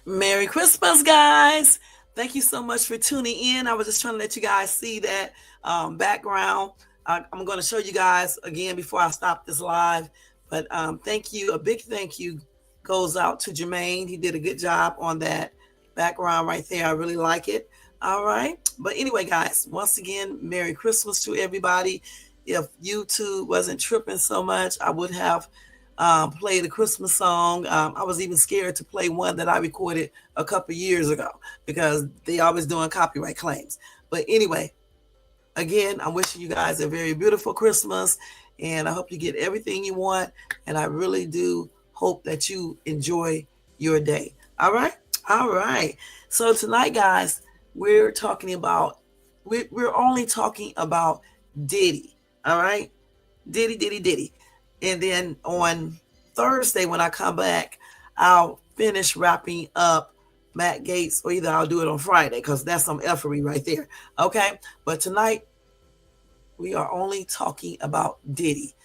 Merry Christmas, guys. Thank you so much for tuning in. I was just trying to let you guys see that background. I'm going to show you guys again before I stop this live. But thank you. A big thank you goes out to Jermaine. He did a good job on that background right there. I really like it. All right. But anyway, guys, once again, Merry Christmas to everybody. If YouTube wasn't tripping so much, I would have played a Christmas song. I was even scared to play one that I recorded a couple years ago because they always doing copyright claims. But anyway, again, I'm wishing you guys a very beautiful Christmas, and I hope you get everything you want. And I really do hope that you enjoy your day. All right, all right. So tonight, guys, we're talking about we're only talking about Diddy. All right, Diddy. And then on Thursday, when I come back, I'll finish wrapping up Matt Gates, or either I'll do it on Friday because that's some effery right there. Okay. But tonight, we are only talking about Diddy.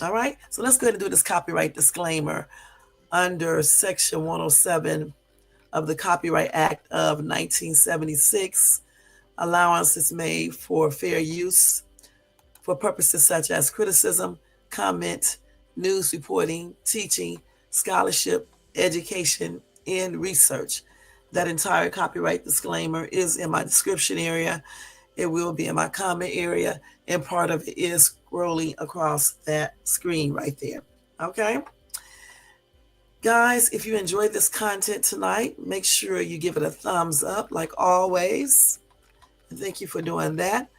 All right. So let's go ahead and do this copyright disclaimer under Section 107 of the Copyright Act of 1976. Allowance is made for fair use for purposes such as criticism, comment, news reporting, teaching, scholarship, education, and research. That entire copyright disclaimer is in my description area. It will be in my comment area, and part of it is scrolling across that screen right there. Okay? Guys, if you enjoyed this content tonight, make sure you give it a thumbs up like always. And thank you for doing that.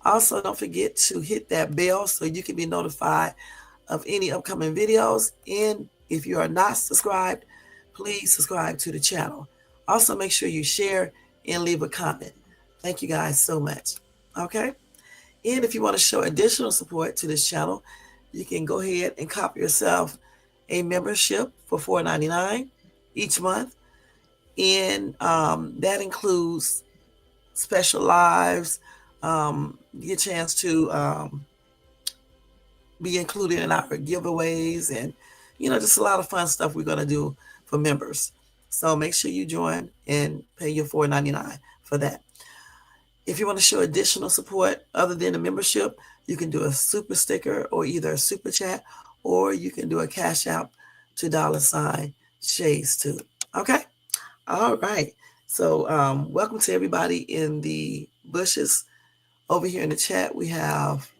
Also, don't forget to hit that bell so you can be notified of any upcoming videos. And if you are not subscribed, please subscribe to the channel. Also, make sure you share and leave a comment. Thank you guys so much. Okay? And if you want to show additional support to this channel, you can go ahead and copy yourself a membership for $4.99 each month. And that includes special lives, get a chance to be included in our giveaways, and just a lot of fun stuff we're going to do for members. So make sure you join and pay your $4.99 for that. If you want to show additional support other than the membership, you can do a super sticker or either a super chat, or you can do a cash out to $Shades2. Okay? All right. So welcome to everybody in the bushes. Over here in the chat, we have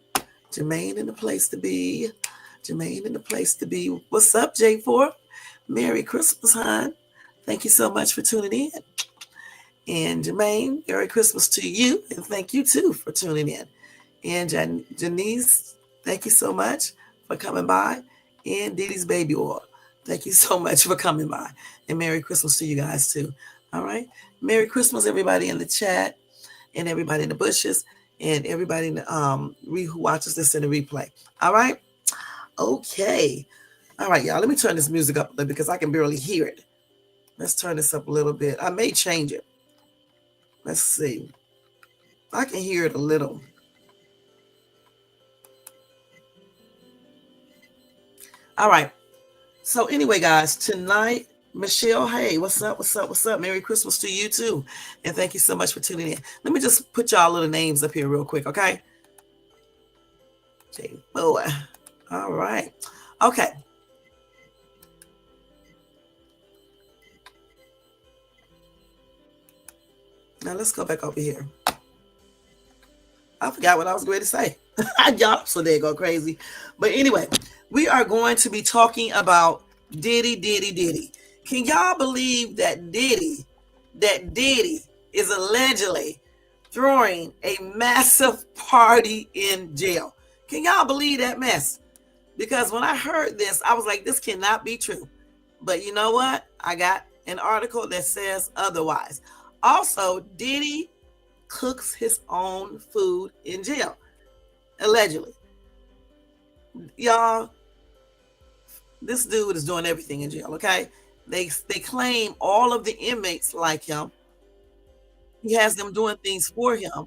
Jermaine in the place to be. Jermaine in the place to be. What's up, J4? Merry Christmas, hon. Thank you so much for tuning in. And Jermaine, Merry Christmas to you. And thank you, too, for tuning in. And Janice, thank you so much for coming by. And Diddy's baby oil, thank you so much for coming by. And Merry Christmas to you guys, too. All right? Merry Christmas, everybody in the chat, and everybody in the bushes, and everybody in the, who watches this in the replay. All right? Okay. All right, y'all. Let me turn this music up a little because I can barely hear it. Let's turn this up a little bit. I may change it. Let's see. I can hear it a little. All right. So anyway, guys, tonight, Michelle, hey, what's up? Merry Christmas to you, too. And thank you so much for tuning in. Let me just put y'all little names up here real quick, okay? J Boy. All right. Okay. Now let's go back over here. I forgot what I was going to say. Y'all so they go crazy. But anyway, we are going to be talking about Diddy. Can y'all believe that Diddy is allegedly throwing a massive party in jail? Can y'all believe that mess? Because when I heard this, I was like, this cannot be true. But you know what? I got an article that says otherwise. Also, Diddy cooks his own food in jail, allegedly. Y'all, this dude is doing everything in jail, okay? They claim all of the inmates like him. He has them doing things for him.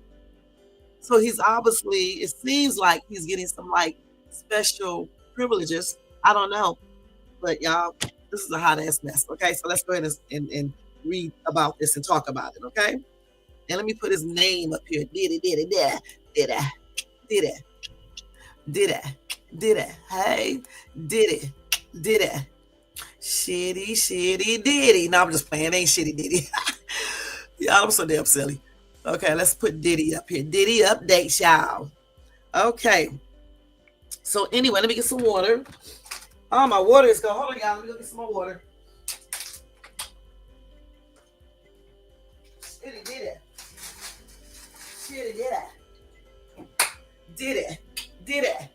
So he's obviously, it seems like he's getting some like special privileges. I don't know. But y'all, This is a hot ass mess. Okay, so let's go ahead and read about this and talk about it. Okay, and let me put his name up here. Diddy, Diddy, Diddy, Diddy, Diddy, Diddy, Diddy. Hey, Diddy, Diddy. Shitty, shitty, Diddy. No, I'm just playing. It ain't shitty Diddy. Y'all, I'm so damn silly. Okay, let's put Diddy up here. Diddy updates, y'all. Okay. So anyway, let me get some water. Oh, my water is gone. Hold on, y'all. Let me go get some more water. Shitty Diddy. Shitty Diddy. Diddy. Diddy.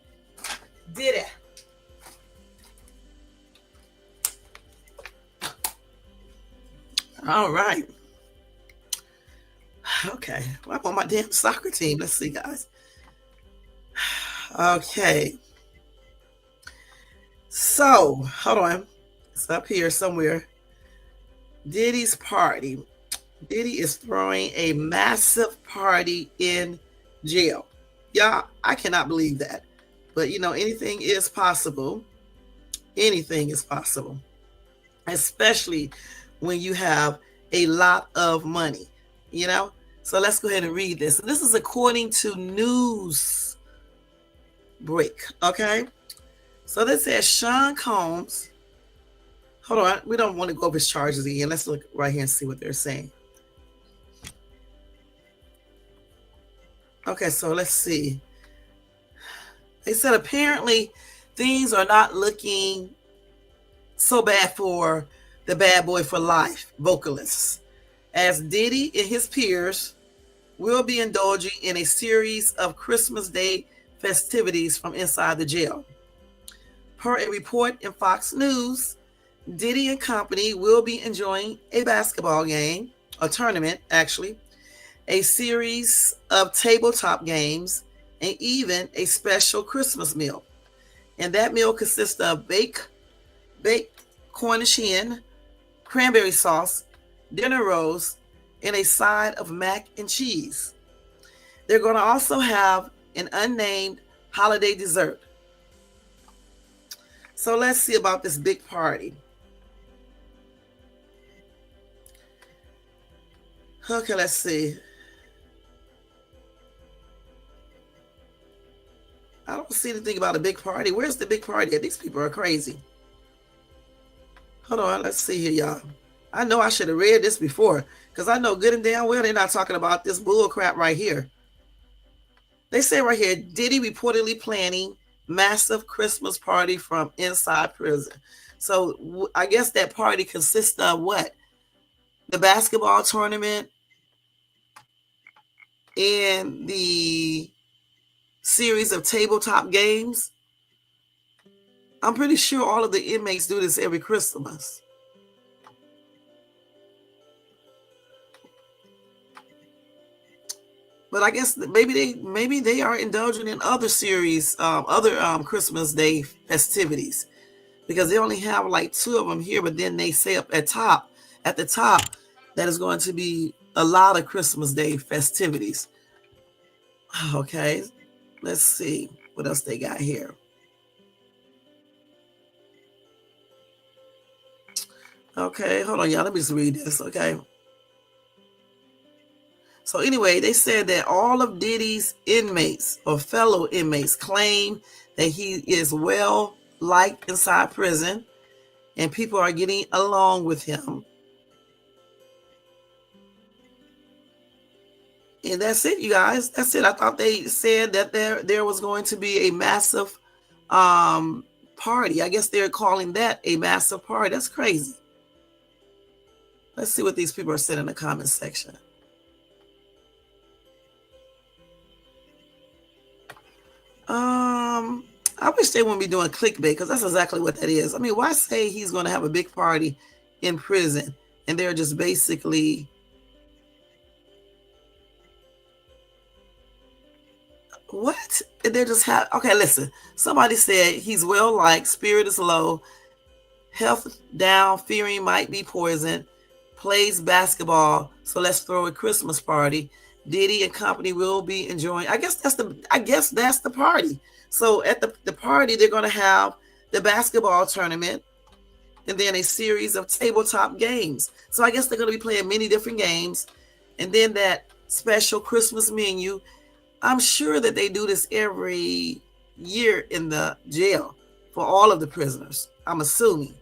Diddy. All right. Okay. Well, I'm on my damn soccer team. Let's see, guys. Okay. So, hold on. It's up here somewhere. Diddy's party. Diddy is throwing a massive party in jail. Y'all, I cannot believe that. But, you know, anything is possible. Anything is possible. Especially when you have a lot of money, you know? So let's go ahead and read this. This is according to News Break, okay? So this says Sean Combs. Hold on, we don't want to go over his charges again. Let's look right here and see what they're saying. Okay, so let's see. They said apparently things are not looking so bad for the Bad Boy for Life vocalists, as Diddy and his peers will be indulging in a series of Christmas Day festivities from inside the jail. Per a report in Fox News, Diddy and company will be enjoying a basketball game, a tournament actually, a series of tabletop games, and even a special Christmas meal. And that meal consists of baked Cornish hen, cranberry sauce, dinner rolls, and a side of mac and cheese. They're going to also have an unnamed holiday dessert. So let's see about this big party. Okay, let's see. I don't see anything about a big party. Where's the big party? These people are crazy. Hold on, let's see here, y'all. I know I should have read this before, because I know good and damn well they're not talking about this bull crap right here. They say right here, Diddy reportedly planning massive Christmas party from inside prison. So I guess that party consists of what? The basketball tournament and the series of tabletop games. I'm pretty sure all of the inmates do this every Christmas. But I guess maybe they are indulging in other series, other Christmas Day festivities, because they only have like 2 of them here. But then they say up at the top, that is going to be a lot of Christmas Day festivities. Okay, let's see what else they got here. Okay, hold on, y'all. Let me just read this, okay? So anyway, they said that all of Diddy's inmates or fellow inmates claim that he is well liked inside prison and people are getting along with him. And that's it, you guys. That's it. I thought they said that there was going to be a massive party. I guess they're calling that a massive party. That's crazy. Let's see what these people are saying in the comment section. I wish they wouldn't be doing clickbait, because that's exactly what that is. I mean, why say he's going to have a big party in prison and they're just basically what? They're just okay, listen. Somebody said he's well liked, spirit is low, health down, fearing might be poisoned, plays basketball, so let's throw a Christmas party. Diddy and company will be enjoying. I guess that's the party. So at the party, they're going to have the basketball tournament, and then a series of tabletop games. So I guess they're going to be playing many different games. And then that special Christmas menu. I'm sure that they do this every year in the jail for all of the prisoners. I'm assuming.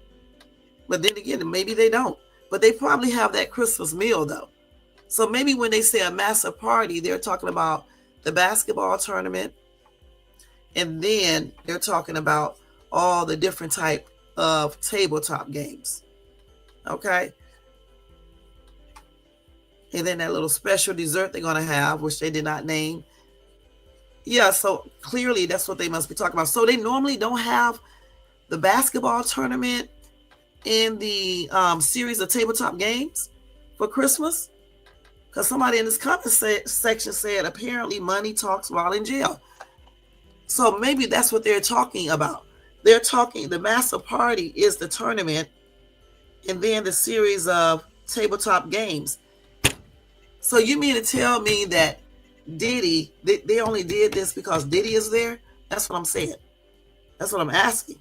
But then again, maybe they don't. But they probably have that Christmas meal though. So maybe when they say a massive party, they're talking about the basketball tournament, and then they're talking about all the different type of tabletop games. Okay. And then that little special dessert they're going to have, which they did not name. Yeah, so clearly that's what they must be talking about. So they normally don't have the basketball tournament in the series of tabletop games for Christmas, because somebody in this comment section said apparently money talks while in jail. So maybe that's what they're talking about. They're talking, the massive party is the tournament, and then the series of tabletop games. So you mean to tell me that Diddy, they only did this because Diddy is there? That's what I'm saying. That's what I'm asking.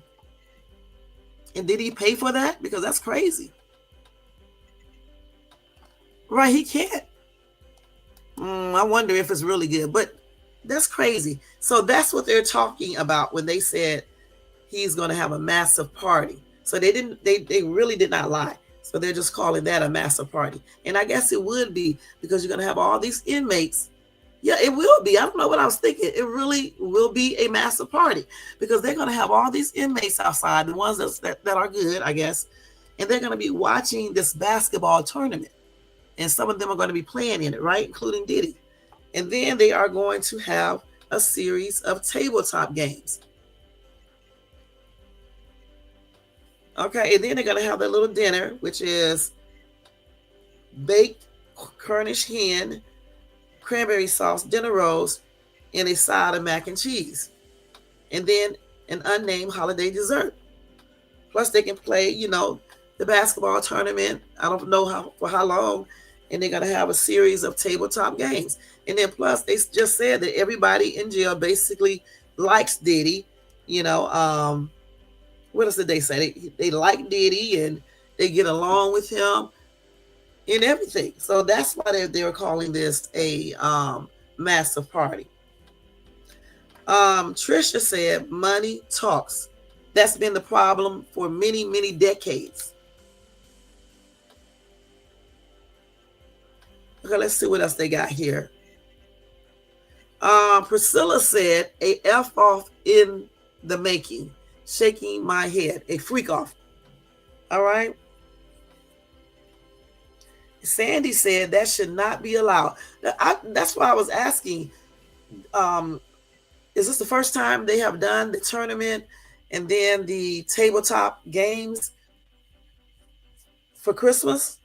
And did he pay for that? Because that's crazy. Right, he can't. I wonder if it's really good, but that's crazy. So that's what they're talking about when they said he's going to have a massive party. So they really did not lie. So they're just calling that a massive party. And I guess it would be, because you're going to have all these inmates. Yeah, it will be. I don't know what I was thinking. It really will be a massive party, because they're going to have all these inmates outside, the ones that are good, I guess. And they're going to be watching this basketball tournament. And some of them are going to be playing in it, right? Including Diddy. And then they are going to have a series of tabletop games. Okay, and then they're going to have their little dinner, which is baked Cornish hen, cranberry sauce, dinner rolls, and a side of mac and cheese. And then an unnamed holiday dessert. Plus they can play, the basketball tournament. I don't know for how long. And they're going to have a series of tabletop games. And then plus they just said that everybody in jail basically likes Diddy. What else did they say? They like Diddy and they get along with him and everything. So that's why they were calling this a massive party. Trisha said money talks. That's been the problem for many, many decades. Okay, let's see what else they got here. Priscilla said a F off in the making. Shaking my head. A freak off. All right. Sandy said that should not be allowed. That's why I was asking, is this the first time they have done the tournament and then the tabletop games for Christmas?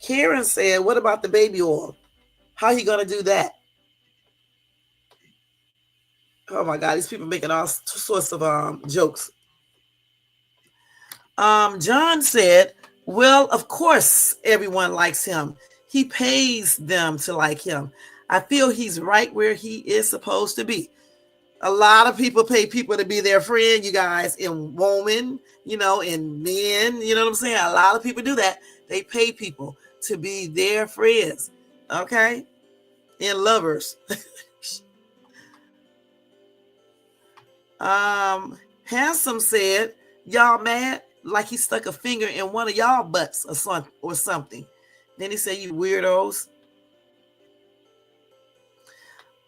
Karen said, what about the baby oil? How are you going to do that? Oh my God, these people making all sorts of jokes. John said, well, of course everyone likes him. He pays them to like him. I feel he's right where he is supposed to be. A lot of people pay people to be their friend, you guys, in women, in men, you know what I'm saying? A lot of people do that. They pay people to be their friends, okay? And lovers. Handsome said, y'all mad? Like he stuck a finger in one of y'all butts or something. Then he said, you weirdos.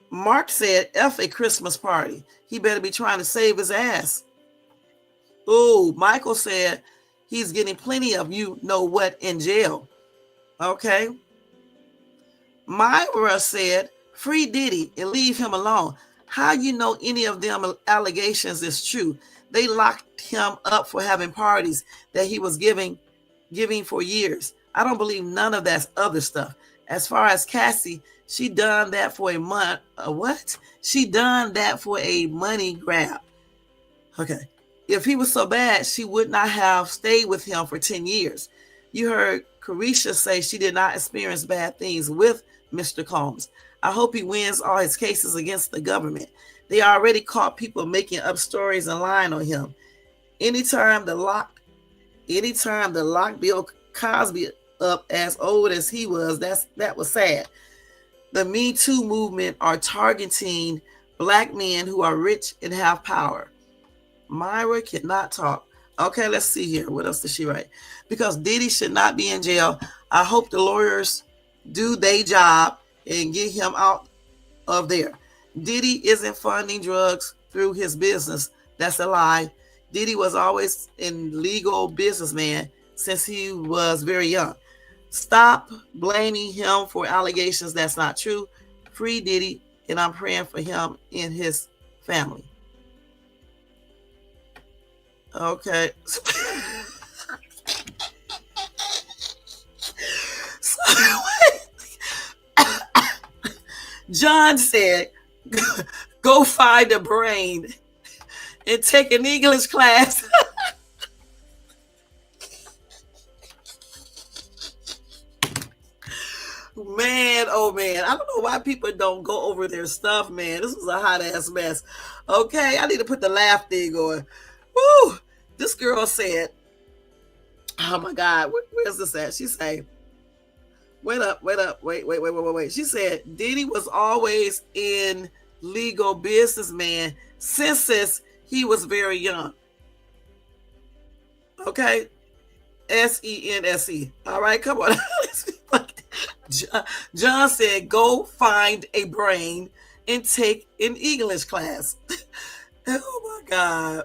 Mark said, F a Christmas party. He better be trying to save his ass. Oh, Michael said, he's getting plenty of what in jail. Okay. Myra said, free Diddy and leave him alone. How you know any of them allegations is true? They locked him up for having parties that he was giving for years. I don't believe none of that other stuff. As far as Cassie, she done that for a month. What? She done that for a money grab. Okay. If he was so bad, she would not have stayed with him for 10 years. You heard Carisha say she did not experience bad things with Mr. Combs. I hope he wins all his cases against the government. They already caught people making up stories and lying on him. Anytime the locked Anytime to lock Bill Cosby up as old as he was, that was sad. The Me Too movement are targeting black men who are rich and have power. Myra cannot talk. Okay, let's see here. What else did she write? Because Diddy should not be in jail. I hope the lawyers do their job and get him out of there. Diddy isn't funding drugs through his business. That's a lie. Diddy was always a legal businessman since he was very young. Stop blaming him for allegations that's not true. Free Diddy, and I'm praying for him and his family. Okay. John said, go find a brain and take an English class. Man, oh man, I don't know why people don't go over their stuff, man. This was a hot ass mess. Okay, I need to put the laugh thing on. Woo! This girl said, oh my God, where's this at? She said, wait. She said, Diddy was always in legal businessman since he was very young. Okay, SENSE. All right, come on. John said, go find a brain and take an English class. Oh my God.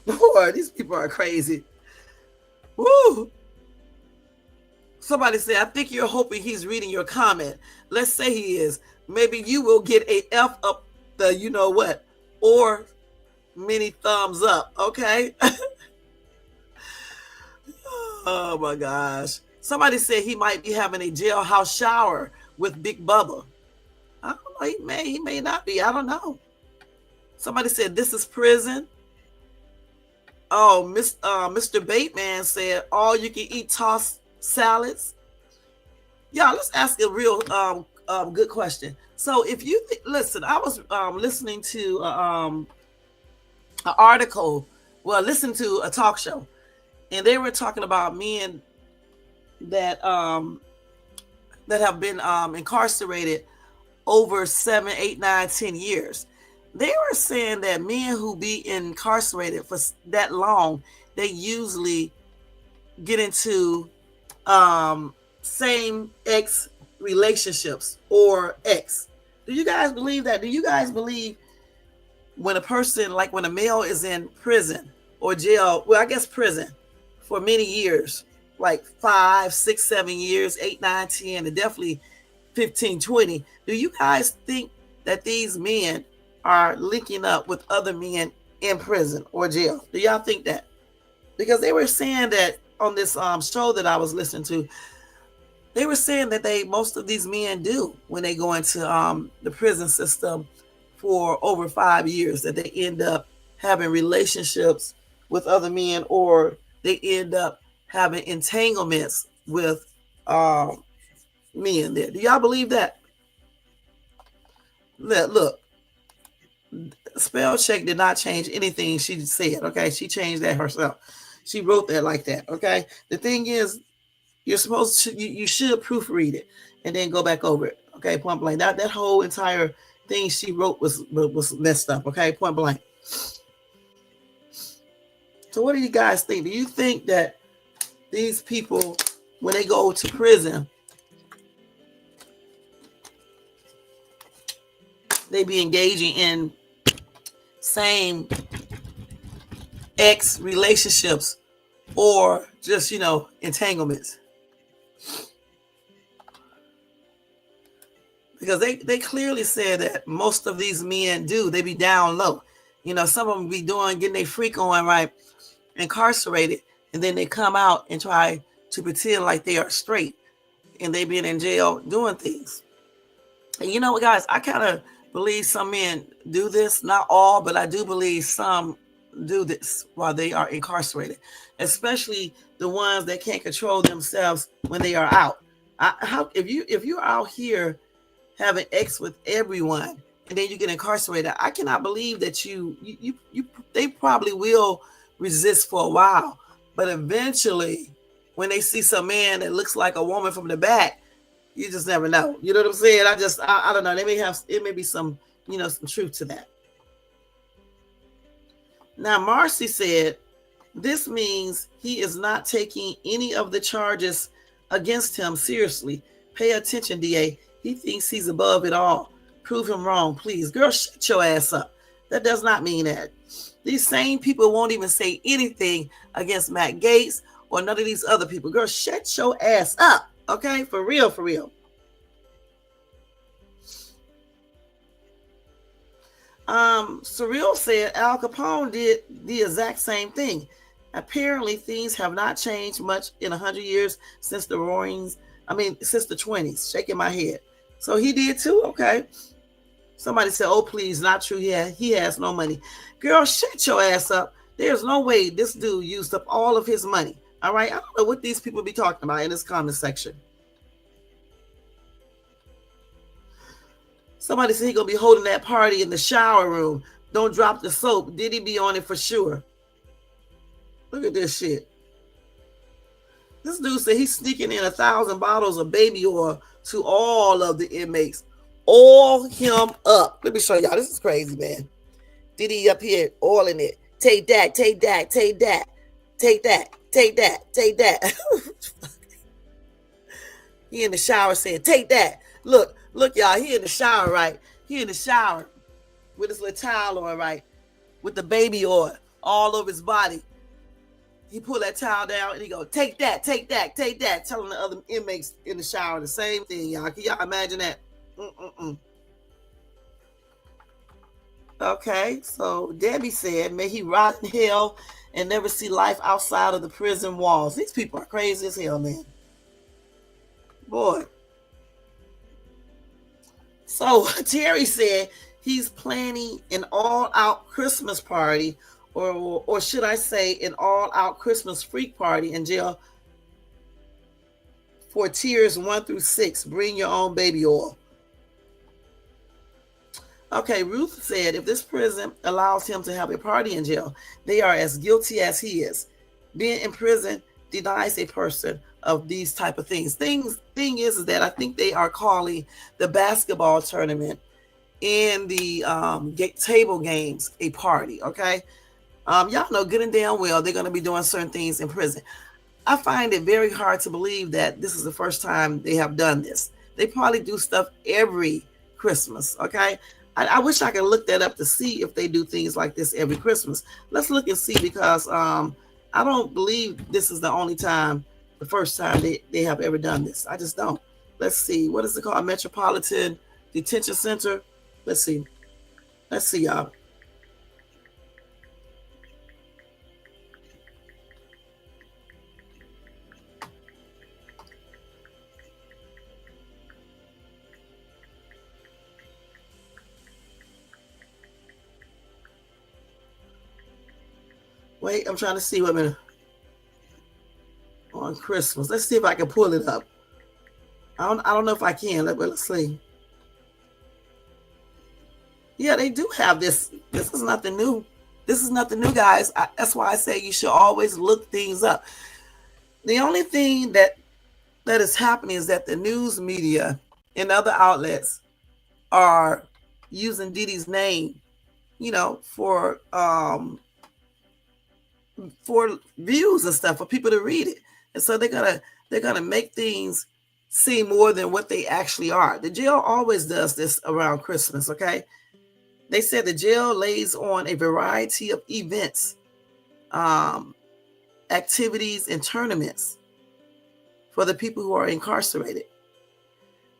Boy, these people are crazy. Woo. Somebody said, I think you're hoping he's reading your comment. Let's say he is. Maybe you will get a F up the you know what, or many thumbs up, okay? Oh my gosh. Somebody said he might be having a jailhouse shower with Big Bubba. I don't know. He may not be. I don't know. Somebody said this is prison. Oh, Mr. Bateman said all you can eat tossed salads. Yeah, let's ask a real good question. So if you listen, I was listening to an article. Well, listen to a talk show, and they were talking about men that have been incarcerated over 7, 8, 9, 10 years. They were saying that men who be incarcerated for that long, they usually get into same ex relationships or ex. Do you guys believe that? Do you guys believe when a person, like when a male is in prison or jail, well, I guess prison for many years, like 5, 6, 7 years, 8, 9, 10, and definitely 15, 20. Do you guys think that these men are linking up with other men in prison or jail? Do y'all think that? Because they were saying that on this show that I was listening to, they were saying that most of these men do when they go into the prison system for over 5 years, that they end up having relationships with other men, or they end up having entanglements with men there. Do y'all believe that? Look, spell check did not change anything she said. Okay, she changed that herself. She wrote that like that. Okay, the thing is, you're supposed to, you should proofread it and then go back over it. Okay, point blank. That whole entire thing she wrote was messed up. Okay, point blank. So what do you guys think? Do you think that these people, when they go to prison, they be engaging in same ex relationships or just, entanglements? Because they clearly said that most of these men do. They be down low. Some of them be getting their freak on, right, incarcerated, and then they come out and try to pretend like they are straight, and they been in jail doing things. And you know what, guys, I kind of believe some men do this. Not all, but I do believe some do this while they are incarcerated, especially the ones that can't control themselves when they are out. If you're out here having sex with everyone and then you get incarcerated, I cannot believe that they probably will resist for a while, But eventually, when they see some man that looks like a woman from the back, you just never know. You know what I'm saying? I don't know. They may have, it may be some, some truth to that. Now, Marcy said, this means he is not taking any of the charges against him seriously. Pay attention, DA. He thinks he's above it all. Prove him wrong, please. Girl, shut your ass up. That does not mean that. These same people won't even say anything against Matt Gaetz or none of these other people. Girl, shut your ass up. Okay? For real, for real. Surreal said Al Capone did the exact same thing. Apparently, things have not changed much in 100 years since the since the 20s. Shaking my head. So he did too? Okay. Somebody said, oh, please, not true. Yeah, he has no money. Girl, shut your ass up. There's no way this dude used up all of his money. All right? I don't know what these people be talking about in this comment section. Somebody said he going to be holding that party in the shower room. Don't drop the soap. Diddy be on it for sure. Look at this shit. This dude said he's sneaking in 1,000 bottles of baby oil to all of the inmates. Oil him up. Let me show y'all. This is crazy, man. Diddy up here oiling it. Take that, take that, take that. Take that, take that, take that. He in the shower saying, take that. Look, y'all. He in the shower, right? He in the shower with his little towel on, right? With the baby oil all over his body. He pulled that towel down and he go, take that, take that, take that. Telling the other inmates in the shower the same thing, y'all. Can y'all imagine that? Okay, so Debbie said, may he rot in hell and never see life outside of the prison walls. These people are crazy as hell, man. Boy. So Terry said he's planning an all-out Christmas party, or should I say an all-out Christmas freak party in jail for tiers 1 through 6. Bring your own baby oil. Okay, Ruth said if this prison allows him to have a party in jail, they are as guilty as he is. Being in prison denies a person of these type of things. Thing is that I think they are calling the basketball tournament and the table games a party, okay? Y'all know good and damn well they're going to be doing certain things in prison. I find it very hard to believe that this is the first time they have done this. They probably do stuff every Christmas, okay? I wish I could look that up to see if they do things like this every Christmas. Let's look and see, because I don't believe this is the first time they have ever done this. I just don't. Let's see. What is it called? Metropolitan Detention Center. Let's see. Let's see, y'all. Wait, I'm trying to see what minute. On Christmas. Let's see if I can pull it up. I don't know if I can. Let's see. Yeah, they do have this. This is nothing new. This is nothing new, guys. That's why I say you should always look things up. The only thing that is happening is that the news media and other outlets are using Diddy's name, for views and stuff, for people to read it. And so they're gonna make things seem more than what they actually are. The jail always does this around Christmas, okay? They said the jail lays on a variety of events, activities, and tournaments for the people who are incarcerated.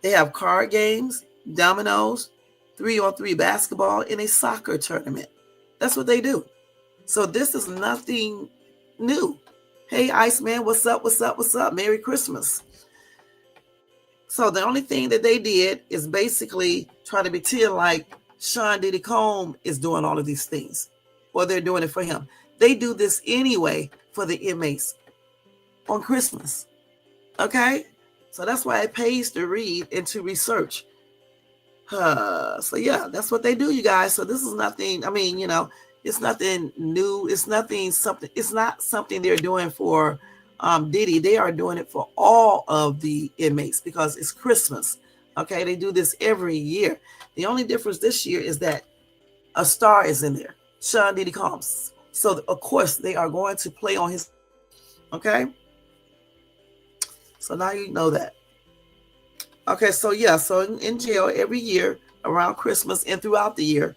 They have card games, dominoes, 3-on-3 basketball, and a soccer tournament. That's what they do. So this is nothing new. Hey, Iceman, what's up? What's up? What's up? Merry Christmas. So the only thing that they did is basically try to pretend like Sean Diddy Combs is doing all of these things, or they're doing it for him. They do this anyway for the inmates on Christmas. Okay? So that's why it pays to read and to research. So yeah, that's what they do, you guys. So this is nothing. I mean, It's nothing new. It's nothing something. It's not something they're doing for Diddy. They are doing it for all of the inmates because it's Christmas. Okay, they do this every year. The only difference this year is that a star is in there. Sean Diddy comes. So of course they are going to play on his. Okay, so now you know that. Okay, so yeah, so in jail every year around Christmas and throughout the year,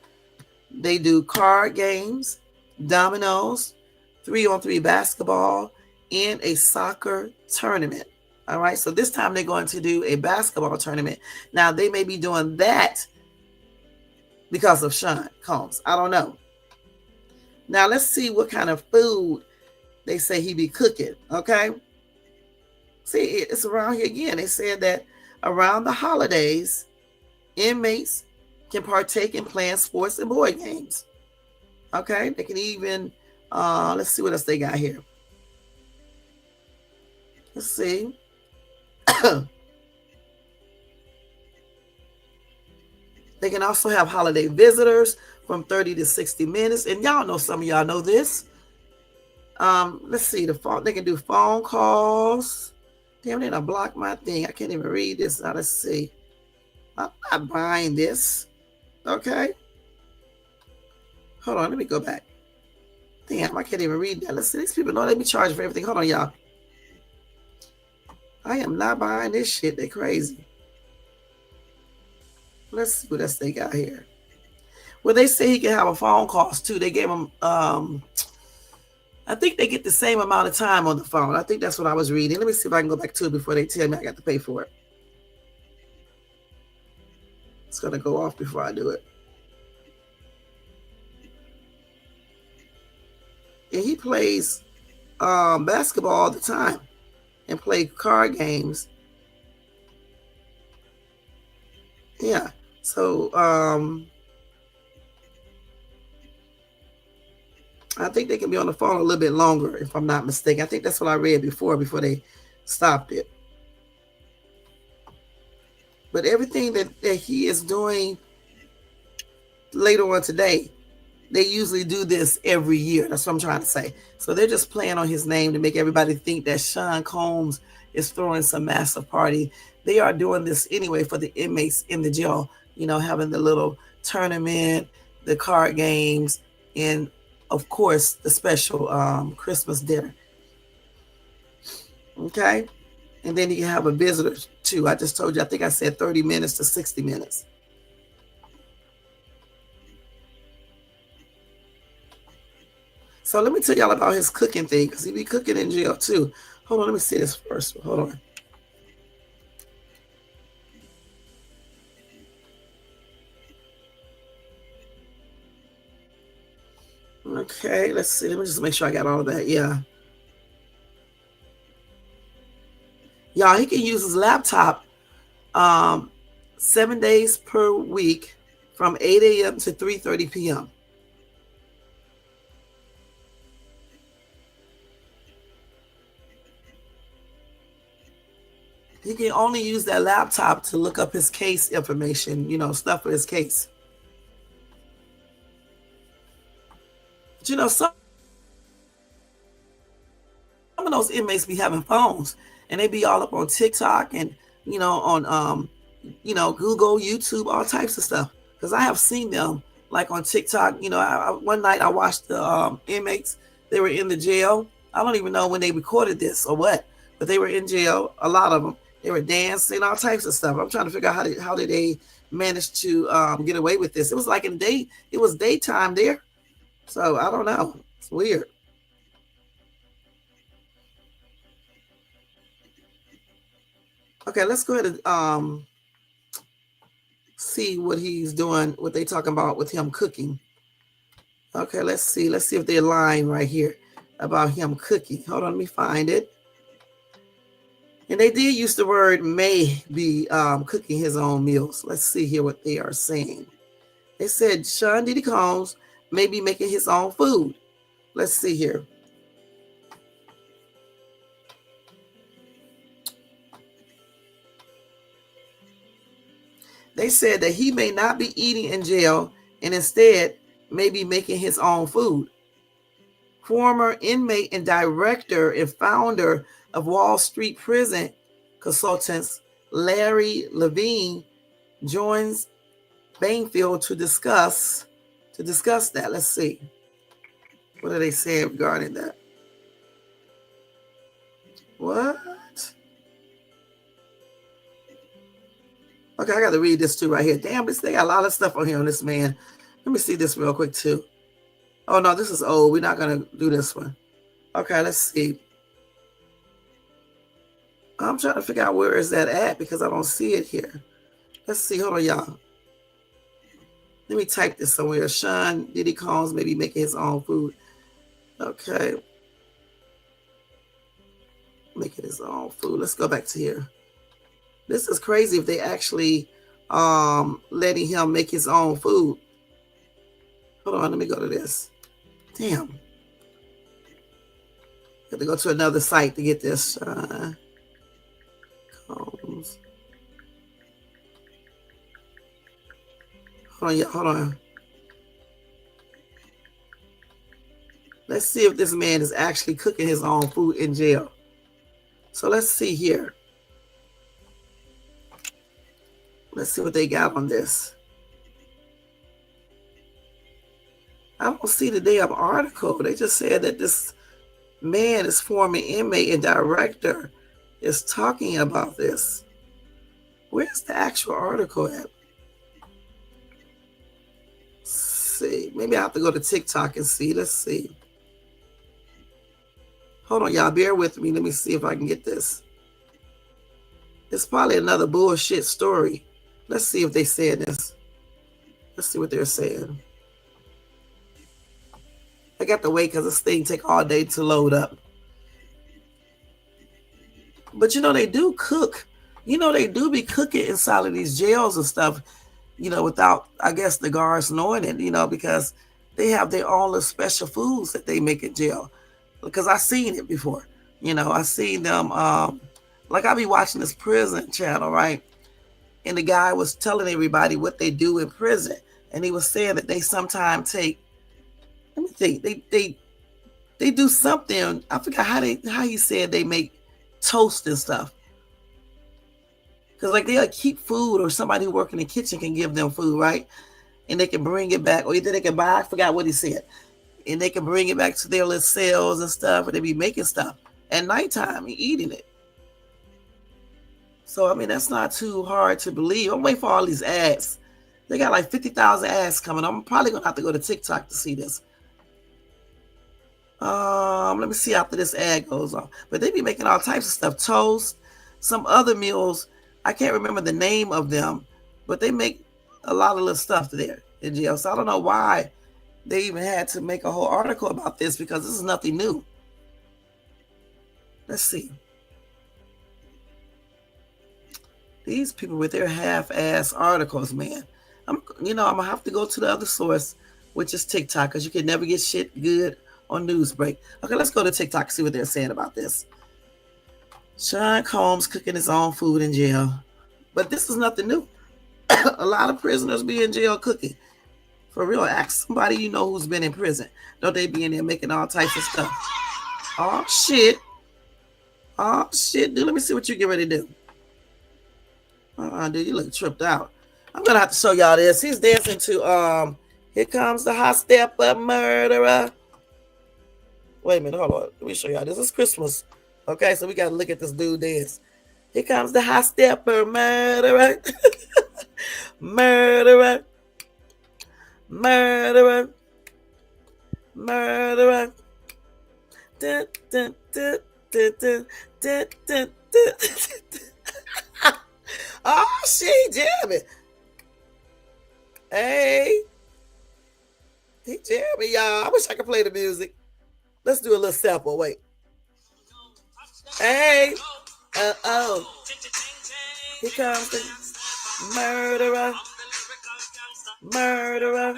they do card games, dominoes, 3-on-3 basketball, and a soccer tournament. All right, so this time they're going to do a basketball tournament. Now they may be doing that because of Sean Combs. I don't know. Now let's see what kind of food they say he be cooking. Okay. See, it's around here again. They said that around the holidays, inmates can partake in playing sports and board games. Okay, they can even, let's see what else they got here. Let's see. They can also have holiday visitors from 30 to 60 minutes. And y'all know, some of y'all know this. Let's see, they can do phone calls. Damn, they done blocked my thing. I can't even read this. Now let's see. I'm not buying this. Okay. Hold on, let me go back. Damn, I can't even read that. Let's see. These people know they be charged for everything. Hold on, y'all. I am not buying this shit. They crazy. Let's see what else they got here. Well, they say he can have a phone calls too. They gave him I think they get the same amount of time on the phone. I think that's what I was reading. Let me see if I can go back to it before they tell me I got to pay for it. It's going to go off before I do it. And he plays basketball all the time and play card games. Yeah. So I think they can be on the phone a little bit longer, if I'm not mistaken. I think that's what I read before they stopped it. But everything that he is doing later on today, they usually do this every year. That's what I'm trying to say. So they're just playing on his name to make everybody think that Sean Combs is throwing some massive party. They are doing this anyway for the inmates in the jail, you know, having the little tournament, the card games, and of course, the special Christmas dinner. Okay. And then you can have a visitor too. I just told you, I think I said 30 minutes to 60 minutes. So let me tell y'all about his cooking thing, because he be cooking in jail too. Hold on, let me see this first. Hold on. Okay, let's see. Let me just make sure I got all of that. Yeah. Y'all, he can use his laptop 7 days per week from 8 a.m. to 3:30 p.m. He can only use that laptop to look up his case information, you know, stuff for his case. But you know, some of those inmates be having phones and they be all up on TikTok and, you know, on you know, Google, YouTube, all types of stuff. Because I have seen them like on TikTok. You know, one night I watched the inmates. They were in the jail. I don't even know when they recorded this or what, but they were in jail. A lot of them. They were dancing, all types of stuff. I'm trying to figure out how did they manage to get away with this. It was like it was daytime there. So I don't know. It's weird. Okay, let's go ahead and see what he's doing, what they talking about with him cooking. Okay, let's see. Let's see if they're lying right here about him cooking. Hold on, let me find it. And they did use the word may be cooking his own meals. Let's see here what they are saying. They said Sean Diddy Combs may be making his own food. Let's see here. They said that he may not be eating in jail and instead maybe making his own food. Former inmate and director and founder of Wall Street Prison Consultants Larry Levine joins Bainfield to discuss that. Let's see. What do they say regarding that? What? Okay, I got to read this too right here. Damn, they got a lot of stuff on here on this man. Let me see this real quick too. Oh no, this is old. We're not gonna do this one. Okay, let's see. I'm trying to figure out where is that at because I don't see it here. Let's see. Hold on, y'all. Let me type this somewhere. Sean Diddy Combs maybe making his own food. Okay. Making his own food. Let's go back to here. This is crazy if they actually letting him make his own food. Hold on, let me go to this. Damn. Have to go to another site to get this. Combs. Hold on, hold on. Let's see if this man is actually cooking his own food in jail. So let's see here. Let's see what they got on this. I don't see the damn article. They just said that this man, this former inmate and director, is talking about this. Where's the actual article at? Let's see. Maybe I have to go to TikTok and see. Let's see. Hold on, y'all. Bear with me. Let me see if I can get this. It's probably another bullshit story. Let's see if they said this. Let's see what they're saying. I got to wait because this thing take all day to load up. But you know, they do cook. You know, they do be cooking inside of these jails and stuff, you know, without, I guess, the guards knowing it, you know, because they have their own little special foods that they make in jail. Because I've seen it before. You know, I seen them, like I be watching this prison channel, right? And the guy was telling everybody what they do in prison. And he was saying that they sometimes take, let me think, they do something. I forgot how he said they make toast and stuff. Because like they'll keep food, or somebody who work in the kitchen can give them food, right? And they can bring it back, or either they can buy, I forgot what he said. And they can bring it back to their little cells and stuff, and they be making stuff at nighttime and eating it. So, I mean, that's not too hard to believe. I'm waiting for all these ads. They got like 50,000 ads coming. I'm probably going to have to go to TikTok to see this. Let me see after this ad goes on. But they be making all types of stuff. Toast, some other meals. I can't remember the name of them, but they make a lot of little stuff there in jail. So I don't know why they even had to make a whole article about this, because this is nothing new. Let's see. These people with their half-ass articles, man. I'm gonna have to go to the other source, which is TikTok, because you can never get shit good on Newsbreak. Okay, let's go to TikTok and see what they're saying about this. Sean Combs cooking his own food in jail. But this is nothing new. A lot of prisoners be in jail cooking. For real, ask somebody you know who's been in prison. Don't they be in there making all types of stuff? Oh, shit. Oh, shit, dude. Let me see what you get ready to do. Dude, you look tripped out. I'm going to have to show y'all this. He's dancing to, Here Comes the Hot Stepper Murderer. Wait a minute, hold on. Let me show y'all. This is Christmas. Okay, so we got to look at this dude dance. Here comes the Hot Stepper Murderer. Murderer. Murderer. Murderer. Dun, dun, dun, dun, dun, dun, dun, dun. Oh, she jamming. Hey. He jamming, y'all. I wish I could play the music. Let's do a little sample. Wait. Hey. Oh. Here comes the murderer. Murderer.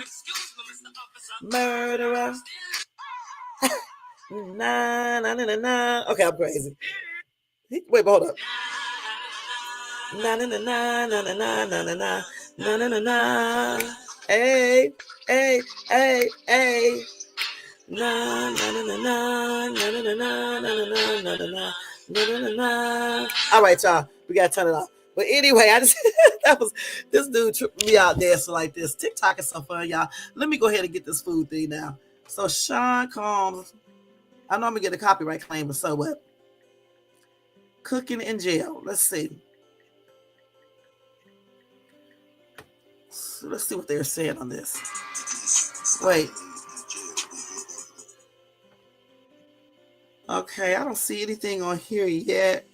Murderer. Nah, nah, nah, nah, nah. Okay, I'm crazy. Wait, hold up. Na na na na na na na na na na na na. Hey, hey, hey, hey. Na na na na na na na na na na na na na na. All right, y'all, we gotta turn it off. But anyway, I just that was this dude tripped me out dancing like this. TikTok is so fun, y'all. Let me go ahead and get this food thing now. So Sean Combs, I know I'm gonna get a copyright claim, but so what? Cooking in jail. Let's see. So let's see what they're saying on this. Wait. Okay, I don't see anything on here yet.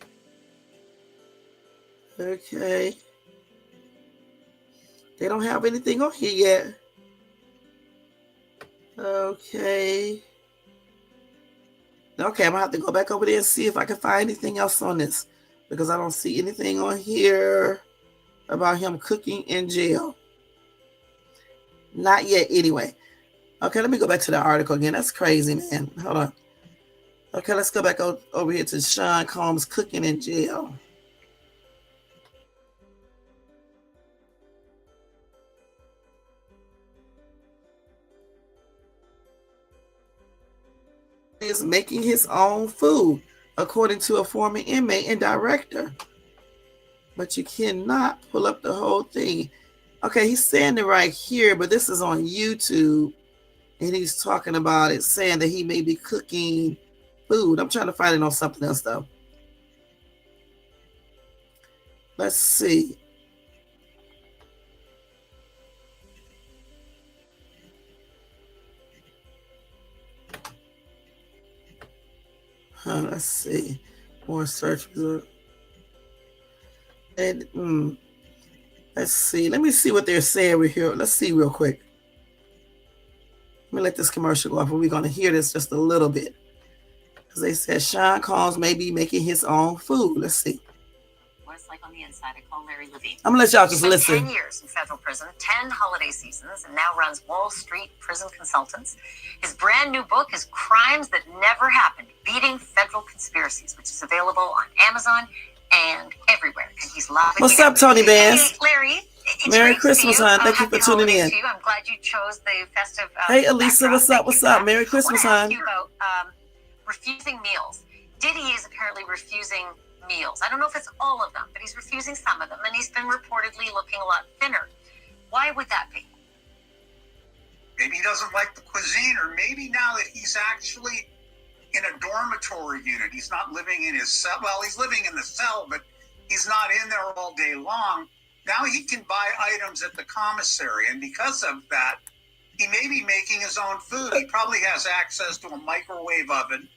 Okay. They don't have anything on here yet. Okay. Okay, I'm gonna have to go back over there and see if I can find anything else on this, because I don't see anything on here about him cooking in jail. Not yet, anyway. Okay, let me go back to the article again. That's crazy, man. Hold on. Okay, let's go back over here to Sean Combs cooking in jail. He is making his own food, according to a former inmate and director. But you cannot pull up the whole thing. Okay, he's saying it right here, but this is on YouTube. And he's talking about it, saying that he may be cooking food. I'm trying to find it on something else, though. Let's see. Let's see. More search result. And let's see. Let me see what they're saying over here. Let's see real quick. Let me let this commercial go off, and we're going to hear this just a little bit. Because they said Sean Combs may be making his own food. Let's see. What it's like on the inside. I call Larry Levine. I'm going to let y'all just listen. 10 years in federal prison, 10 holiday seasons, and now runs Wall Street Prison Consultants. His brand new book is Crimes That Never Happened, Beating Federal Conspiracies, which is available on Amazon and everywhere. And he's laughing. What's up, Tony Bass? Hey, Larry. Merry Christmas, hon. Thank you for tuning in. I'm glad you chose the festive. Hey, Elisa, what's up? What's up? Merry Christmas, hon. I want to ask you about refusing meals. Diddy is apparently refusing meals. I don't know if it's all of them, but he's refusing some of them, and he's been reportedly looking a lot thinner. Why would that be? Maybe he doesn't like the cuisine, or maybe now that he's actually in a dormitory unit, he's not living in his cell. Well, he's living in the cell, but he's not in there all day long. Now he can buy items at the commissary, and because of that, he may be making his own food. He probably has access to a microwave oven,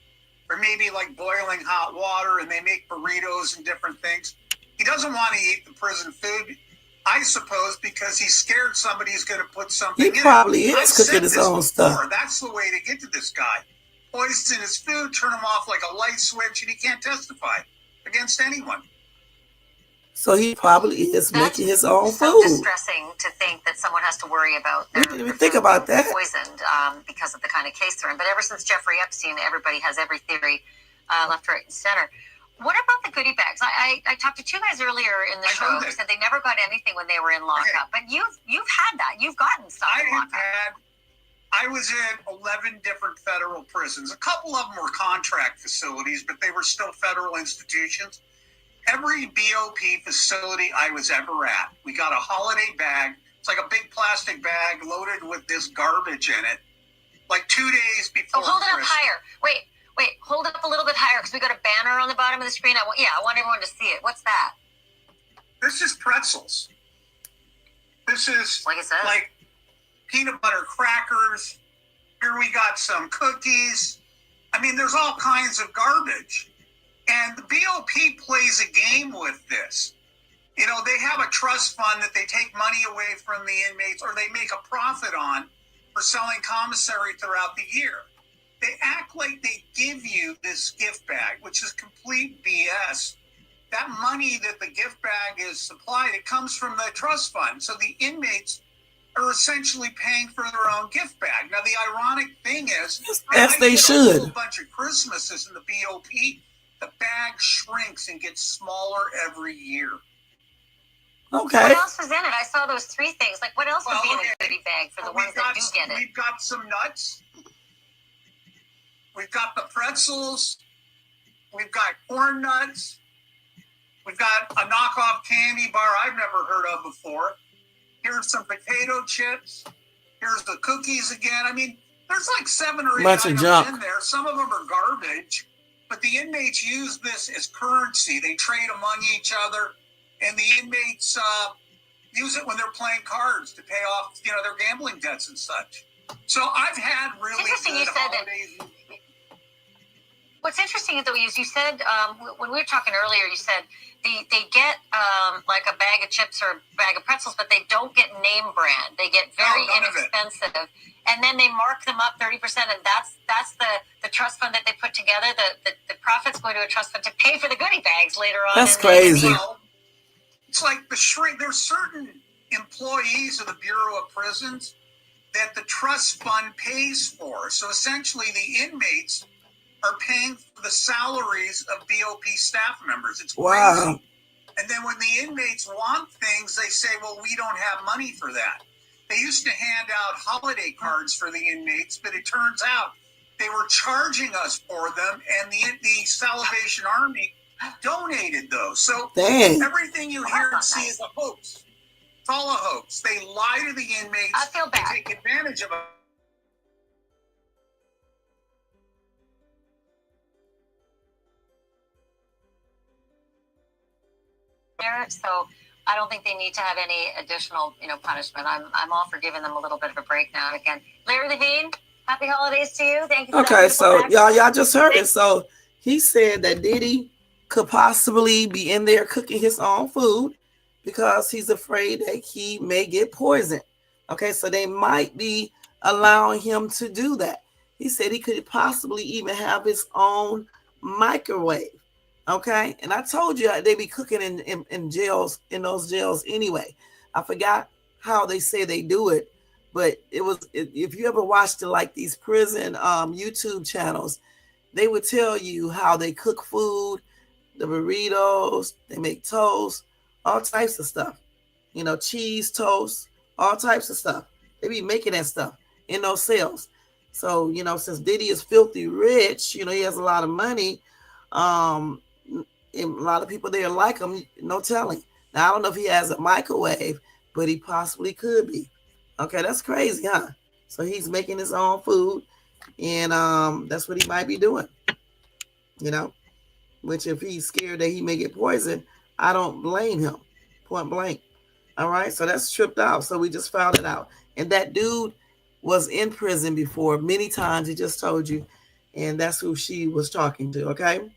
or maybe like boiling hot water, and they make burritos and different things. He doesn't want to eat the prison food, I suppose, because he's scared somebody's going to put something in it. He probably is cooking his own stuff. That's the way to get to this guy. Poison his food, turn him off like a light switch, and he can't testify against anyone. So he probably is making his own so food. Distressing to think that someone has to worry about their didn't even think about that. Poisoned because of the kind of case they're in. But ever since Jeffrey Epstein, everybody has every theory left, right, and center. What about the goodie bags? I talked to two guys earlier in the show who said they never got anything when they were in lockup. Okay. But you've had that. You've gotten stuff in lockup. I was in 11 different federal prisons. A couple of them were contract facilities, but they were still federal institutions. Every BOP facility I was ever at, we got a holiday bag. It's like a big plastic bag loaded with this garbage in it. Like 2 days before. Oh, hold it up higher. Wait, hold it up a little bit higher because we got a banner on the bottom of the screen. I want everyone to see it. What's that? This is pretzels. This is like peanut butter crackers. Here we got some cookies. I mean, there's all kinds of garbage. And the BOP plays a game with this. You know, they have a trust fund that they take money away from the inmates, or they make a profit on for selling commissary throughout the year. They act like they give you this gift bag, which is complete BS. That money that the gift bag is supplied, it comes from the trust fund. So the inmates are essentially paying for their own gift bag. Now, the ironic thing is, as they should. A bunch of Christmases in the BOP, the bag shrinks and gets smaller every year. Okay. What else is in it? I saw those 3 things. Like, what else would be in a goodie bag for the ones that do get it? We've got some nuts. We've got the pretzels. We've got corn nuts. We've got a knockoff candy bar I've never heard of before. Here's some potato chips. Here's the cookies again. I mean, there's like 7 or 8 items in there. Some of them are garbage, but the inmates use this as currency. They trade among each other, and the inmates use it when they're playing cards to pay off, their gambling debts and such. So I've had really good holidays. What's interesting, though, is you said, when we were talking earlier, you said they get like a bag of chips or a bag of pretzels, but they don't get name brand. They get very inexpensive. And then they mark them up 30%, and that's the trust fund that they put together. The profits go to a trust fund to pay for the goodie bags later on. That's crazy. It's like the shrink. There's certain employees of the Bureau of Prisons that the trust fund pays for. So essentially, the inmates are paying for the salaries of BOP staff members. It's crazy. Wow. And then when the inmates want things, they say, well, we don't have money for that. They used to hand out holiday cards for the inmates, but it turns out they were charging us for them, and the Salvation Army donated those. So everything you hear and see is a hoax. It's all a hoax. They lie to the inmates. I feel bad. They take advantage of it. So I don't think they need to have any additional, punishment. I'm all for giving them a little bit of a break now and again. Larry Levine, happy holidays to you. Thank you. Okay, so y'all just heard it. So he said that Diddy could possibly be in there cooking his own food because he's afraid that he may get poisoned. Okay, so they might be allowing him to do that. He said he could possibly even have his own microwave. Okay, and I told you they be cooking in jails, in those jails anyway. I forgot how they say they do it, but if you ever watched like these prison YouTube channels, they would tell you how they cook food, the burritos, they make toast, all types of stuff, cheese toast, all types of stuff. They be making that stuff in those cells. So, since Diddy is filthy rich, he has a lot of money. A lot of people there like him, no telling. Now, I don't know if he has a microwave, but he possibly could be. Okay, that's crazy, huh? So he's making his own food, and that's what he might be doing. Which if he's scared that he may get poisoned, I don't blame him, point blank. All right, so that's tripped out. So we just found it out. And that dude was in prison before many times, he just told you, and that's who she was talking to, okay?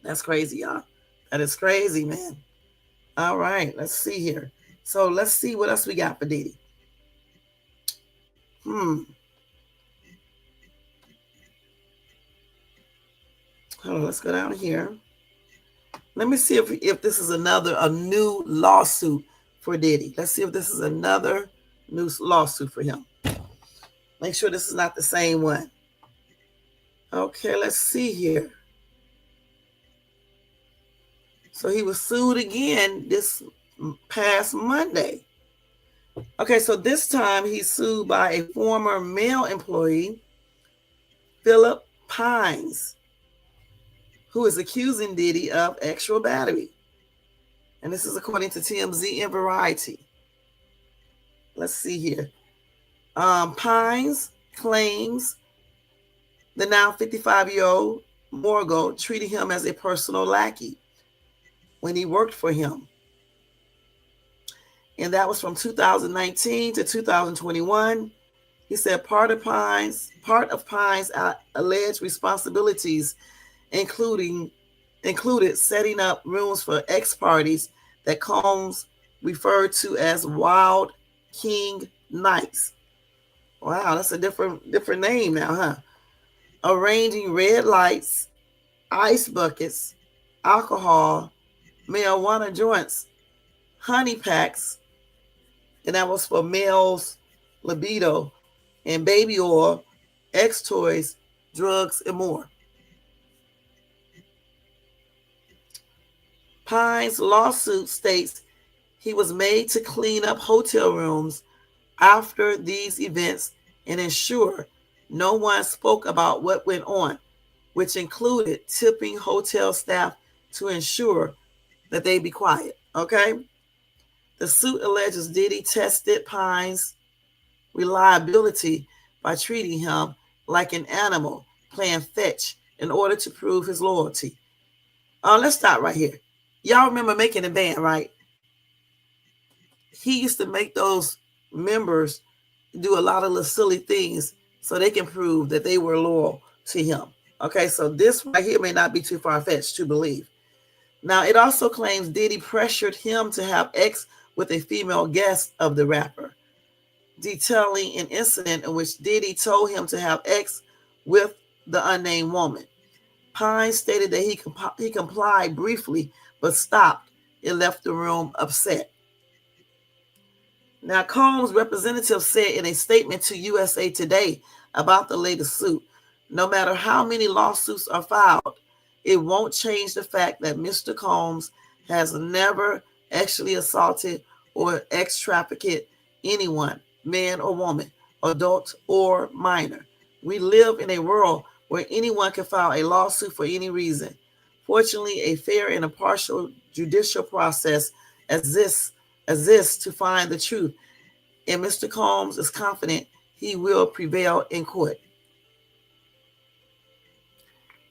That's crazy, y'all. That is crazy, man. All right, let's see here. So let's see what else we got for Diddy. Hold on, let's go down here. Let me see if this is a new lawsuit for Diddy. Let's see if this is another new lawsuit for him. Make sure this is not the same one. Okay, let's see here. So he was sued again this past Monday. Okay, so this time he's sued by a former male employee, Philip Pines, who is accusing Diddy of sexual battery. And this is according to TMZ and Variety. Let's see here. Pines claims the now 55-year-old Morgul treated him as a personal lackey when he worked for him. And that was from 2019 to 2021. He said part of Pines' alleged responsibilities included setting up rooms for ex-parties that Combs referred to as Wild King Nights. Wow, that's a different name now, huh? Arranging red lights, ice buckets, alcohol, marijuana joints, honey packs, and that was for males' libido, and baby oil, X toys, drugs, and more. Pine's lawsuit states He was made to clean up hotel rooms after these events and ensure no one spoke about what went on, which included tipping hotel staff to ensure that they be quiet. Okay? The suit alleges Diddy tested Pine's reliability by treating him like an animal playing fetch in order to prove his loyalty. Let's stop right here. Y'all remember Making a Band, right? He used to make those members do a lot of little silly things so they can prove that they were loyal to him. Okay, so this right here may not be too far-fetched to believe. Now, it also claims Diddy pressured him to have sex with a female guest of the rapper, detailing an incident in which Diddy told him to have sex with the unnamed woman. Pine stated that he complied briefly, but stopped and left the room upset. Now, Combs' representative said in a statement to USA Today about the latest suit, no matter how many lawsuits are filed, it won't change the fact that Mr. Combs has never actually assaulted or trafficked anyone, man or woman, adult or minor. We live in a world where anyone can file a lawsuit for any reason. Fortunately, a fair and impartial judicial process exists to find the truth, and Mr. Combs is confident he will prevail in court.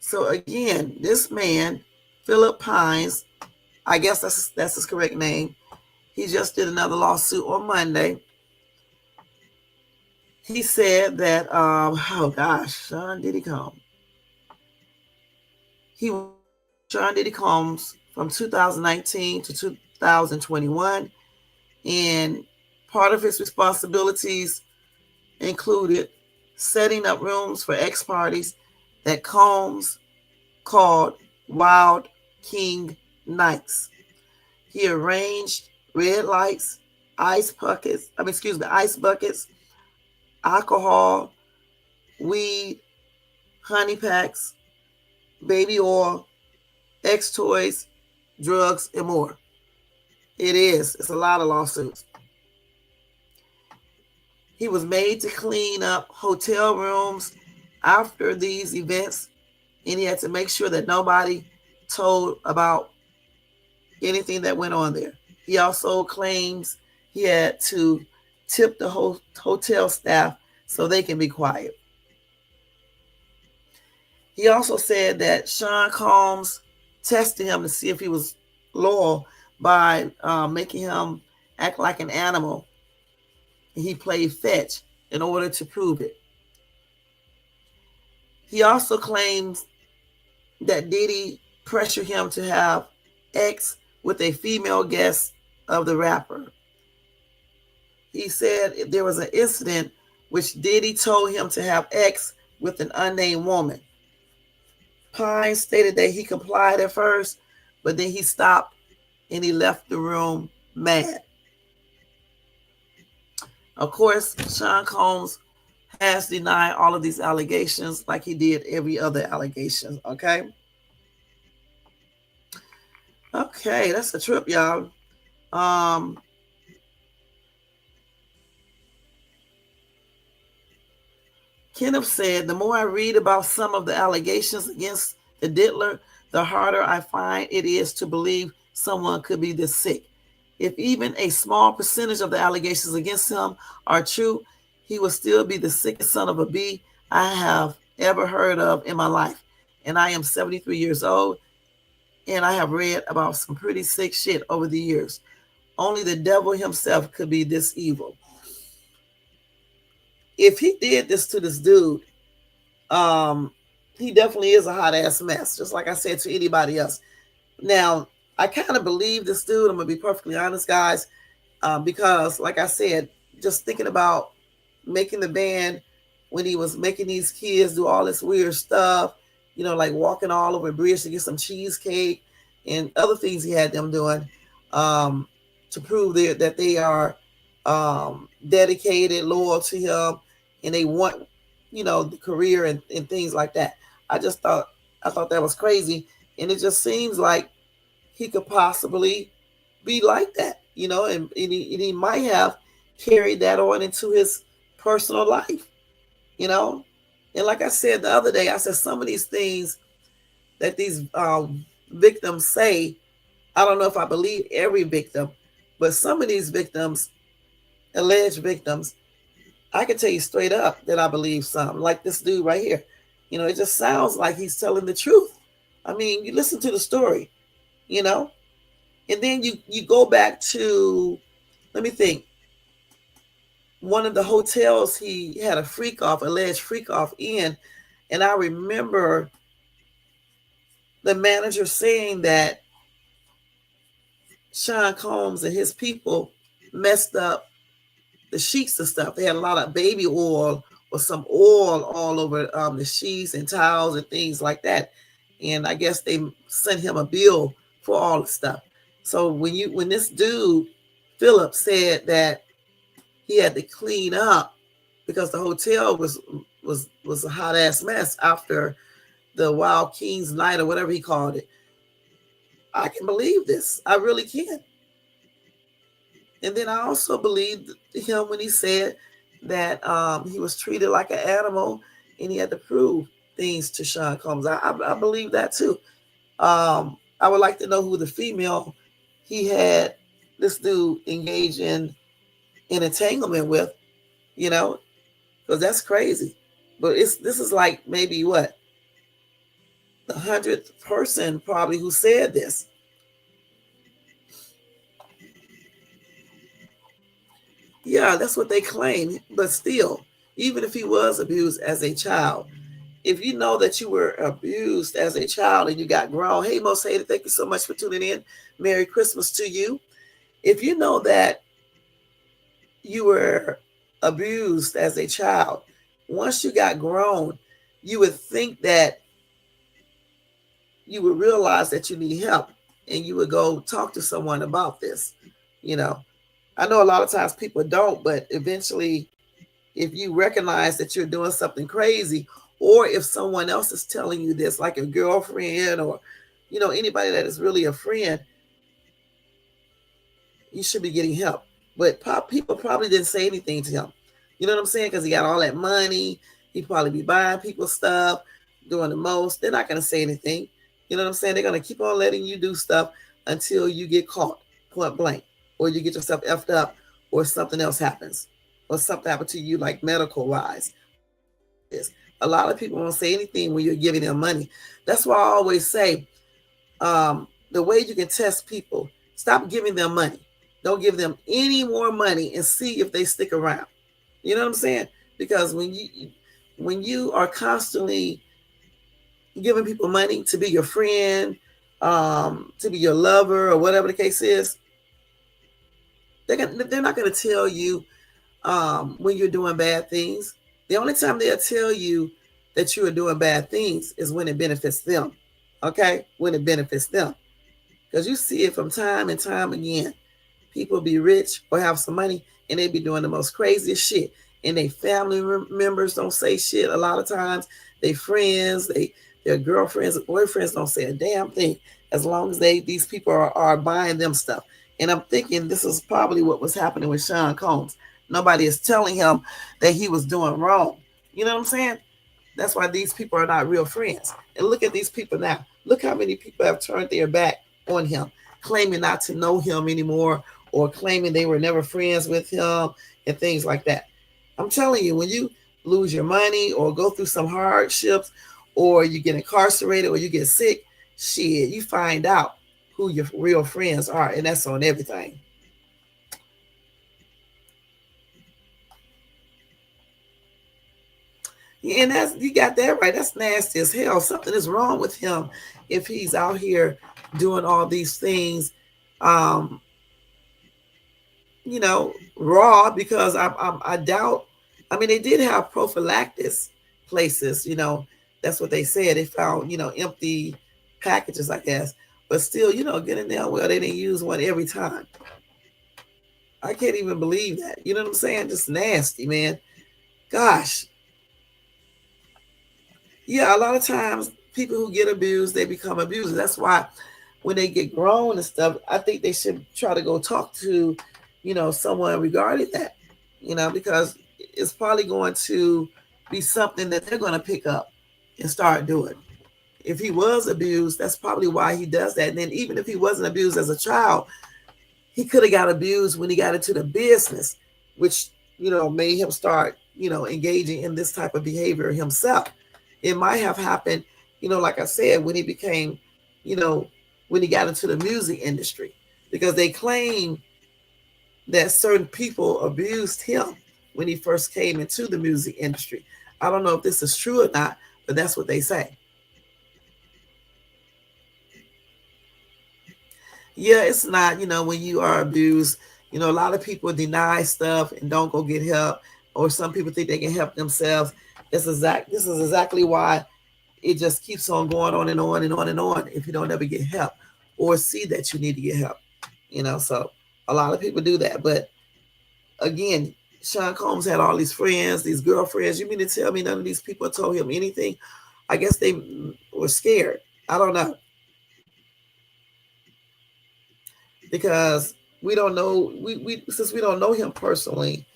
So again, this man, Philip Pines, I guess that's his correct name. He just did another lawsuit on Monday. He said that, Sean Diddy Combs. Sean Diddy Combs from 2019 to 2021, and part of his responsibilities included setting up rooms for ex-parties that Combs called Wild King Nights. He arranged red lights, ice buckets, alcohol, weed, honey packs, baby oil, X toys, drugs, and more. It's a lot of lawsuits. He was made to clean up hotel rooms after these events, and he had to make sure that nobody told about anything that went on there. He also claims he had to tip the hotel staff so they can be quiet. He also said that Sean Combs tested him to see if he was loyal by making him act like an animal. He played fetch in order to prove it. He also claims that Diddy pressured him to have sex with a female guest of the rapper. He said there was an incident which Diddy told him to have sex with an unnamed woman. Pine stated that he complied at first, but then he stopped and he left the room mad. Of course, Sean Combs has denied all of these allegations like he did every other allegation, okay? Okay, that's a trip, y'all. Kenneth said, the more I read about some of the allegations against the Diddler, the harder I find it is to believe someone could be this sick. If even a small percentage of the allegations against him are true, he will still be the sickest son of a bee I have ever heard of in my life. And I am 73 years old, and I have read about some pretty sick shit over the years. Only the devil himself could be this evil. If he did this to this dude, he definitely is a hot ass mess, just like I said to anybody else. Now, I kind of believe this dude, I'm going to be perfectly honest, guys, because, like I said, just thinking about making the band when he was making these kids do all this weird stuff, you know, like walking all over a bridge to get some cheesecake and other things he had them doing to prove that they are dedicated, loyal to him, and they want, you know, the career and things like that. I thought that was crazy, and it just seems like he could possibly be like that. and he might have carried that on into his personal life, you know. And like I said the other day, I said some of these things that these victims say, I don't know if I believe every victim, but some of these victims, alleged victims, I can tell you straight up that I believe some. Like this dude right here. It just sounds like he's telling the truth. I mean, you listen to the story, you know, and then you go back to, let me think, one of the hotels he had a alleged freak off in, and I remember the manager saying that Sean Combs and his people messed up the sheets and stuff. They had a lot of baby oil or some oil all over the sheets and towels and things like that. And I guess they sent him a bill for all the stuff. So when this dude Philip said that he had to clean up because the hotel was a hot ass mess after the Wild Kings night or whatever he called it, I can believe this. I really can. And then I also believed him when he said that he was treated like an animal and he had to prove things to Sean Combs. I believe that too. I would like to know who the female he had this dude engage in an entanglement with, because that's crazy. But this is like maybe what, the 100th person probably who said this. Yeah, that's what they claim. But still, even if he was abused as a child, if you know that you were abused as a child and you got grown, hey, Most Hated, thank you so much for tuning in. Merry Christmas to you. If you know that you were abused as a child, once you got grown, you would think that you would realize that you need help and you would go talk to someone about this. I know a lot of times people don't, but eventually, if you recognize that you're doing something crazy, or if someone else is telling you this, like a girlfriend or, anybody that is really a friend, you should be getting help. But people probably didn't say anything to him. You know what I'm saying? Because he got all that money. He'd probably be buying people stuff, doing the most. They're not going to say anything. You know what I'm saying? They're going to keep on letting you do stuff until you get caught, point blank, or you get yourself effed up, or something else happens, or something happened to you, like medical wise. A lot of people won't say anything when you're giving them money. That's why I always say, the way you can test people, stop giving them money. Don't give them any more money and see if they stick around. You know what I'm saying? Because when you are constantly giving people money to be your friend, to be your lover, or whatever the case is, they're not going to tell you when you're doing bad things. The only time they'll tell you that you are doing bad things is when it benefits them. Okay? When it benefits them. Because you see it from time and time again. People be rich or have some money and they be doing the most craziest shit. And they family members don't say shit a lot of times. They friends, their girlfriends, boyfriends don't say a damn thing as long as these people are buying them stuff. And I'm thinking this is probably what was happening with Sean Combs. Nobody is telling him that he was doing wrong. You know what I'm saying? That's why these people are not real friends. And look at these people now. Look how many people have turned their back on him, claiming not to know him anymore, or claiming they were never friends with him and things like that. I'm telling you, when you lose your money or go through some hardships or you get incarcerated or you get sick, shit, you find out who your real friends are, and that's on everything. And you got that right. That's nasty as hell. Something is wrong with him if he's out here doing all these things, raw. Because I doubt. I mean, they did have prophylaxis places. That's what they said. They found empty packages, I guess. But still, get in there. Well, they didn't use one every time. I can't even believe that. You know what I'm saying? Just nasty, man. Gosh. Yeah, a lot of times people who get abused, they become abusers. That's why when they get grown and stuff, I think they should try to go talk to, someone regarding that, because it's probably going to be something that they're going to pick up and start doing. If he was abused, that's probably why he does that. And then even if he wasn't abused as a child, he could have got abused when he got into the business, which, made him start, engaging in this type of behavior himself. It might have happened, like I said, when he became, you know, when he got into the music industry, because they claim that certain people abused him when he first came into the music industry. I don't know if this is true or not, but that's what they say. Yeah, it's not, when you are abused, a lot of people deny stuff and don't go get help, or some people think they can help themselves. This is exactly why it just keeps on going on and on and on and on if you don't ever get help or see that you need to get help. So a lot of people do that. But again, Sean Combs had all these friends, these girlfriends. You mean to tell me none of these people told him anything? I guess they were scared. I don't know. Because we don't know, we since we don't know him personally,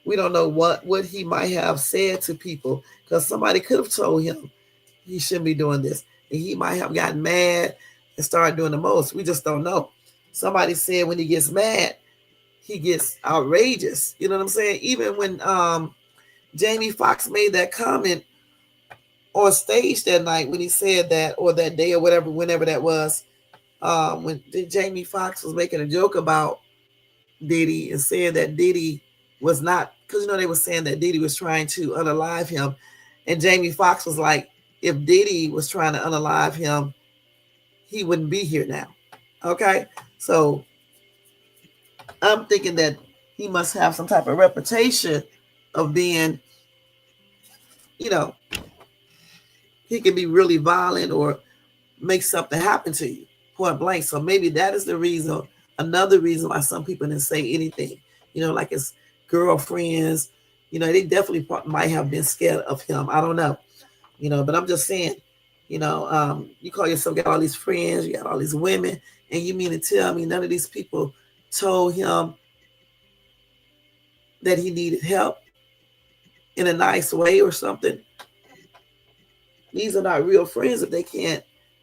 we don't know what he might have said to people, because somebody could have told him he shouldn't be doing this, and he might have gotten mad and started doing the most. We just don't know. Somebody said when he gets mad, he gets outrageous. You know what I'm saying? Even when Jamie Foxx made that comment on stage that night, when he said that, or that day, or whatever, whenever that was, when Jamie Foxx was making a joke about Diddy and saying that Diddy was not, because they were saying that Diddy was trying to unalive him, and Jamie Foxx was like, if Diddy was trying to unalive him, he wouldn't be here now. Okay, so I'm thinking that he must have some type of reputation of being, he can be really violent or make something happen to you, point blank. So maybe that is the reason, another reason why some people didn't say anything, like his girlfriends, they definitely might have been scared of him. I don't know, but I'm just saying, you call yourself, got all these friends, you got all these women, and you mean to tell me none of these people told him that he needed help in a nice way or something? These are not real friends if they can't,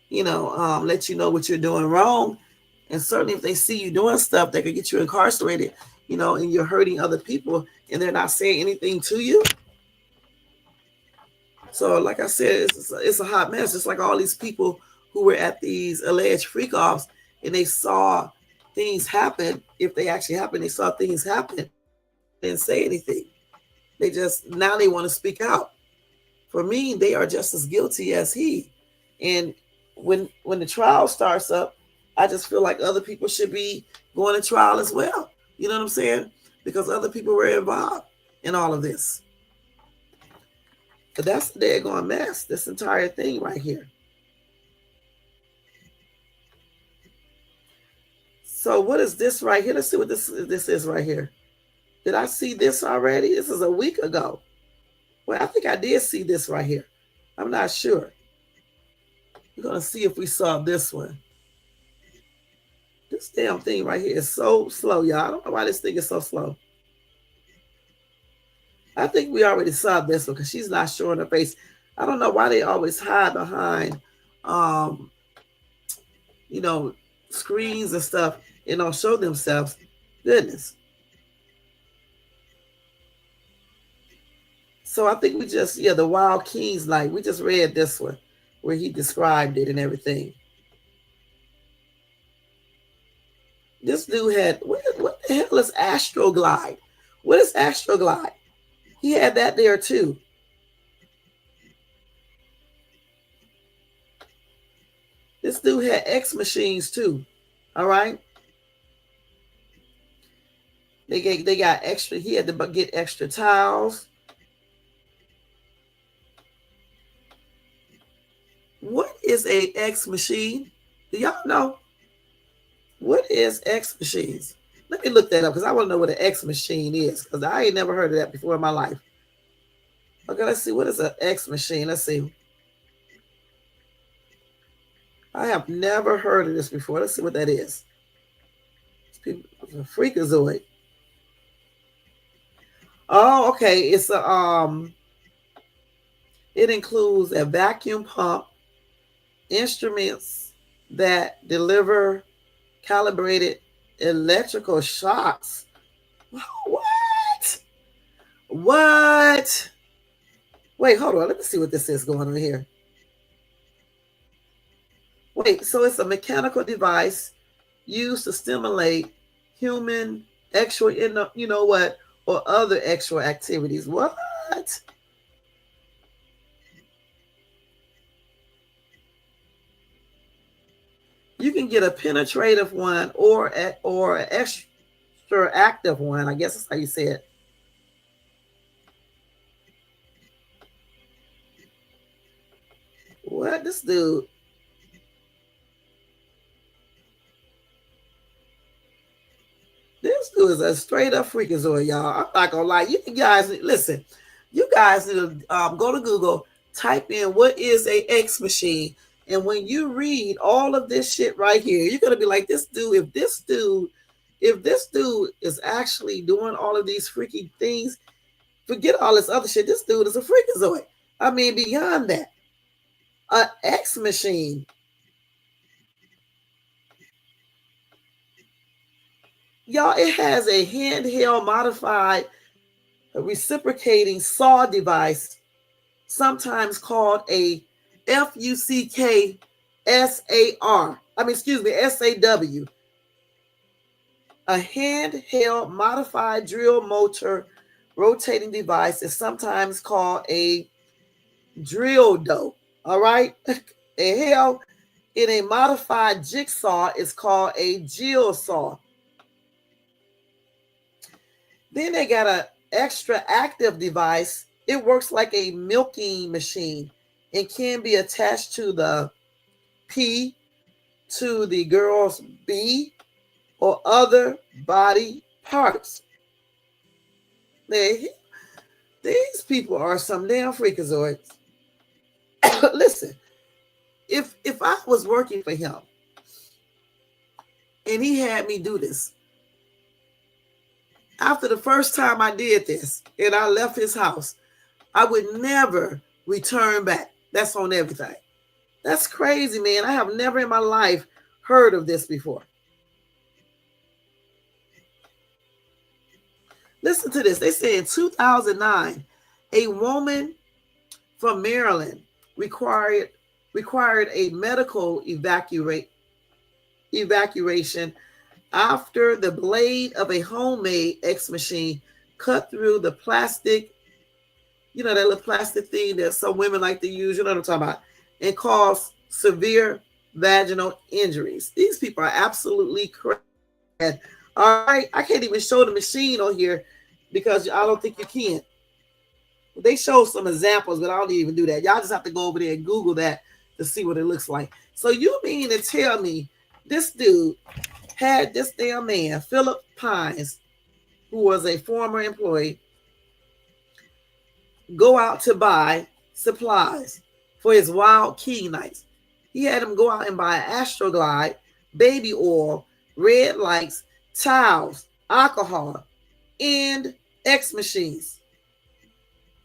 let you know what you're doing wrong. And certainly if they see you doing stuff that could get you incarcerated, and you're hurting other people and they're not saying anything to you. So like I said, it's a hot mess. Just like all these people who were at these alleged freak offs and they saw things happen. If they actually happened, they saw things happen, didn't say anything. Now they want to speak out. For me, they are just as guilty as he. And when the trial starts up, I just feel like other people should be going to trial as well. You know what I'm saying? Because other people were involved in all of this. But that's the daggone mess, this entire thing right here. So what is this right here? Let's see what this is right here. Did I see this already? This is a week ago. Well, I think I did see this right here. I'm not sure. We're going to see if we saw this one. This damn thing right here is so slow, y'all. I don't know why this thing is so slow. I think we already saw this one because she's not showing her face. I don't know why they always hide behind, screens and stuff and don't show themselves. Goodness. So I think the Wild Kings night. We just read this one where he described it and everything. This dude had, what the hell is Astroglide? What is Astroglide? He had that there too. This dude had X machines too. All right. They got extra. He had to get extra towels. What is a X machine? Do y'all know? What is X machines? Let me look that up because I want to know what an X machine is, because I ain't never heard of that before in my life. Okay, let's see. What is an X machine? Let's see. I have never heard of this before. Let's see what that is. It's a freakazoid. Oh, okay. It's a. It includes a vacuum pump, instruments that deliver calibrated electrical shocks. What? What? Wait, hold on. Let me see what this is going on here. Wait, so it's a mechanical device used to stimulate human extra, you know what, or other extra activities. What? You can get a penetrative one or an extra active one. I guess that's how you say it. What? This dude. This dude is a straight up freakazoid, y'all. I'm not gonna lie. You guys, listen. You guys need to go to Google, type in what is a X machine, and when you read all of this shit right here, you're gonna be like, this dude. If this dude is actually doing all of these freaky things, forget all this other shit. This dude is a freakazoid. I mean, beyond that, a X machine. Y'all, it has a handheld modified reciprocating saw device, sometimes called a FUCK SAW. A handheld modified drill motor rotating device is sometimes called a drill dough. All right? A hell in a modified jigsaw is called a jill saw. Then they got an extra active device. It works like a milking machine and can be attached to the P, to the girl's B, or other body parts. These people are some damn freakazoids. Listen, if I was working for him and he had me do this, after the first time I did this and I left his house, I would never return back. That's on everything. That's crazy, man. I have never in my life heard of this before. Listen to this. They say in 2009, a woman from Maryland required a medical evacuation after the blade of a homemade X machine cut through the plastic, you know, that little plastic thing that some women like to use, you know what I'm talking about, and caused severe vaginal injuries. These people are absolutely crazy. All right, I can't even show the machine on here because I don't think you can. They show some examples, but I don't even do that. Y'all just have to go over there and Google that to see what it looks like. So you mean to tell me this dude had this damn man, Philip Pines, who was a former employee, go out to buy supplies for his wild king nights. He had him go out and buy Astroglide, baby oil, red lights, towels, alcohol, and X machines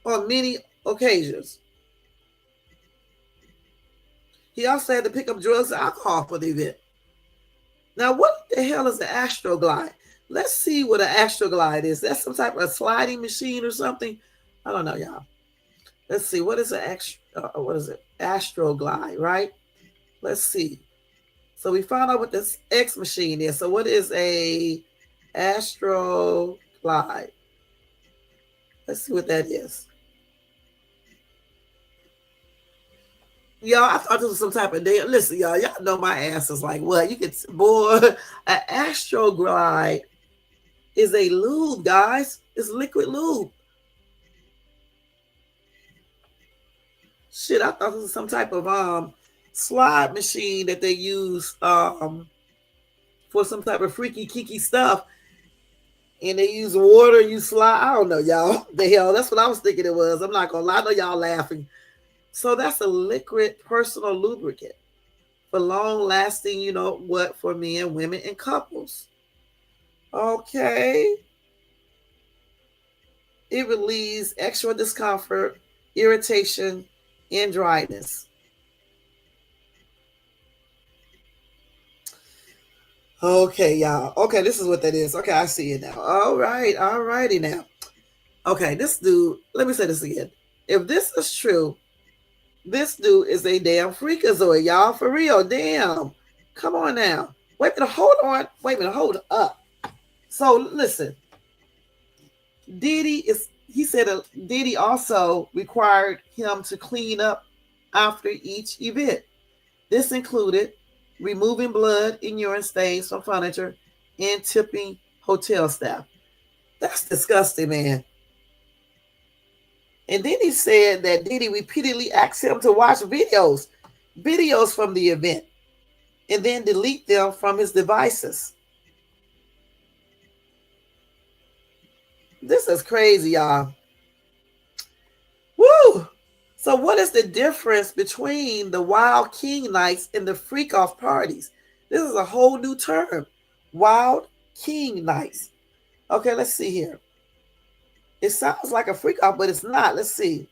on many occasions. He also had to pick up drugs and alcohol for the event. Now, what the hell is an Astroglide? Let's see what an Astroglide is. That's some type of sliding machine or something. I don't know, y'all. Let's see. What is Astroglide, right? Let's see. So we found out what this X machine is. So what is a Astroglide? Let's see what that is. Y'all, I thought this was some type of day. Listen, y'all know my ass is like, what? You could, boy, an Astroglide is a lube, guys. It's liquid lube. Shit, I thought this was some type of slide machine that they use for some type of freaky, kinky stuff. And they use water, you slide. I don't know, y'all. The hell, that's what I was thinking it was. I'm not gonna lie. I know y'all laughing. So that's a liquid personal lubricant. for long lasting, what, for men, women, and couples. Okay. It relieves extra discomfort, irritation, and dryness. Okay, y'all. Okay, this is what that is. Okay, I see it now. All right, all righty now. Okay, this dude, let me say this again. If this is true, this dude is a damn freakazoid, y'all. For real, damn. Come on now. Wait a minute, hold on. Wait a minute, hold up. So listen, he said Diddy also required him to clean up after each event. This included removing blood and urine stains from furniture and tipping hotel staff. That's disgusting, man. And then he said that Diddy repeatedly asked him to watch videos from the event, and then delete them from his devices. This is crazy, y'all. Woo! So what is the difference between the Wild King nights and the freak off parties? This is a whole new term. Wild King nights. Okay, let's see here. It sounds like a freak off, but it's not. Let's see.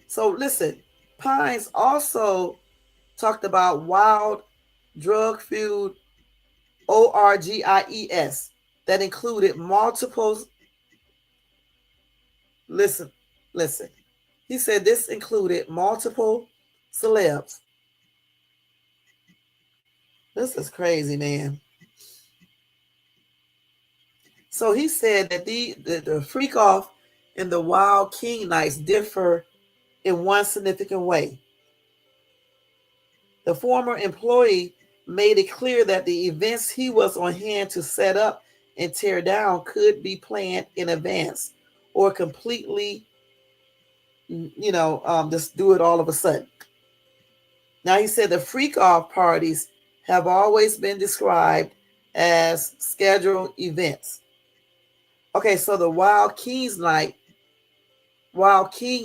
So listen, Pines also talked about wild drug-fueled orgies that included multiple. Listen. He said this included multiple celebs. This is crazy, man. So he said that the freak off and the Wild King nights differ in one significant way. The former employee made it clear that the events he was on hand to set up and tear down could be planned in advance or completely, just do it all of a sudden. Now, he said the freak off parties have always been described as scheduled events. Okay, so the Wild King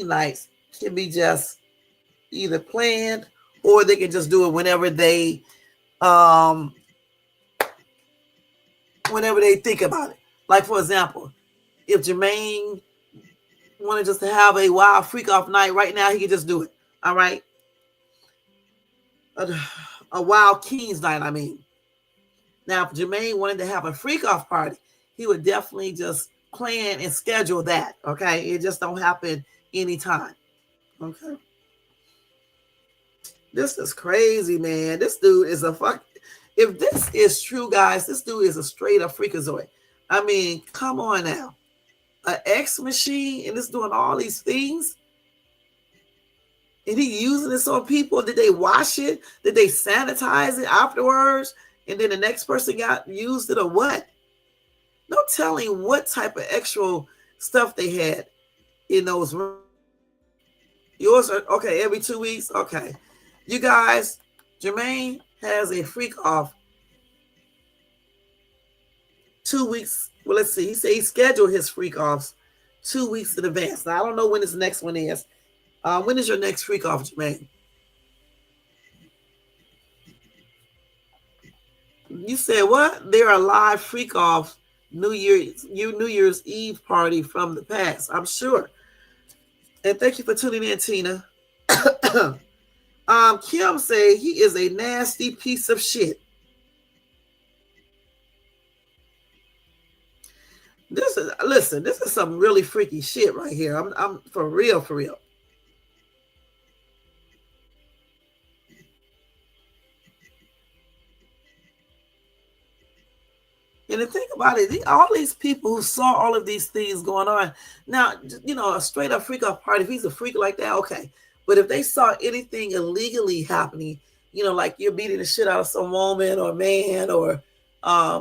nights can be just either planned or they can just do it whenever they think about it. Like, for example, if Jermaine wanted just to have a wild freak off night right now, he could just do it. All right. A Wild Kings night, I mean. Now, if Jermaine wanted to have a freak off party, he would definitely just plan and schedule that. Okay. It just don't happen anytime. Okay. This is crazy, man. This dude is a fuck. If this is true, guys, this dude is a straight up freakazoid. I mean, come on now. An X machine and it's doing all these things. And he using this on people. Did they wash it? Did they sanitize it afterwards? And then the next person got used it or what? No telling what type of extra stuff they had in those rooms. Yours are okay every 2 weeks. Okay. You guys, Jermaine has a freak off 2 weeks. Well, let's see. He said he scheduled his freak offs 2 weeks in advance. Now, I don't know when his next one is. When is your next freak off, Jermaine? You said what? There are live freak offs New Year's Eve party from the past. I'm sure. And thank you for tuning in, Tina. Kim said he is a nasty piece of shit. This is some really freaky shit right here. I'm for real. And to think about it, all these people who saw all of these things going on, now, a straight up freak off party, if he's a freak like that, okay. But if they saw anything illegally happening, like you're beating the shit out of some woman or man, or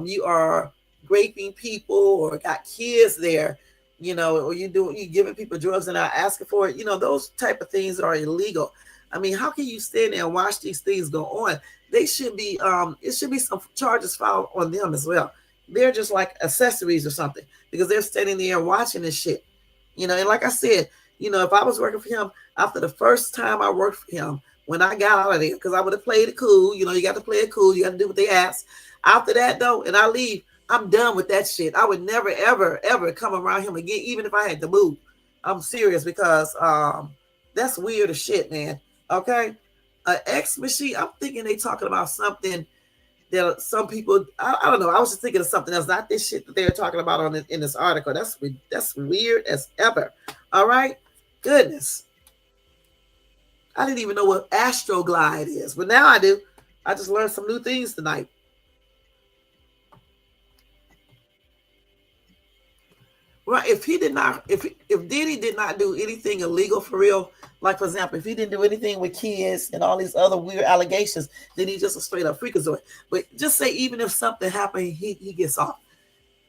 you are raping people or got kids there, or you giving people drugs and not asking for it, those type of things are illegal. I mean, how can you stand there and watch these things go on? They should be, it should be some charges filed on them as well. They're just like accessories or something because they're standing there watching this shit, and like I said, If I was working for him, after the first time I worked for him, when I got out of there, because I would have played it cool. You got to play it cool. You got to do what they ask. After that, though, and I leave, I'm done with that shit. I would never, ever, ever come around him again, even if I had to move. I'm serious because that's weird as shit, man. Okay? An X machine, I'm thinking they talking about something that some people, I don't know. I was just thinking of something else, not this shit that they're talking about in this article. That's weird as ever. All right? Goodness. I didn't even know what astroglide is, but now I do. I just learned some new things tonight. Well, if Diddy did not do anything illegal for real, like for example, if he didn't do anything with kids and all these other weird allegations, then he's just a straight up freakazoid. But just say even if something happened, he gets off.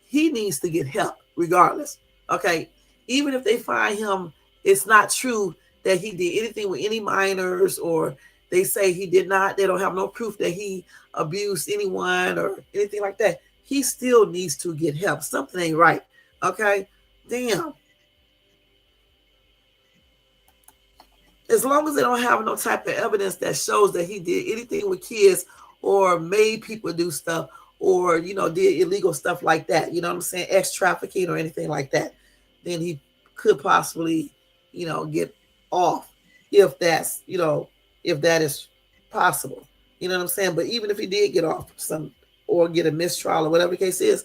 He needs to get help regardless. Okay, even if they find him, it's not true that he did anything with any minors, or they say he did not. They don't have no proof that he abused anyone or anything like that. He still needs to get help. Something ain't right. Okay, damn. As long as they don't have no type of evidence that shows that he did anything with kids or made people do stuff or, did illegal stuff like that, you know what I'm saying? Ex trafficking or anything like that, then he could possibly, get off if that's, if that is possible. You know what I'm saying? But even if he did get off or get a mistrial or whatever the case is,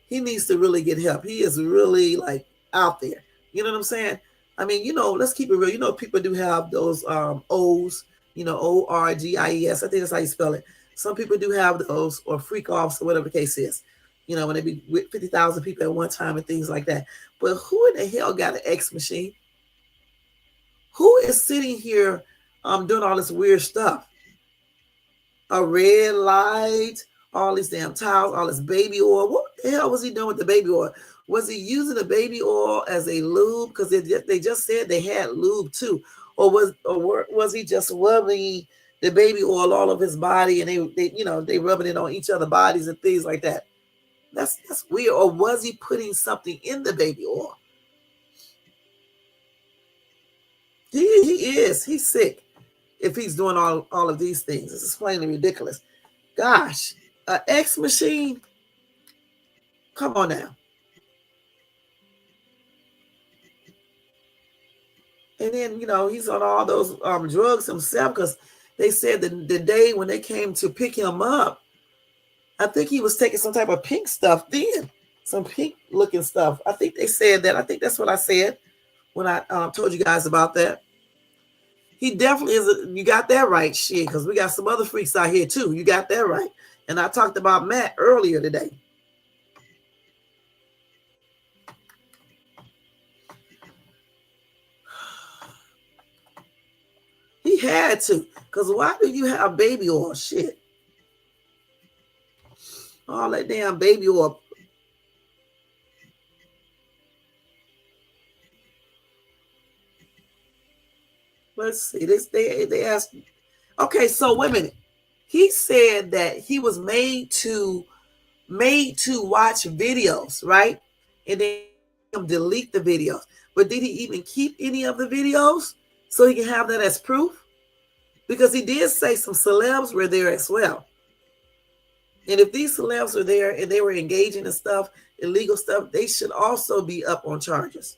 he needs to really get help. He is really like out there. You know what I'm saying? I mean, let's keep it real. People do have those O's, ORGIES. I think that's how you spell it. Some people do have those, or freak offs, or whatever the case is. When they be with 50,000 people at one time and things like that. But who in the hell got an X machine? Who is sitting here doing all this weird stuff? A red light, all these damn towels, all this baby oil. What the hell was he doing with the baby oil? Was he using the baby oil as a lube? Because they just said they had lube too. Or was he just rubbing the baby oil all over his body and they rubbing it on each other's bodies and things like that? That's weird. Or was he putting something in the baby oil? He is. He's sick if he's doing all of these things. It's plainly ridiculous. Gosh, an X machine? Come on now. And then, he's on all those drugs himself, because they said that the day when they came to pick him up, I think he was taking some type of pink stuff then. Some pink looking stuff. I think they said that. I think that's what I said when I told you guys about that. He definitely is. You got that right, shit, because we got some other freaks out here too. You got that right. And I talked about Matt earlier today. He had to, because why do you have baby oil? Shit. All that damn baby oil. Let's see. They asked. Okay, so wait a minute. He said that he was made to watch videos, right? And then delete the videos. But did he even keep any of the videos so he can have that as proof? Because he did say some celebs were there as well. And if these celebs were there and they were engaging in stuff, illegal stuff, they should also be up on charges.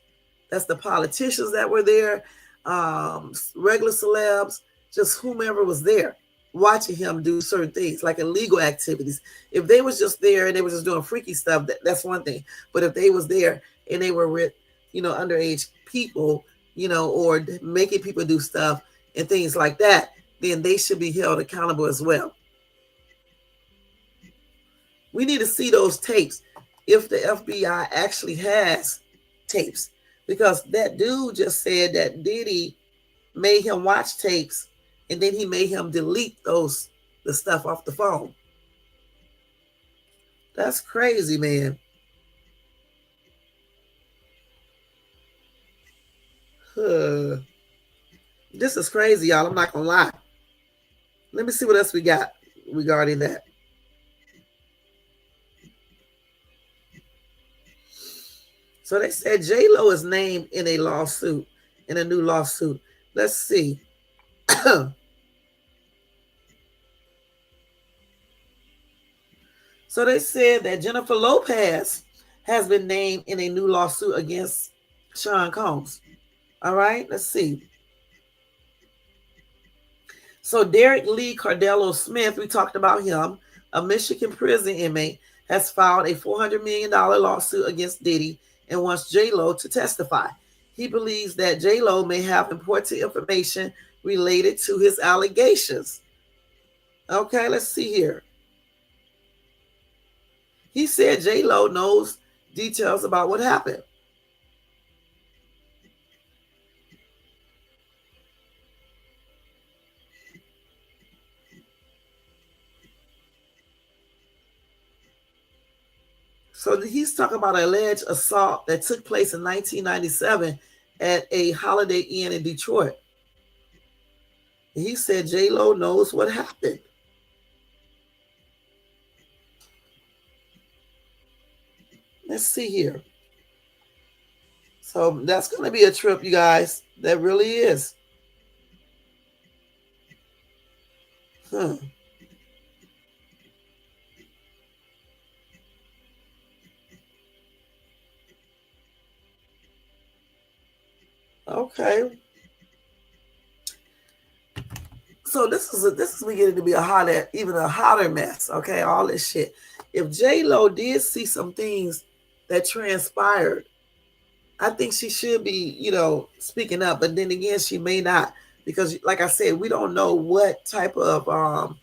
That's the politicians that were there, regular celebs, just whomever was there watching him do certain things like illegal activities. If they was just there and they were just doing freaky stuff, that's one thing. But if they was there and they were with, underage people, or making people do stuff and things like that, then they should be held accountable as well. We need to see those tapes if the FBI actually has tapes, because that dude just said that Diddy made him watch tapes and then he made him delete the stuff off the phone. That's crazy, man. This is crazy, y'all. I'm not gonna lie. Let me see what else we got regarding that. So they said J-Lo is named in a lawsuit, in a new lawsuit. Let's see. So they said that Jennifer Lopez has been named in a new lawsuit against Sean Combs. All right, let's see. So Derek Lee Cardello Smith, we talked about him, a Michigan prison inmate, has filed a $400 million lawsuit against Diddy and wants J-Lo to testify. He believes that J-Lo may have important information related to his allegations. Okay, let's see here. He said J-Lo knows details about what happened. So he's talking about an alleged assault that took place in 1997 at a Holiday Inn in Detroit. He said J-Lo knows what happened. Let's see here. So that's going to be a trip, you guys. That really is. Okay. So this is beginning to be even a hotter mess. Okay, all this shit. If J-Lo did see some things that transpired, I think she should be, speaking up. But then again, she may not, because, like I said, we don't know what type of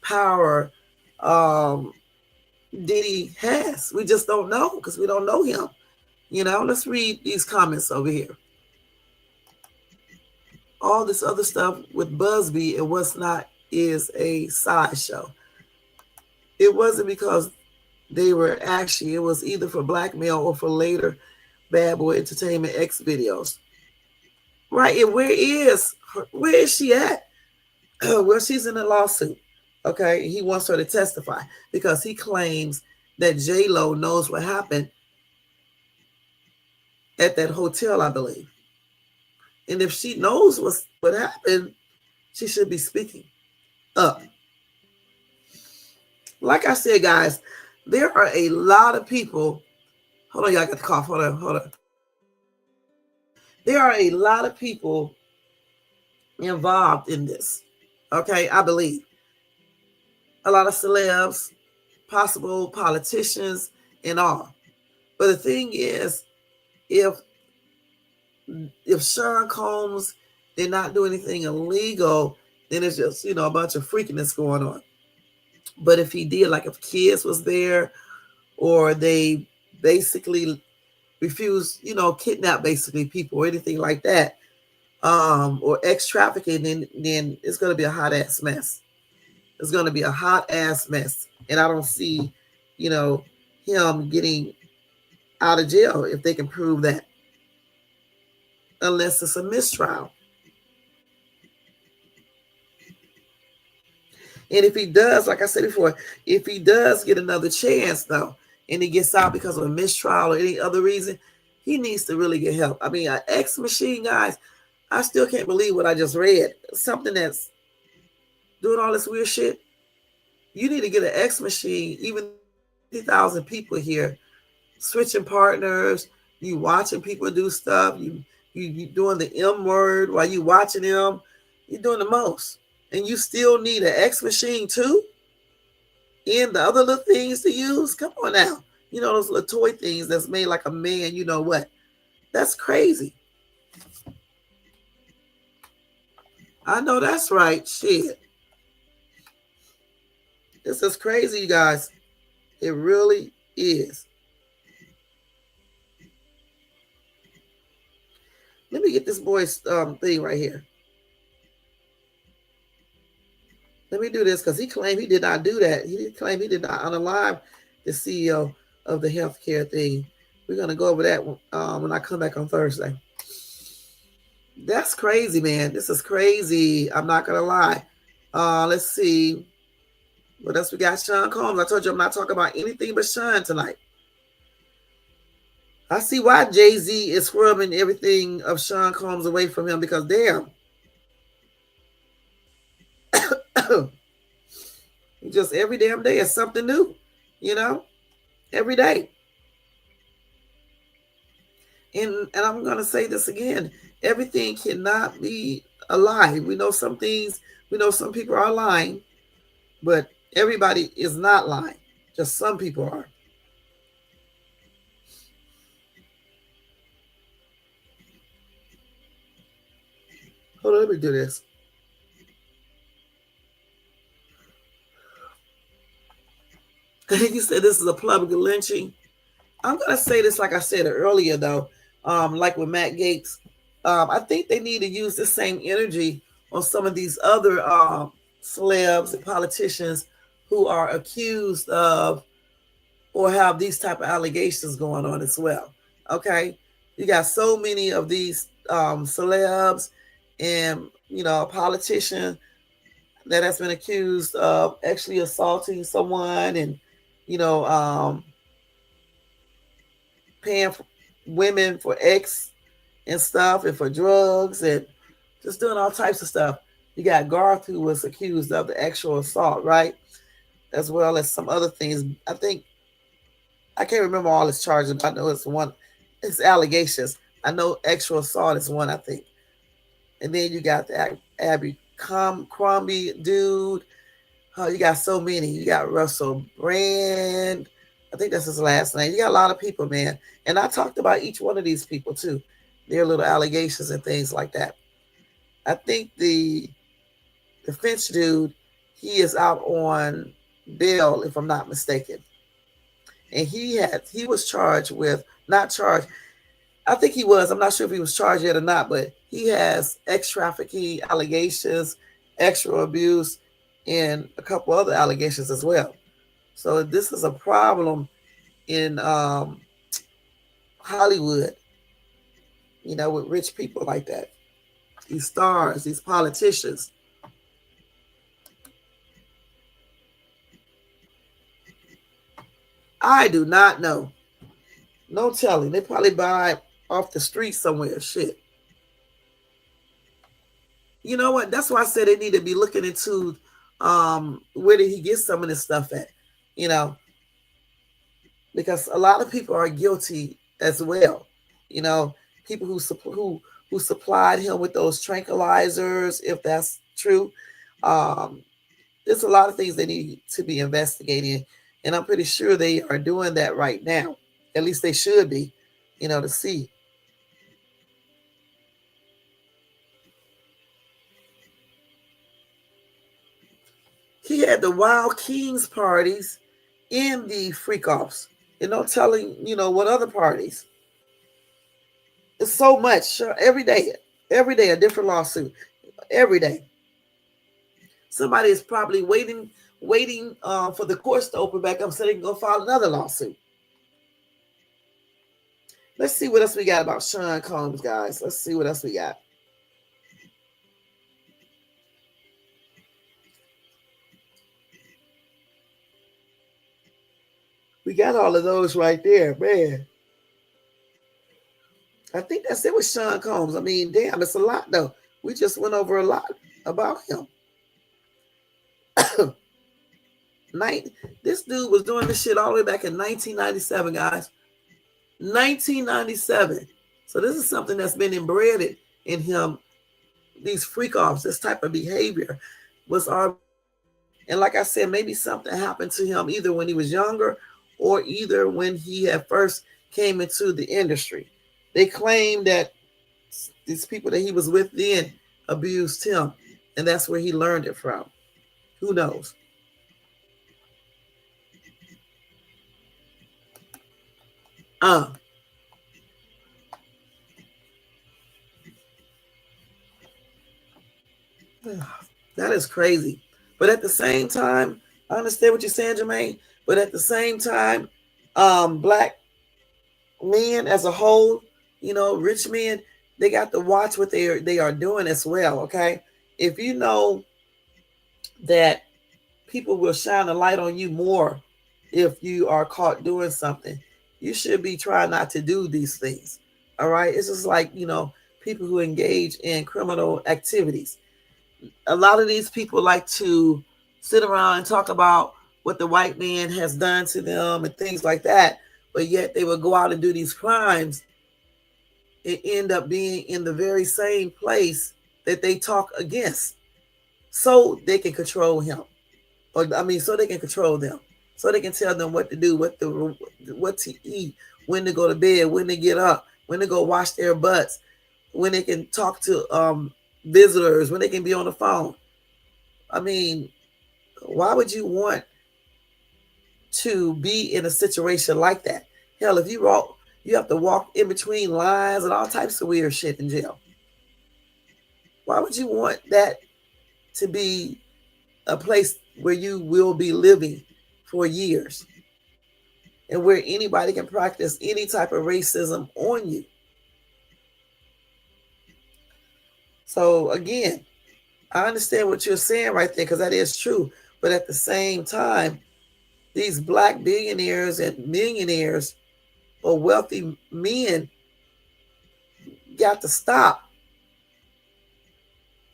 power Diddy has. We just don't know because we don't know him. Let's read these comments over here. All this other stuff with Busby and what's not is a sideshow. It wasn't because they were it was either for blackmail or for later Bad Boy Entertainment X videos. Right, and where is she at? Well, she's in a lawsuit. Okay, he wants her to testify because he claims that J-Lo knows what happened at that hotel, I believe. And if she knows what happened, she should be speaking up. Like I said, guys, there are a lot of people. Hold on, y'all got the cough. Hold on. There are a lot of people involved in this. Okay, I believe. A lot of celebs, possible politicians, and all. But the thing is, if Sean Combs did not do anything illegal, then it's just, a bunch of freakiness going on. But if he did, like if kids was there, or they basically refused, kidnap basically people or anything like that, or ex-trafficking, then it's going to be a hot ass mess. It's going to be a hot ass mess. And I don't see, him getting out of jail if they can prove that. Unless it's a mistrial. And if he does, like I said before, if he does get another chance, though, and he gets out because of a mistrial or any other reason, he needs to really get help. I mean, an X machine, guys, I still can't believe what I just read. Something that's doing all this weird shit. You need to get an X machine, even 50,000 people here, switching partners, you watching people do stuff, you doing the M word while you watching them. You're doing the most. And you still need an X machine too? And the other little things to use? Come on now. Those little toy things that's made like a man, you know what? That's crazy. I know that's right. Shit. This is crazy, you guys. It really is. Let me get this boy's thing right here. Let me do this because he claimed he did not do that. He did claim he did not unalive the CEO of the healthcare thing. We're going to go over that when I come back on Thursday. That's crazy, man. This is crazy. I'm not going to lie. Let's see. What else we got? Sean Combs. I told you I'm not talking about anything but Sean tonight. I see why Jay-Z is scrubbing everything of Sean Combs away from him, because damn. Just every damn day is something new, you know? Every day. And I'm gonna say this again. Everything cannot be a lie. We know some things, we know some people are lying, but everybody is not lying. Just some people are. Hold on, let me do this. You said this is a public lynching. I'm gonna say this like I said earlier though, like with Matt Gaetz. I think they need to use the same energy on some of these other celebs and politicians who are accused of or have these type of allegations going on as well. Okay, you got so many of these celebs and a politician that has been accused of actually assaulting someone and you know paying for women for X and stuff and for drugs and just doing all types of stuff. You got Garth, who was accused of the actual assault, right? As well as some other things. I think I can't remember all his charges, but I know it's one. It's allegations. I know actual assault is one, I think. And then you got the Abby Crombie dude. Oh, you got so many. You got Russell Brand. I think that's his last name. You got a lot of people, man. And I talked about each one of these people too. Their little allegations and things like that. I think the Finch dude, he is out on bail, if I'm not mistaken. And he was charged with, not charged, I think he was, I'm not sure if he was charged yet or not, but he has ex trafficking allegations, sexual abuse, and a couple other allegations as well. So this is a problem in Hollywood, with rich people like that, these stars, these politicians. I do not know. No telling. They probably buy off the street somewhere. Shit. You know what? That's why I said they need to be looking into where did he get some of this stuff at? Because a lot of people are guilty as well. People who supplied him with those tranquilizers, if that's true. There's a lot of things they need to be investigating, and I'm pretty sure they are doing that right now. At least they should be, to see. He had the Wild Kings parties and the freak offs. Telling, what other parties. It's so much. Every day a different lawsuit. Every day. Somebody is probably waiting for the courts to open back up so they can go file another lawsuit. Let's see what else we got about Sean Combs, guys. Let's see what else we got. We got all of those right there, man. I think that's it with Sean Combs. I mean, damn, it's a lot, though. We just went over a lot about him. This dude was doing this shit all the way back in 1997, guys. 1997. So this is something that's been embedded in him. These freak offs, this type of behavior was our. And like I said, maybe something happened to him either when he was younger or either when he had first came into the industry. They claim that these people that he was with then abused him, and that's where he learned it from. Who knows? That is crazy. But at the same time, I understand what you're saying, Jermaine. But at the same time, black men as a whole, rich men, they got to watch what they are doing as well. Okay, if you know that people will shine a light on you more if you are caught doing something, you should be trying not to do these things. All right. It's just like, people who engage in criminal activities. A lot of these people like to sit around and talk about what the white man has done to them and things like that, but yet they will go out and do these crimes and end up being in the very same place that they talk against, so they can control him, so they can control them, so they can tell them what to do, what to eat, when to go to bed, when to get up, when to go wash their butts, when they can talk to visitors, when they can be on the phone. I mean, why would you want to be in a situation like that? Hell, if you have to walk in between lines and all types of weird shit in jail. Why would you want that to be a place where you will be living for years and where anybody can practice any type of racism on you? So again, I understand what you're saying right there, because that is true. But at the same time, these black billionaires and millionaires or wealthy men got to stop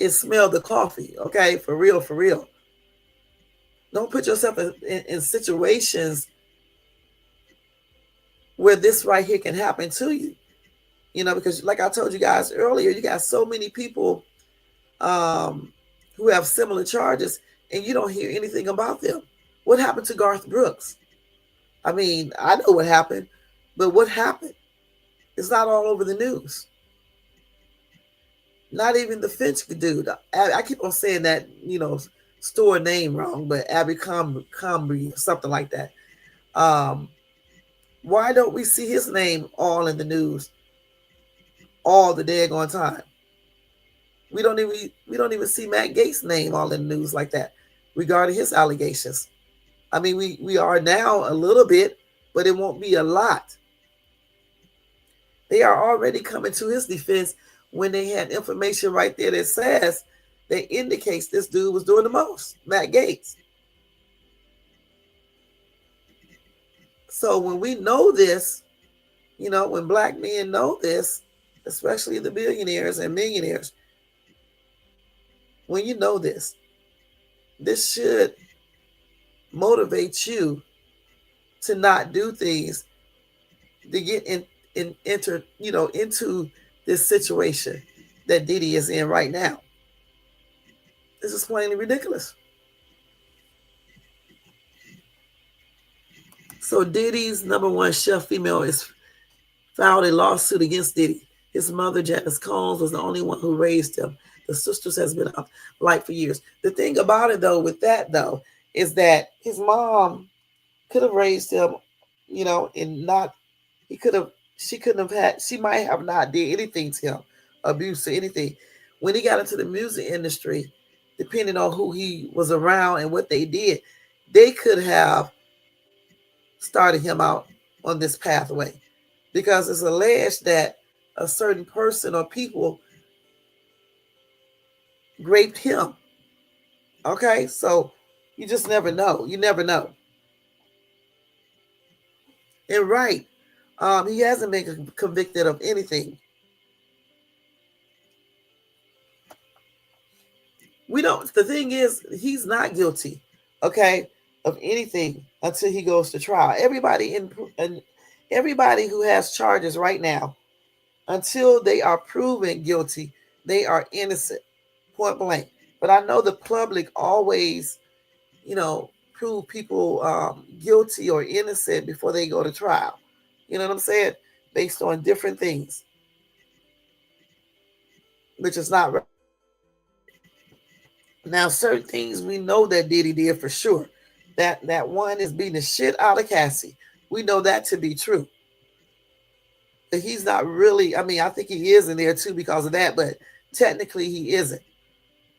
and smell the coffee. Okay, for real, for real. Don't put yourself in situations where this right here can happen to you. Because like I told you guys earlier, you got so many people who have similar charges, and you don't hear anything about them. What happened to Garth Brooks? I mean, I know what happened, but what happened? It's not all over the news. Not even the Finch dude. I keep on saying that, store name wrong, but Abercrombie, something like that. Why don't we see his name all in the news all the daggone time? We don't even see Matt Gaetz' name all in the news like that regarding his allegations. I mean, we are now a little bit, but it won't be a lot. They are already coming to his defense when they had information right there that indicates this dude was doing the most, Matt Gaetz. So when we know this, when black men know this, especially the billionaires and millionaires, when you know this should motivate you to not do things to get into this situation that Diddy is in right now. This is plainly ridiculous. So Diddy's number one chef female is filed a lawsuit against Diddy. His mother, Janice Combs, was the only one who raised him. The sisters has been out light for years. The thing about it, though, with that, though, is that his mom could have raised him, and not, she might have not did anything to him, abuse or anything. When he got into the music industry, depending on who he was around and what they did, they could have started him out on this pathway, because it's alleged that a certain person or people raped him. Okay, so you just never know. You never know. And right, he hasn't been convicted of anything. The thing is, he's not guilty, okay, of anything until he goes to trial. Everybody who has charges right now, until they are proven guilty, they are innocent, point blank. But I know the public always, prove people guilty or innocent before they go to trial. You know what I'm saying? Based on different things, which is not right. Now, certain things we know that Diddy did for sure. That one is beating the shit out of Cassie. We know that to be true. But he's not really, I think he is in there too because of that, but technically he isn't.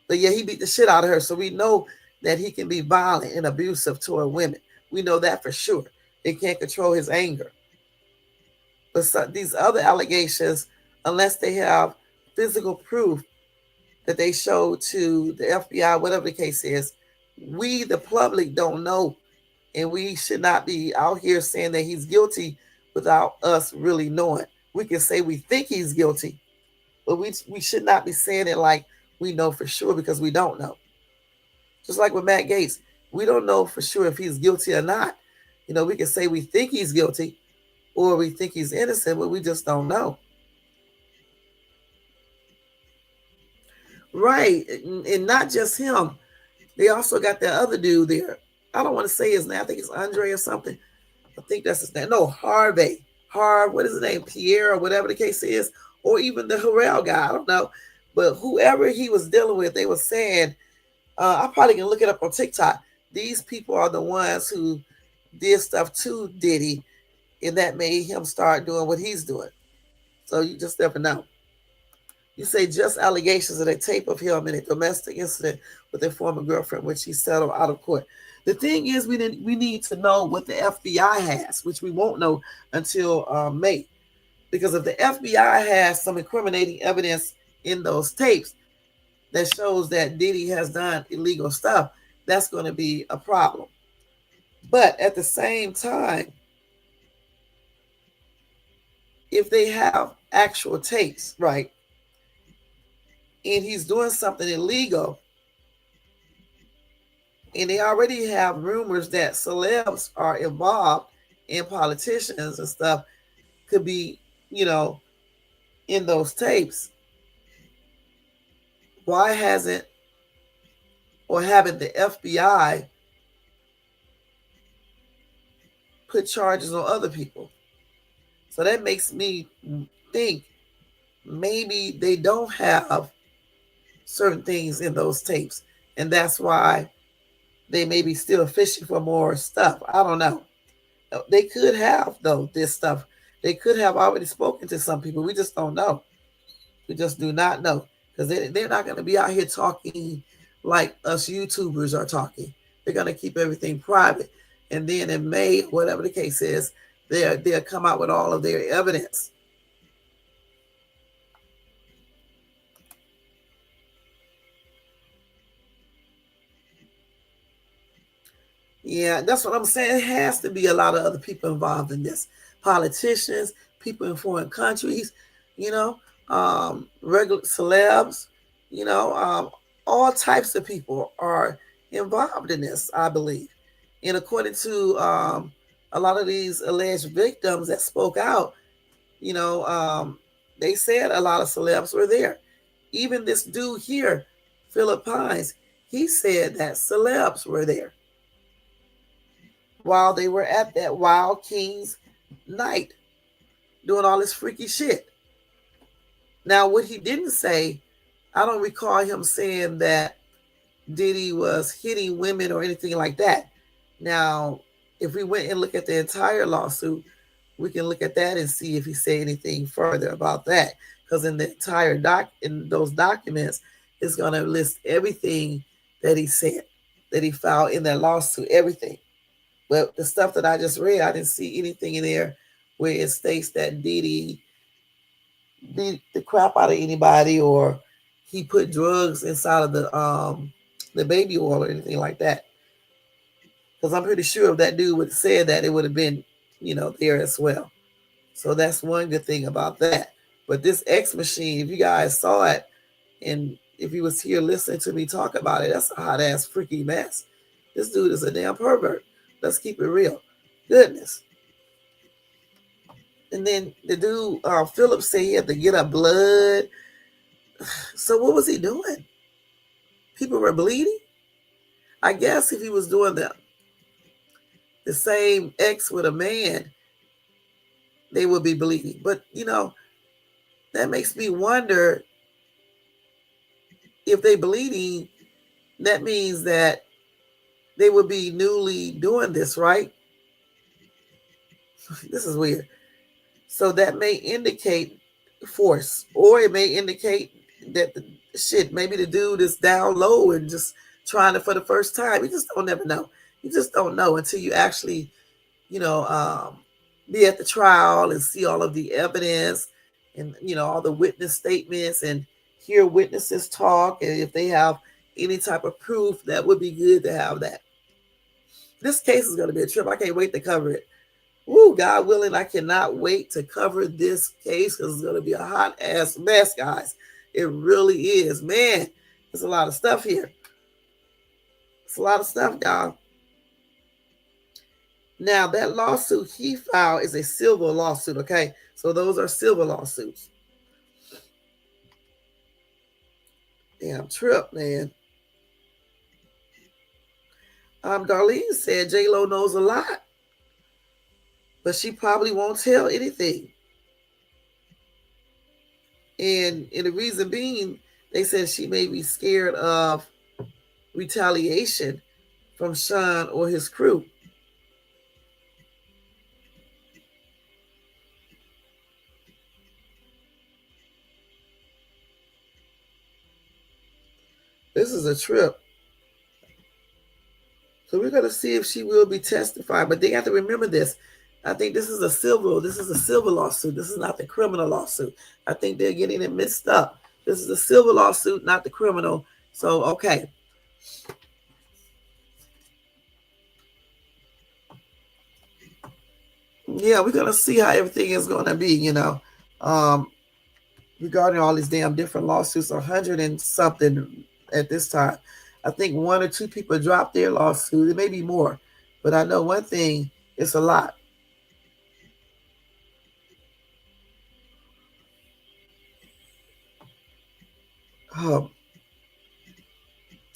But yeah, he beat the shit out of her. So we know that he can be violent and abusive toward women. We know that for sure. They can't control his anger. But these other allegations, unless they have physical proof that they show to the FBI, whatever the case is, we, the public, don't know. And we should not be out here saying that he's guilty without us really knowing. We can say we think he's guilty, but we should not be saying it like we know for sure because we don't know. Just like with Matt Gaetz, we don't know for sure if he's guilty or not. We can say we think he's guilty or we think he's innocent, but we just don't know. Right. And not just him. They also got that other dude there. I don't want to say his name. I think it's Andre or something. I think that's his name. No, Harvey. What is his name? Pierre or whatever the case is. Or even the Harrell guy. I don't know. But whoever he was dealing with, they were saying, I probably can look it up on TikTok. These people are the ones who did stuff to Diddy, and that made him start doing what he's doing. So you just never know. You say just allegations of a tape of him in a domestic incident with a former girlfriend, which he settled out of court. The thing is, we need to know what the FBI has, which we won't know until May. Because if the FBI has some incriminating evidence in those tapes that shows that Diddy has done illegal stuff, that's going to be a problem. But at the same time, if they have actual tapes, right, and he's doing something illegal, and they already have rumors that celebs are involved in politicians and stuff could be, in those tapes. Why hasn't or haven't the FBI put charges on other people? So that makes me think maybe they don't have certain things in those tapes, and that's why they may be still fishing for more stuff. I don't know. They could have, though, this stuff. They could have already spoken to some people. We just don't know. We just do not know. Because they're not going to be out here talking like us YouTubers are talking. They're going to keep everything private. And then in May, whatever the case is, they'll come out with all of their evidence. Yeah, that's what I'm saying. It has to be a lot of other people involved in this. Politicians, people in foreign countries, regular celebs, all types of people are involved in this, I believe. And according to a lot of these alleged victims that spoke out, they said a lot of celebs were there. Even this dude here, Philip Pines, he said that celebs were there while they were at that Wild Kings night doing all this freaky shit. Now, what he didn't say, I don't recall him saying that Diddy was hitting women or anything like that. Now, if we went and look at the entire lawsuit, we can look at that and see if he said anything further about that. Because in the entire in those documents, it's going to list everything that he said, that he filed in that lawsuit, everything. But the stuff that I just read, I didn't see anything in there where it states that Diddy beat the crap out of anybody or he put drugs inside of the baby oil or anything like that. Because I'm pretty sure if that dude would have said that, it would have been, there as well. So that's one good thing about that. But this X machine, if you guys saw it, and if you was here listening to me talk about it, that's a hot ass freaky mess. This dude is a damn pervert. Let's keep it real. Goodness. And then the dude, Philip, said he had to get up blood. So what was he doing? People were bleeding? I guess if he was doing the same X with a man, they would be bleeding. But, that makes me wonder if they bleeding, that means that they would be newly doing this, right? This is weird. So that may indicate force, or it may indicate that maybe the dude is down low and just trying it for the first time. You just don't never know. You just don't know until you actually, be at the trial and see all of the evidence and, all the witness statements and hear witnesses talk. And if they have any type of proof, that would be good to have that. This case is going to be a trip. I can't wait to cover it. Woo, God willing, I cannot wait to cover this case because it's going to be a hot ass mess, guys. It really is. Man, there's a lot of stuff here. It's a lot of stuff, y'all. Now, that lawsuit he filed is a civil lawsuit, okay? So those are civil lawsuits. Damn trip, man. Darlene said J-Lo knows a lot, but she probably won't tell anything. And the reason being, they said she may be scared of retaliation from Sean or his crew. This is a trip. So we're going to see if she will be testified. But they have to remember this. I think this is a civil lawsuit. This is not the criminal lawsuit. I think they're getting it mixed up. This is a civil lawsuit, not the criminal. So, okay. Yeah, we're going to see how everything is going to be, regarding all these damn different lawsuits, 100 and something at this time. I think 1 or 2 people dropped their lawsuit. It may be more. But I know one thing, it's a lot.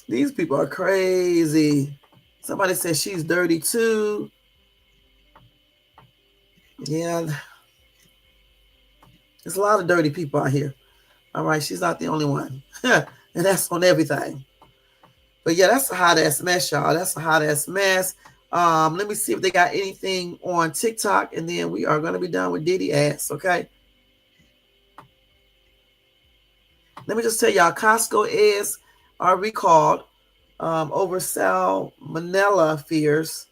These people are crazy. Somebody said she's dirty too. Yeah. There's a lot of dirty people out here. All right, she's not the only one. And that's on everything. But yeah, that's a hot ass mess, y'all. That's a hot ass mess. Let me see if they got anything on TikTok, and then we are going to be done with Diddy ass, okay? Let me just tell y'all, Costco eggs are recalled over salmonella fears.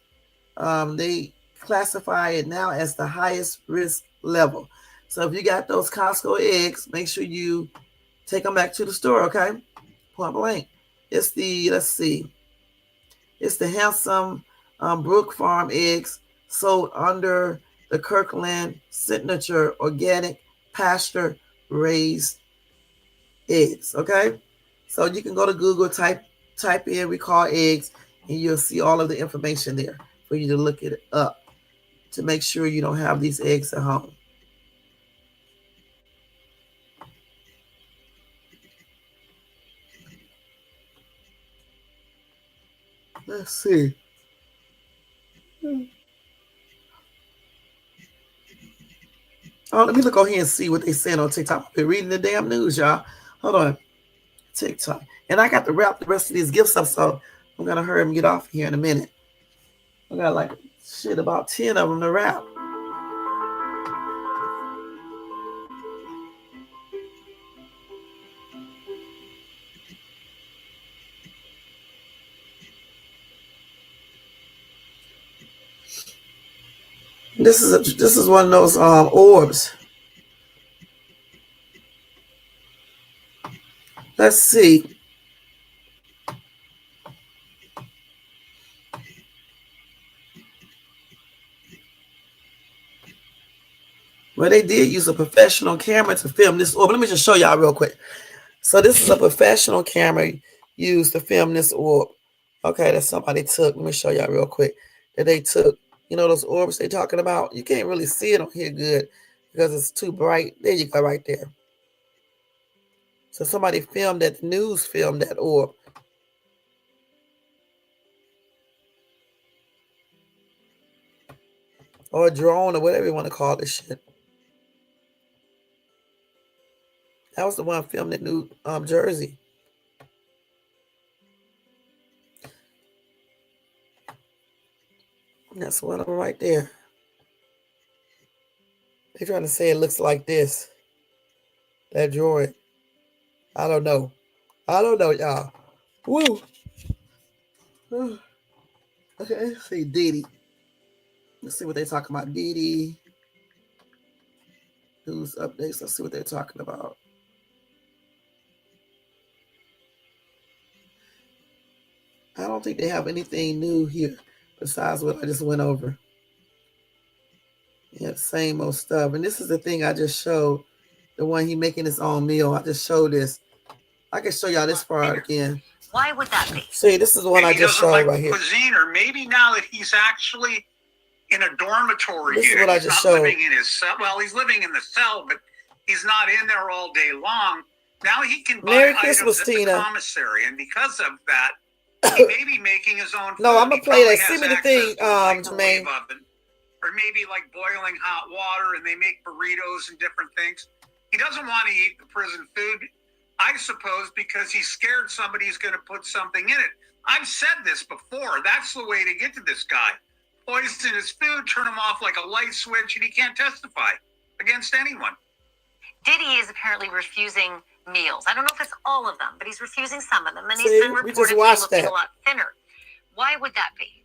They classify it now as the highest risk level. So if you got those Costco eggs, make sure you take them back to the store, okay? Point blank. It's the, let's see. It's the Handsome Brook Farm eggs sold under the Kirkland Signature Organic Pasture Raised Eggs, okay? So you can go to Google, type in recall eggs, and you'll see all of the information there for you to look it up to make sure you don't have these eggs at home. Let's see. Oh, let me look on here and see what they said on TikTok. I've been reading the damn news, y'all. Hold on. TikTok. And I got to wrap the rest of these gifts up, so I'm going to hurry and get off here in a minute. I got like about 10 of them to wrap. This is one of those orbs. Let's see. Well, they did use a professional camera to film this orb. Let me just show y'all real quick. So this is a professional camera used to film this orb. Okay, that somebody took. Let me show y'all real quick. That they took. You know those orbs they talking about? You can't really see it on here good because it's too bright. There you go, right there. So somebody filmed that. The news filmed that orb. Or a drone or whatever you want to call this shit. That was the one filmed in New Jersey. That's one of them right there. They're trying to say it looks like this. That droid. I don't know. Y'all. Woo. Okay, let's see Diddy. Let's see what they're talking about. Diddy. News updates. Let's see what they're talking about. I don't think they have anything new here besides what I just went over. Yeah, same old stuff. And this is the thing I just showed. The one he making his own meal. I just showed this. I can show y'all this part again. Why would that be? See, this is the one maybe I just showed like right here. Cuisine, or maybe now that he's actually in a dormitory this unit, is what I he's just not showed. living in his cell. Well, he's living in the cell, but he's not in there all day long. Now he can buy Merry items Christmas, at Tina. the commissary, and because of that, he may be making his own food. No, I'm gonna He play that. probably Send me has the thing, access to a Jermaine. microwave oven, or maybe like boiling hot water, and they make burritos and different things. He doesn't want to eat the prison food, I suppose, because he's scared somebody's going to put something in it. I've said this before. That's the way to get to this guy. Poison his food, turn him off like a light switch, and he can't testify against anyone. Diddy is apparently refusing meals. I don't know if it's all of them, but he's refusing some of them. And he's been reportedly looking a lot thinner. Why would that be?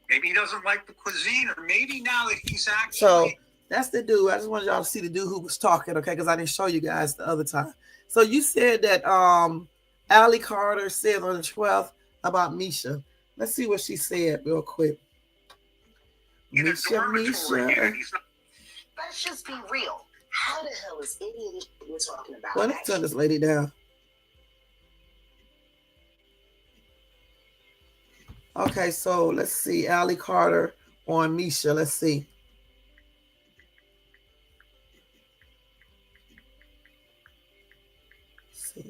Maybe he doesn't like the cuisine, or maybe now that he's actually... So that's the dude. I just wanted y'all to see the dude who was talking, okay? Because I didn't show you guys the other time. So you said that Allie Carter said on the 12th about Misha. Let's see what she said real quick. Misha. Let's just be real. How the hell is any of this we're talking about? Well, let's turn this lady down. Okay, so let's see. Allie Carter on Misha. Let's see.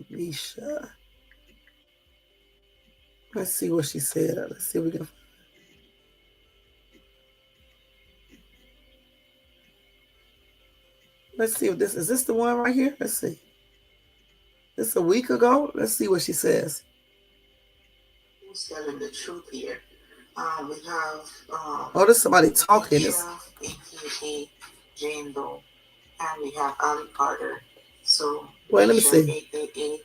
Misha. Let's see what she said. Let's see if we can. Let's see if this is the one right here. Let's see. This is a week ago. Let's see what she says. Who's telling the truth here? We have oh, there's somebody talking. AKA Jane Doe, and we have Allie Carter. So wait, let me see. AKA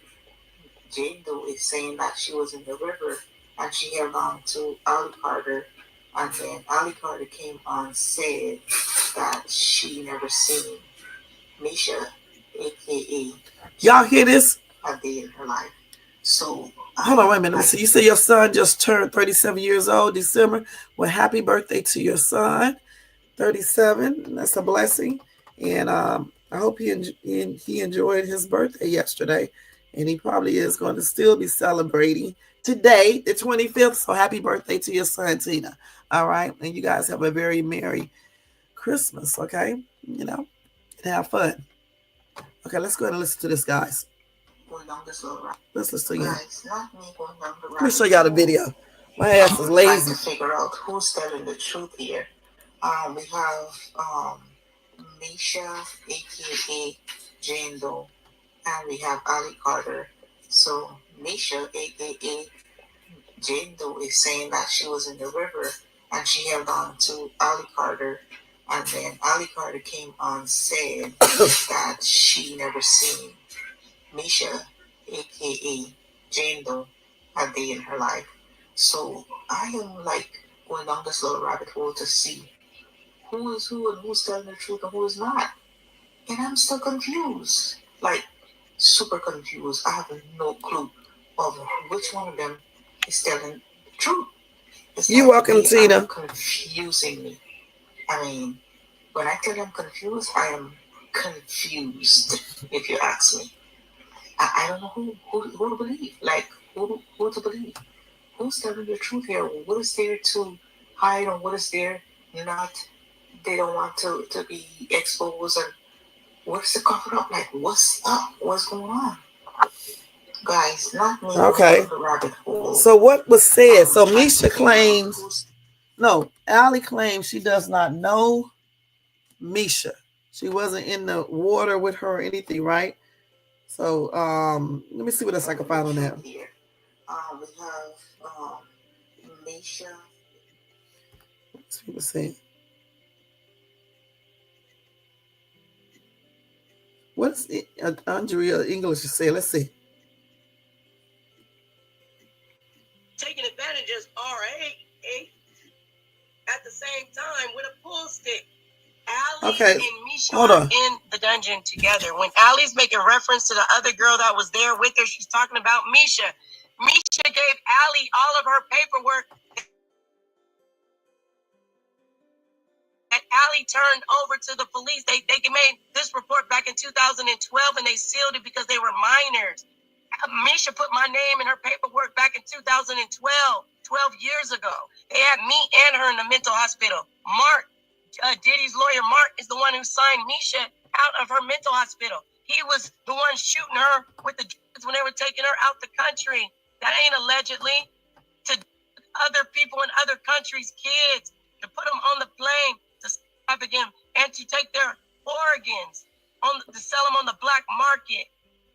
Jane Doe is saying that she was in the river and she held on to Allie Carter, and then Allie Carter came on said that she never seen Misha, AKA y'all hear this? A day in her life. So hold on, wait a minute. Let me see. You say your son just turned 37 years old December. Well, happy birthday to your son, 37. That's a blessing, and I hope he enjoyed his birthday yesterday, and he probably is going to still be celebrating today, the 25th. So happy birthday to your son, Tina. All right, and you guys have a very merry Christmas. Okay, you know, and have fun. Okay, let's go ahead and listen to this, guys. Let's listen to you. Let me show y'all the video. My ass is lazy. To figure out who's telling the truth here. We have Misha, aka Jane Doe, and we have Allie Carter. So Misha, aka Jane Doe, is saying that she was in the river and she held on to Allie Carter, and then Allie Carter came on said that she never seen Misha, aka Jane Doe, a day in her life. So I am like going down this little rabbit hole to see who is who and who's telling the truth and who is not. And I'm still confused. Like super confused. I have no clue of which one of them is telling the truth. You're welcome, Tina. Confusing me. I mean, when I tell I'm confused, I am confused, if you ask me. I don't know who to believe. Like, who to believe? Who's telling the truth here? What is there to hide and what is there not? They don't want to be exposed. And what's the cover up? Like, what's up? What's going on? Guys, not me. Okay. So what was said? So Misha claims, no, Allie claims she does not know Misha. She wasn't in the water with her or anything, right? So let me see what else I can find on that. We have Misha. What's people saying? What's Andrea English is saying? Let's see. Taking advantage as RA at the same time with a pull stick. Allie and Misha are in the dungeon together. When Allie's making reference to the other girl that was there with her, she's talking about Misha. Misha gave Allie all of her paperwork that Allie turned over to the police. They made this report back in 2012, and they sealed it because they were minors. Misha put my name in her paperwork back in 2012, 12 years ago. They had me and her in the mental hospital. Mark, Diddy's lawyer, Mark, is the one who signed Misha out of her mental hospital. He was the one shooting her with the drugs when they were taking her out the country. That ain't allegedly. To other people in other countries' kids, to put them on the plane, to traffic them, and to take their organs, to sell them on the black market.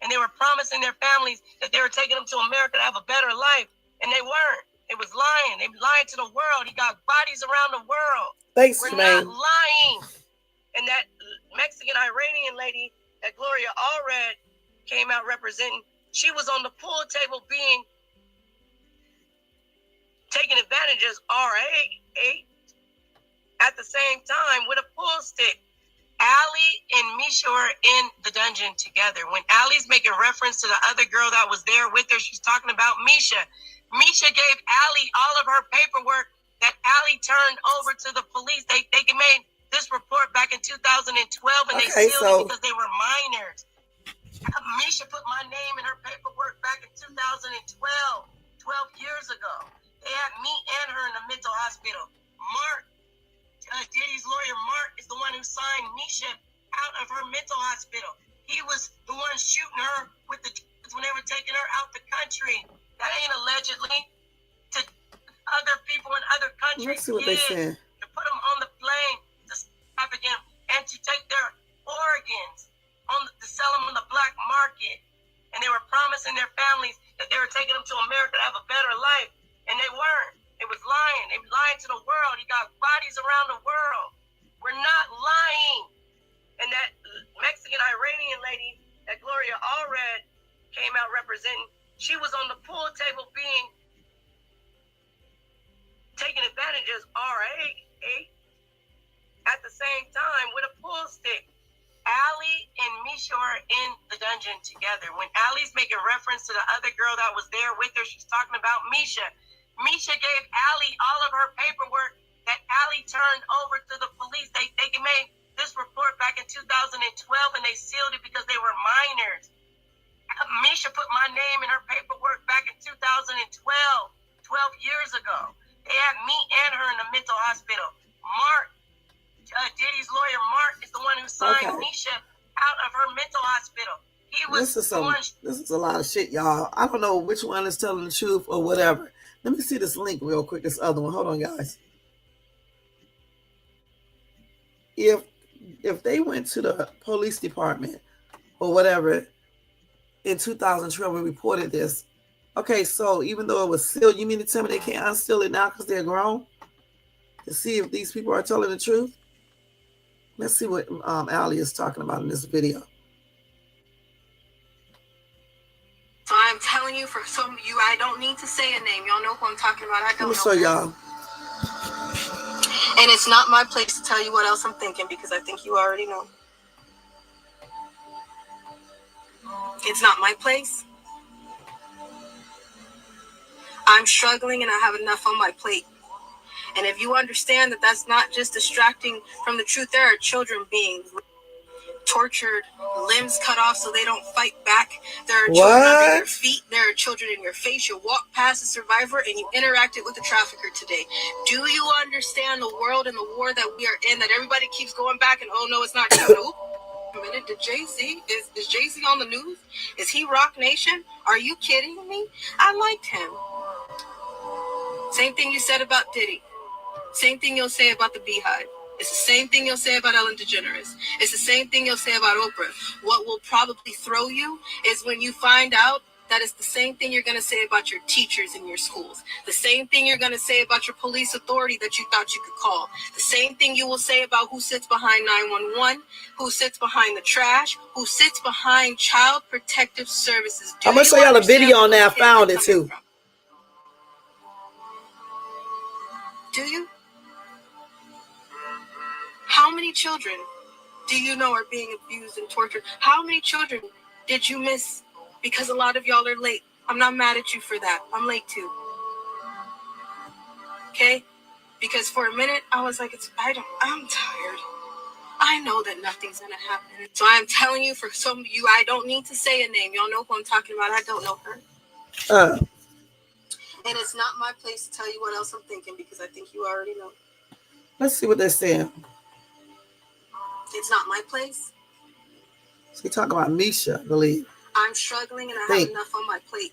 And they were promising their families that they were taking them to America to have a better life. And they weren't. It was lying. They lied to the world. He got bodies around the world. Thanks, We're man. not lying. And that Mexican-Iranian lady that Gloria Allred came out representing, she was on the pool table being taken advantage as RA at the same time with a pool stick. Allie and Misha are in the dungeon together. When Allie's making reference to the other girl that was there with her, she's talking about Misha. Misha gave Allie all of her paperwork that Allie turned over to the police. They made this report back in 2012, and they sealed it because they were minors. Misha put my name in her paperwork back in 2012, 12 years ago. They had me and her in the mental hospital. Mark, Diddy's lawyer, Mark, is the one who signed Misha out of her mental hospital. He was the one shooting her with the drugs when they were taking her out the country. That ain't allegedly. To other people in other countries, let's see what they saying. To put them on the plane, to traffic them, and to take their organs, to sell them on the black market. And they were promising their families that they were taking them to America to have a better life. And they weren't. It was lying. They lied to the world. He got bodies around the world. We're not lying. And that Mexican-Iranian lady that Gloria Allred came out representing, she was on the pool table being taken advantage as RA at the same time with a pool stick. Allie and Misha are in the dungeon together. When Allie's making reference to the other girl that was there with her, she's talking about Misha. Misha gave Allie all of her paperwork that Allie turned over to the police. They made this report back in 2012, and they sealed it because they were minors. Misha put my name in her paperwork back in 2012, 12 years ago. They had me and her in the mental hospital. Mark, Diddy's lawyer, Mark, is the one who signed Misha out of her mental hospital. He was this is a lot of shit, y'all. I don't know which one is telling the truth or whatever. Let me see this link real quick, this other one. Hold on, guys. If they went to the police department or whatever in 2012 and reported this, okay, so even though it was sealed, you mean to tell me they can't unseal it now because they're grown? To see if these people are telling the truth? Let's see what Allie is talking about in this video. So I'm telling you, for some of you, I don't need to say a name. Y'all know who I'm talking about. I don't know. Let me show y'all. And it's not my place to tell you what else I'm thinking, because I think you already know. It's not my place. I'm struggling and I have enough on my plate. And if you understand that that's not just distracting from the truth, there are children being tortured, limbs cut off so they don't fight back. There are children under your feet. There are children in your face. You walk past a survivor and you interacted with a trafficker today. Do you understand the world and the war that we are in, that everybody keeps going back and, oh no, it's not true. Nope. A minute, did Jay-Z, is Jay-Z on the news? Is he Rock Nation? Are you kidding me? I liked him. Same thing you said about Diddy. Same thing you'll say about the Beehive. It's the same thing you'll say about Ellen DeGeneres. It's the same thing you'll say about Oprah. What will probably throw you is when you find out that it's the same thing you're going to say about your teachers in your schools. The same thing you're going to say about your police authority that you thought you could call. The same thing you will say about who sits behind 911, who sits behind the trash, who sits behind Child Protective Services. I'm going to show y'all a video on that. I found it too. Do you? How many children do you know are being abused and tortured? How many children did you miss? Because a lot of y'all are late. I'm not mad at you for that. I'm late too. Okay? Because for a minute, I was like, I'm tired. I know that nothing's going to happen. So I'm telling you, for some of you, I don't need to say a name. Y'all know who I'm talking about. I don't know her. And it's not my place to tell you what else I'm thinking, because I think you already know. Let's see what they're saying. It's not my place. So we talk about Misha, I believe. I'm struggling and I have enough on my plate.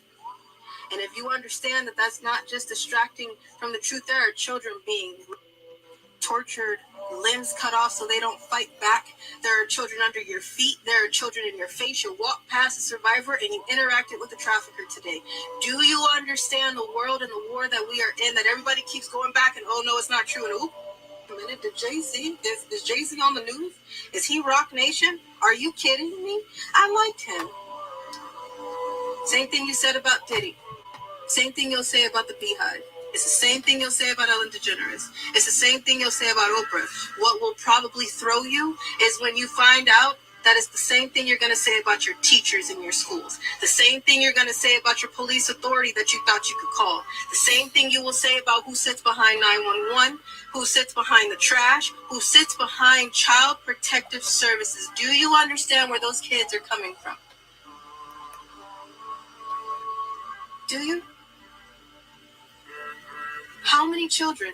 And if you understand that that's not just distracting from the truth, there are children being tortured, limbs cut off so they don't fight back. There are children under your feet. There are children in your face. You walk past a survivor and you interacted with a trafficker today. Do you understand the world and the war that we are in, that everybody keeps going back and, oh, no, it's not true. And, a minute, did Jay-Z, is Jay-Z on the news? Is he Rock Nation? Are you kidding me? I liked him. Same thing you said about Diddy. Same thing you'll say about the Beehive. It's the same thing you'll say about Ellen DeGeneres. It's the same thing you'll say about Oprah. What will probably throw you is when you find out that it's the same thing you're going to say about your teachers in your schools. The same thing you're going to say about your police authority that you thought you could call. The same thing you will say about who sits behind 911, who sits behind the trash, who sits behind Child Protective Services. Do you understand where those kids are coming from? Do you? How many children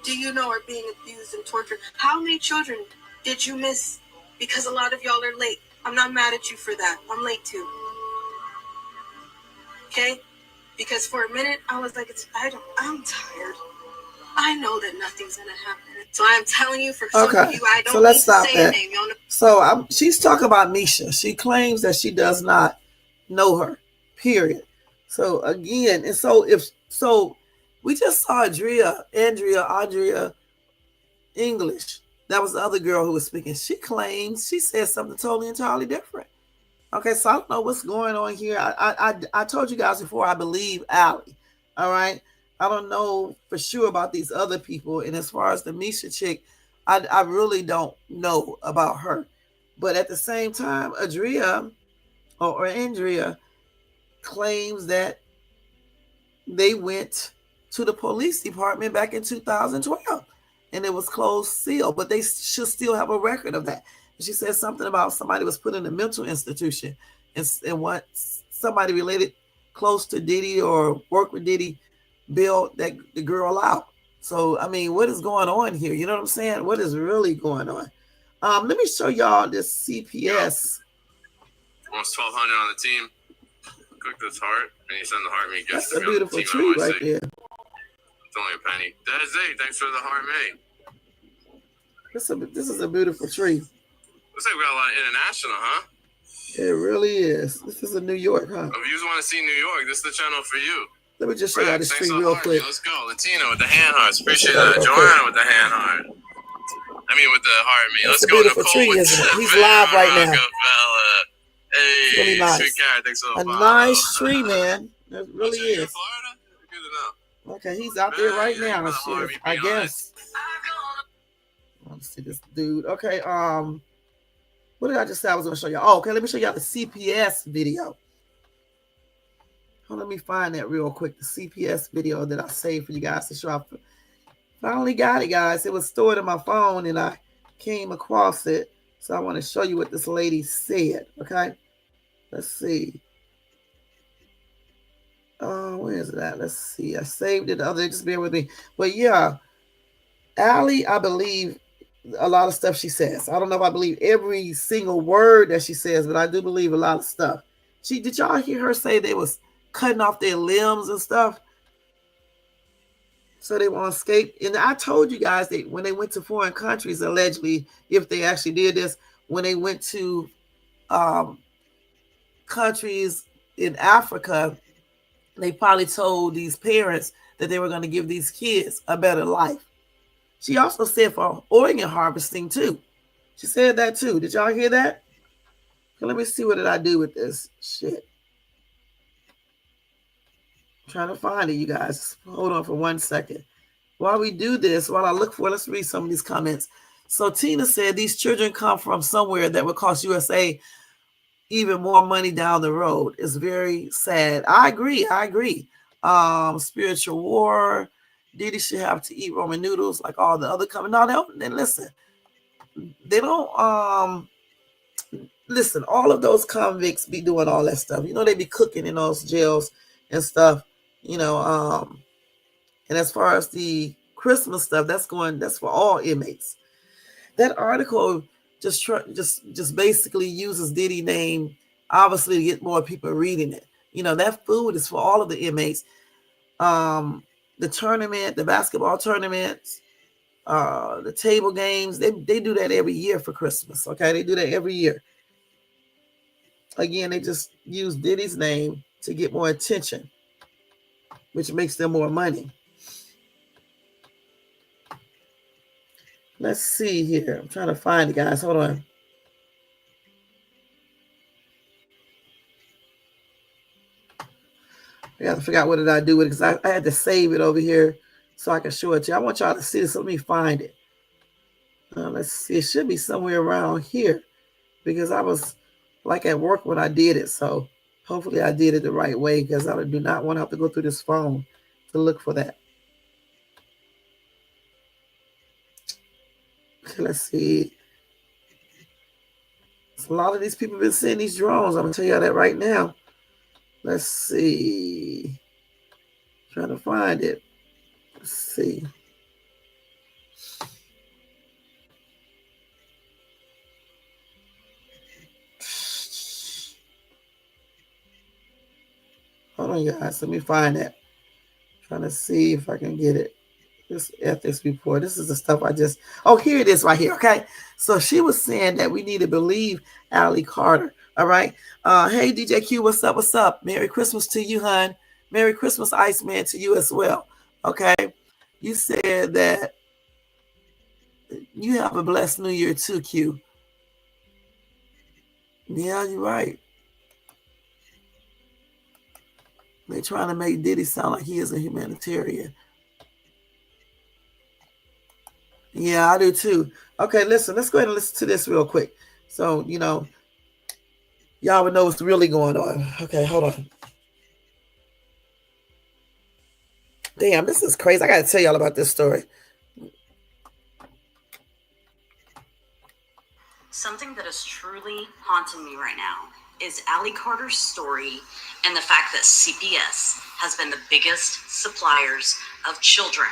do you know are being abused and tortured? How many children did you miss? Because a lot of y'all are late. I'm not mad at you for that. I'm late too. Okay? Because for a minute, I was like, I'm tired. I know that nothing's going to happen. So I'm telling you, for some of you, I don't need to say a name. Y'all know. So she's talking about Misha. She claims that she does not know her, period. So again, and so we just saw Andrea English. That was the other girl who was speaking. She claims she said something totally entirely different. Okay, so I don't know what's going on here. I told you guys before, I believe Allie. All right. I don't know for sure about these other people. And as far as the Misha chick, I really don't know about her. But at the same time, Andrea claims that they went to the police department back in 2012 and it was closed sealed, but they should still have a record of that. And she said something about somebody was put in a mental institution and what somebody related close to Diddy or work with Diddy bailed that the girl out. So, I mean, what is going on here? You know what I'm saying? What is really going on? Let me show y'all this CPS. Almost 1,200 on the team. Click this heart, and you send the heart me. That's a beautiful tree right there. It's only a penny. Desi, thanks for the heart me. This is a beautiful tree. Looks like we got a lot of international, huh? It really is. This is a New York, huh? If you just want to see New York, this is the channel for you. Let me just show y'all this tree real quick. Let's go. Latina with the hand hearts. Appreciate that. Joanna with the hand heart. I mean, with the heart me. Let's go. Beautiful tree, isn't it? He's live right now. Hey, really nice. sweet guy. Thanks for the follow. Nice tree, man. It really is. Florida? Good to know. Okay, he's out there right now. I guess. Let's see this dude. Okay, what did I just say I was going to show y'all? Oh, okay, let me show y'all the CPS video. Let me find that real quick. The CPS video that I saved for you guys to show. I finally got it, guys. It was stored in my phone, and I came across it. So I want to show you what this lady said. Okay, let's see. Where is it at? Let's see. I saved it the other day. Just bear with me. But yeah, Allie, I believe a lot of stuff she says. I don't know if I believe every single word that she says, but I do believe a lot of stuff. Did y'all hear her say they was cutting off their limbs and stuff so they won't escape? And I told you guys that when they went to foreign countries, allegedly, if they actually did this, when they went to countries in Africa, they probably told these parents that they were going to give these kids a better life. She also said for organ harvesting too. She said that too. Did y'all hear that? Okay, let me see what did I do with this shit. I'm trying to find it, you guys. Hold on for 1 second. While we do this, while I look for it, let's read some of these comments. So Tina said these children come from somewhere that would cost USA even more money down the road. It's very sad. I agree. Spiritual war. Diddy should have to eat Roman noodles like all the other companies. No, they don't. Then listen, they don't. Listen, all of those convicts be doing all that stuff. You know, they be cooking in those jails and stuff. You know, and as far as the Christmas stuff, that's for all inmates. That article just basically uses Diddy name, obviously, to get more people reading it. You know, that food is for all of the inmates. The tournament, the basketball tournaments, the table games, they do that every year for Christmas. Okay, they do that every year. Again, they just use Diddy's name to get more attention, which makes them more money. Let's see here. I'm trying to find it, guys. Hold on. I got to figure out what did I do with it, because I had to save it over here so I can show it to you. I want y'all to see this. So let me find it. Let's see. It should be somewhere around here, because I was like at work when I did it. So hopefully I did it the right way, because I do not want to have to go through this phone to look for that. Okay, let's see. A lot of these people have been seeing these drones. I'm going to tell you that right now. Let's see. Trying to find it. Let's see. Hold on, guys. Let me find it. Trying to see if I can get it. This ethics report. This is the stuff I just. Oh, here it is right here. Okay. So she was saying that we need to believe Allie Carter. All right. Hey, DJ Q, what's up? What's up? Merry Christmas to you, hon. Merry Christmas, Iceman, to you as well. Okay. You said that you have a blessed New Year too, Q. Yeah, you're right. They're trying to make Diddy sound like he is a humanitarian. Yeah, I do too. Okay, listen, let's go ahead and listen to this real quick. So, you know, y'all would know what's really going on. Okay, hold on. Damn, this is crazy. I got to tell y'all about this story. Something that is truly haunting me right now is Allie Carter's story and the fact that CPS has been the biggest suppliers of children.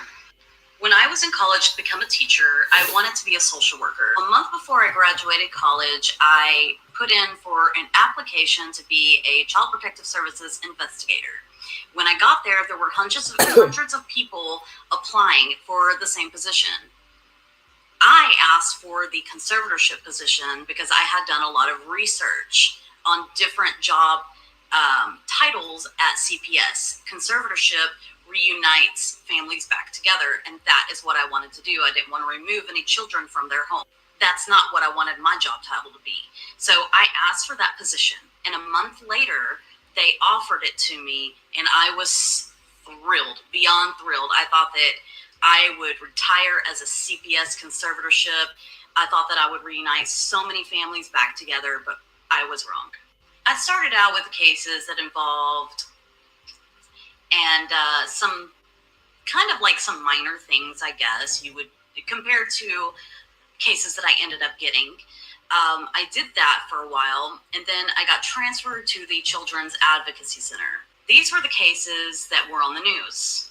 When I was in college to become a teacher, I wanted to be a social worker. A month before I graduated college, I put in for an application to be a Child Protective Services investigator. When I got there, there were hundreds of people applying for the same position. I asked for the conservatorship position because I had done a lot of research on different job titles at CPS. Conservatorship reunites families back together, and that is what I wanted to do. I didn't want to remove any children from their home. That's not what I wanted my job title to be. So I asked for that position, and a month later, they offered it to me, and I was thrilled, beyond thrilled. I thought that I would retire as a CPS conservatorship. I thought that I would reunite so many families back together, but I was wrong. I started out with cases that involved some kind of like some minor things, I guess you would compare to cases that I ended up getting. I did that for a while, and then I got transferred to the Children's Advocacy Center. These were the cases that were on the news.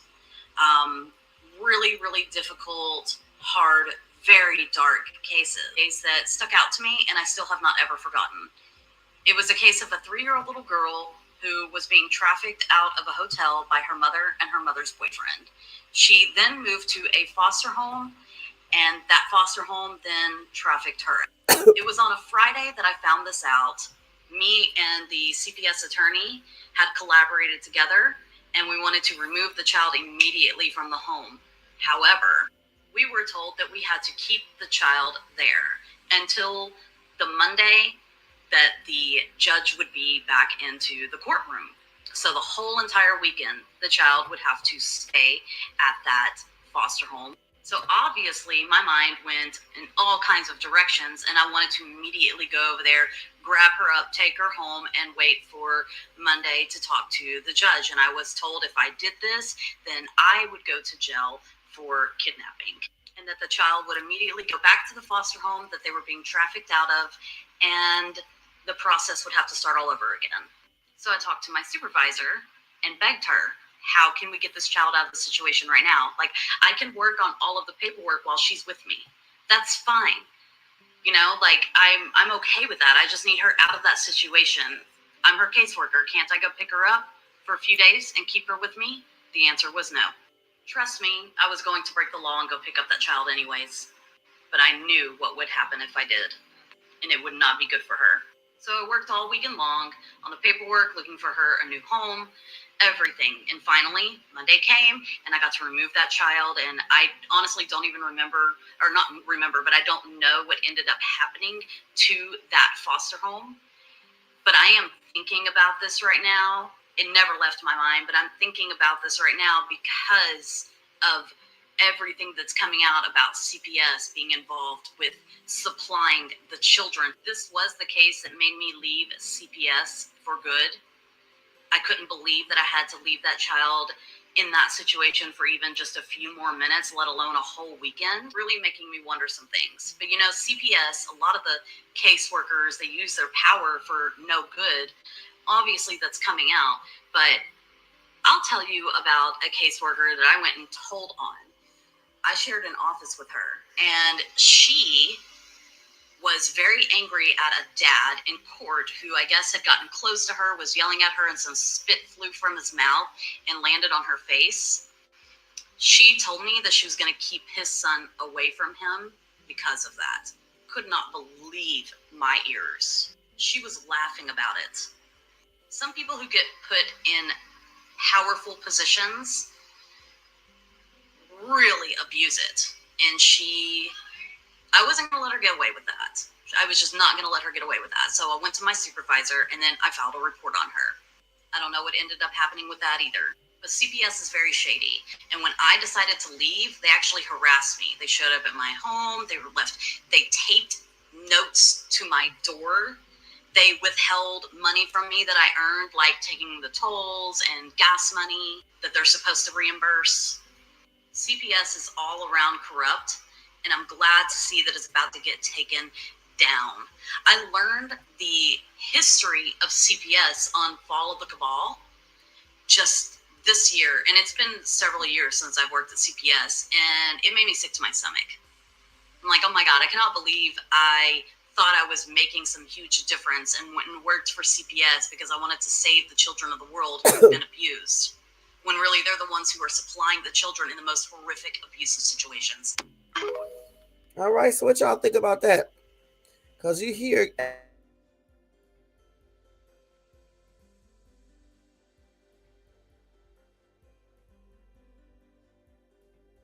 Really, really difficult, hard, very dark cases that stuck out to me, and I still have not ever forgotten. It was a case of a 3-year-old little girl who was being trafficked out of a hotel by her mother and her mother's boyfriend. She then moved to a foster home, and that foster home then trafficked her. It was on a Friday that I found this out. Me and the CPS attorney had collaborated together, and we wanted to remove the child immediately from the home. However, we were told that we had to keep the child there until the Monday that the judge would be back into the courtroom. So the whole entire weekend, the child would have to stay at that foster home. So obviously, my mind went in all kinds of directions, and I wanted to immediately go over there, grab her up, take her home, and wait for Monday to talk to the judge. And I was told if I did this, then I would go to jail for kidnapping, and that the child would immediately go back to the foster home that they were being trafficked out of, and the process would have to start all over again. So I talked to my supervisor and begged her, how can we get this child out of the situation right now? Like, I can work on all of the paperwork while she's with me. That's fine. You know, like, I'm okay with that. I just need her out of that situation. I'm her caseworker. Can't I go pick her up for a few days and keep her with me? The answer was no. Trust me, I was going to break the law and go pick up that child anyways. But I knew what would happen if I did, and it would not be good for her. So I worked all weekend long on the paperwork, looking for her a new home, everything. And finally, Monday came, and I got to remove that child. And I honestly don't even remember, or not remember, but I don't know what ended up happening to that foster home. But I am thinking about this right now. It never left my mind, but I'm thinking about this right now because of everything that's coming out about CPS being involved with supplying the children. This was the case that made me leave CPS for good. I couldn't believe that I had to leave that child in that situation for even just a few more minutes, let alone a whole weekend, really making me wonder some things. But you know, CPS, a lot of the caseworkers, they use their power for no good. Obviously that's coming out, but I'll tell you about a caseworker that I went and told on. I shared an office with her, and she was very angry at a dad in court who I guess had gotten close to her, was yelling at her, and some spit flew from his mouth and landed on her face. She told me that she was going to keep his son away from him because of that. Could not believe my ears. She was laughing about it. Some people who get put in powerful positions really abuse it. And I wasn't going to let her get away with that. I was just not going to let her get away with that. So I went to my supervisor, and then I filed a report on her. I don't know what ended up happening with that either. But CPS is very shady. And when I decided to leave, they actually harassed me. They showed up at my home. They taped notes to my door. They withheld money from me that I earned, like taking the tolls and gas money that they're supposed to reimburse. CPS is all around corrupt, and I'm glad to see that it's about to get taken down. I learned the history of CPS on Fall of the Cabal just this year, and it's been several years since I've worked at CPS, and it made me sick to my stomach. I'm like, oh my God, I cannot believe I thought I was making some huge difference and went and worked for CPS because I wanted to save the children of the world who have been abused, when really they're the ones who are supplying the children in the most horrific abusive situations. All right, so what y'all think about that? Because you hear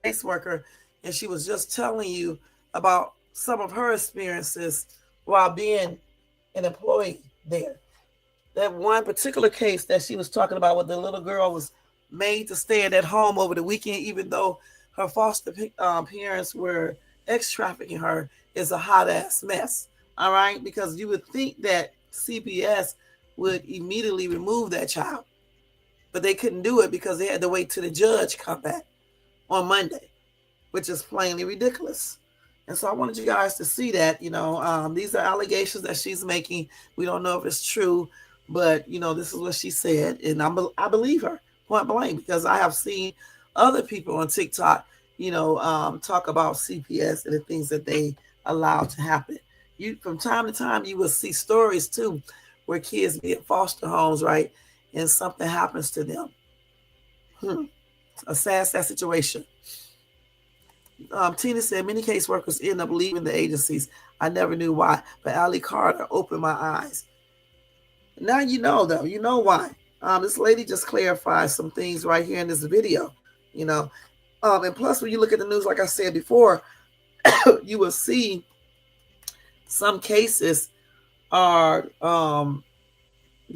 caseworker, and she was just telling you about some of her experiences while being an employee there. That one particular case that she was talking about, where the little girl was made to stay at home over the weekend, even though her foster parents were ex-trafficking her, is a hot ass mess. All right, because you would think that CPS would immediately remove that child, but they couldn't do it because they had to wait till the judge come back on Monday, which is plainly ridiculous. And so I wanted you guys to see that, these are allegations that she's making. We don't know if it's true, but, this is what she said. And I believe her, point blank, because I have seen other people on TikTok, talk about CPS and the things that they allow to happen. From time to time, you will see stories, too, where kids be in foster homes, right, and something happens to them. A sad situation. Tina said many caseworkers end up leaving the agencies. I never knew why, but Ali Carter opened my eyes. Now you know, though. You know why. This lady just clarified some things right here in this video. And plus, when you look at the news, like I said before, you will see some cases are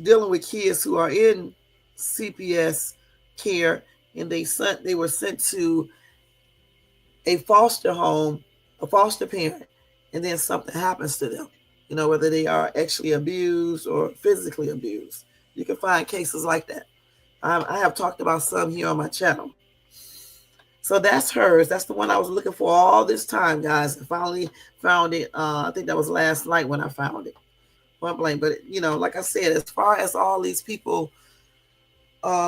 dealing with kids who are in CPS care, and they were sent to a foster home, a foster parent, and then something happens to them. Whether they are actually abused or physically abused. You can find cases like that. I have talked about some here on my channel. So that's hers. That's the one I was looking for all this time, guys. I finally found it. I think that was last night when I found it. Point blank. But, like I said, as far as all these people,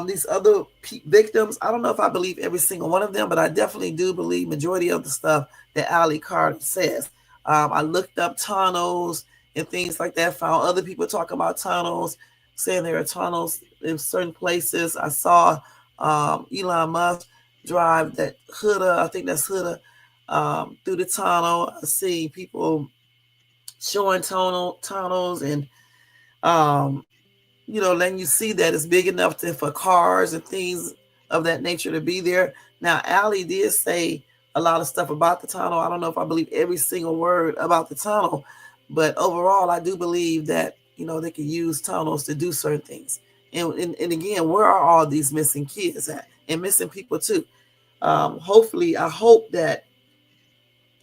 these other victims, I don't know if I believe every single one of them, but I definitely do believe majority of the stuff that Ali Carter says. I looked up tunnels and things like that, found other people talking about tunnels, saying there are tunnels in certain places. I saw Elon Musk drive that Huda, I think that's Huda, through the tunnel. I see people showing tunnels and letting you see that it's big enough for cars and things of that nature to be there. Now, Ali did say a lot of stuff about the tunnel. I don't know if I believe every single word about the tunnel, but overall, I do believe that, they can use tunnels to do certain things. And again, where are all these missing kids at? And missing people too. Hopefully, I hope that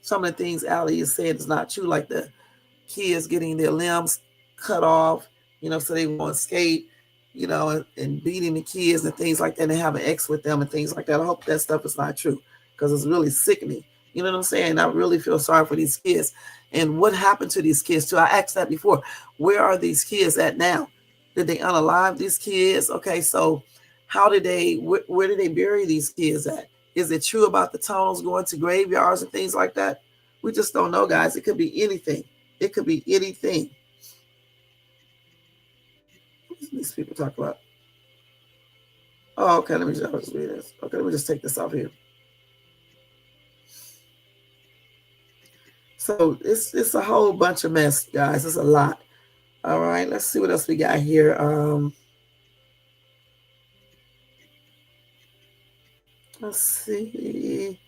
some of the things Ali has said is not true, like the kids getting their limbs cut off, so they won't escape, and beating the kids and things like that and having X with them and things like that. I hope that stuff is not true because it's really sickening. You know what I'm saying? I really feel sorry for these kids. And what happened to these kids too? I asked that before. Where are these kids at now? Did they unalive these kids? Okay, so how did where did they bury these kids at? Is it true about the tunnels going to graveyards and things like that? We just don't know, guys. It could be anything. It could be anything. These people talk about. Oh, okay. Let me just read this. Okay, let me just take this off here. So it's a whole bunch of mess, guys. It's a lot. All right, let's see what else we got here. Let's see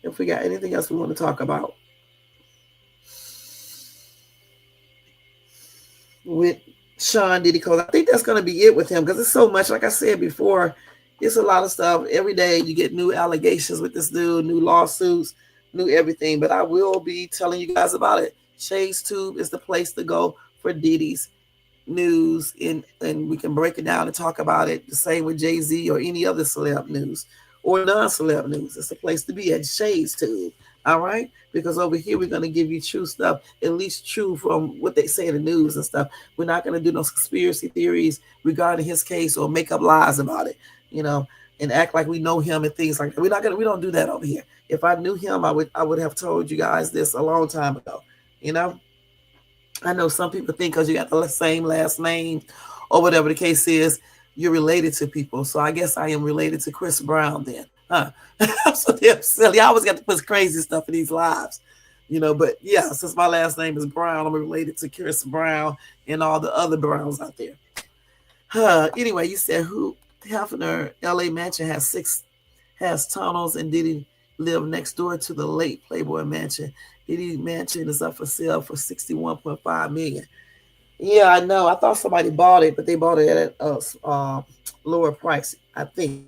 if we got anything else we want to talk about with Sean Diddy Cole. I think that's going to be it with him because it's so much. Like I said before, it's a lot of stuff. Every day you get new allegations with this dude, new lawsuits, new everything. But I will be telling you guys about it. Shades Tube is the place to go for Diddy's news, and we can break it down and talk about it. The same with Jay-Z or any other celeb news or non-celeb news. It's the place to be at Shades Tube. All right? Because over here, we're going to give you true stuff, at least true from what they say in the news and stuff. We're not going to do those conspiracy theories regarding his case or make up lies about it, and act like we know him and things like that. We don't do that over here. If I knew him, I would have told you guys this a long time ago, I know some people think because you got the same last name or whatever the case is, you're related to people. So I guess I am related to Chris Brown then. Huh? I'm so damn silly. I always got to put crazy stuff in these lives, But yeah, since my last name is Brown, I'm related to Chris Brown and all the other Browns out there. Anyway, you said who Hefner LA mansion has tunnels and Diddy live next door to the late Playboy mansion. Diddy mansion is up for sale for $61.5 million. Yeah, I know. I thought somebody bought it, but they bought it at a lower price. I think.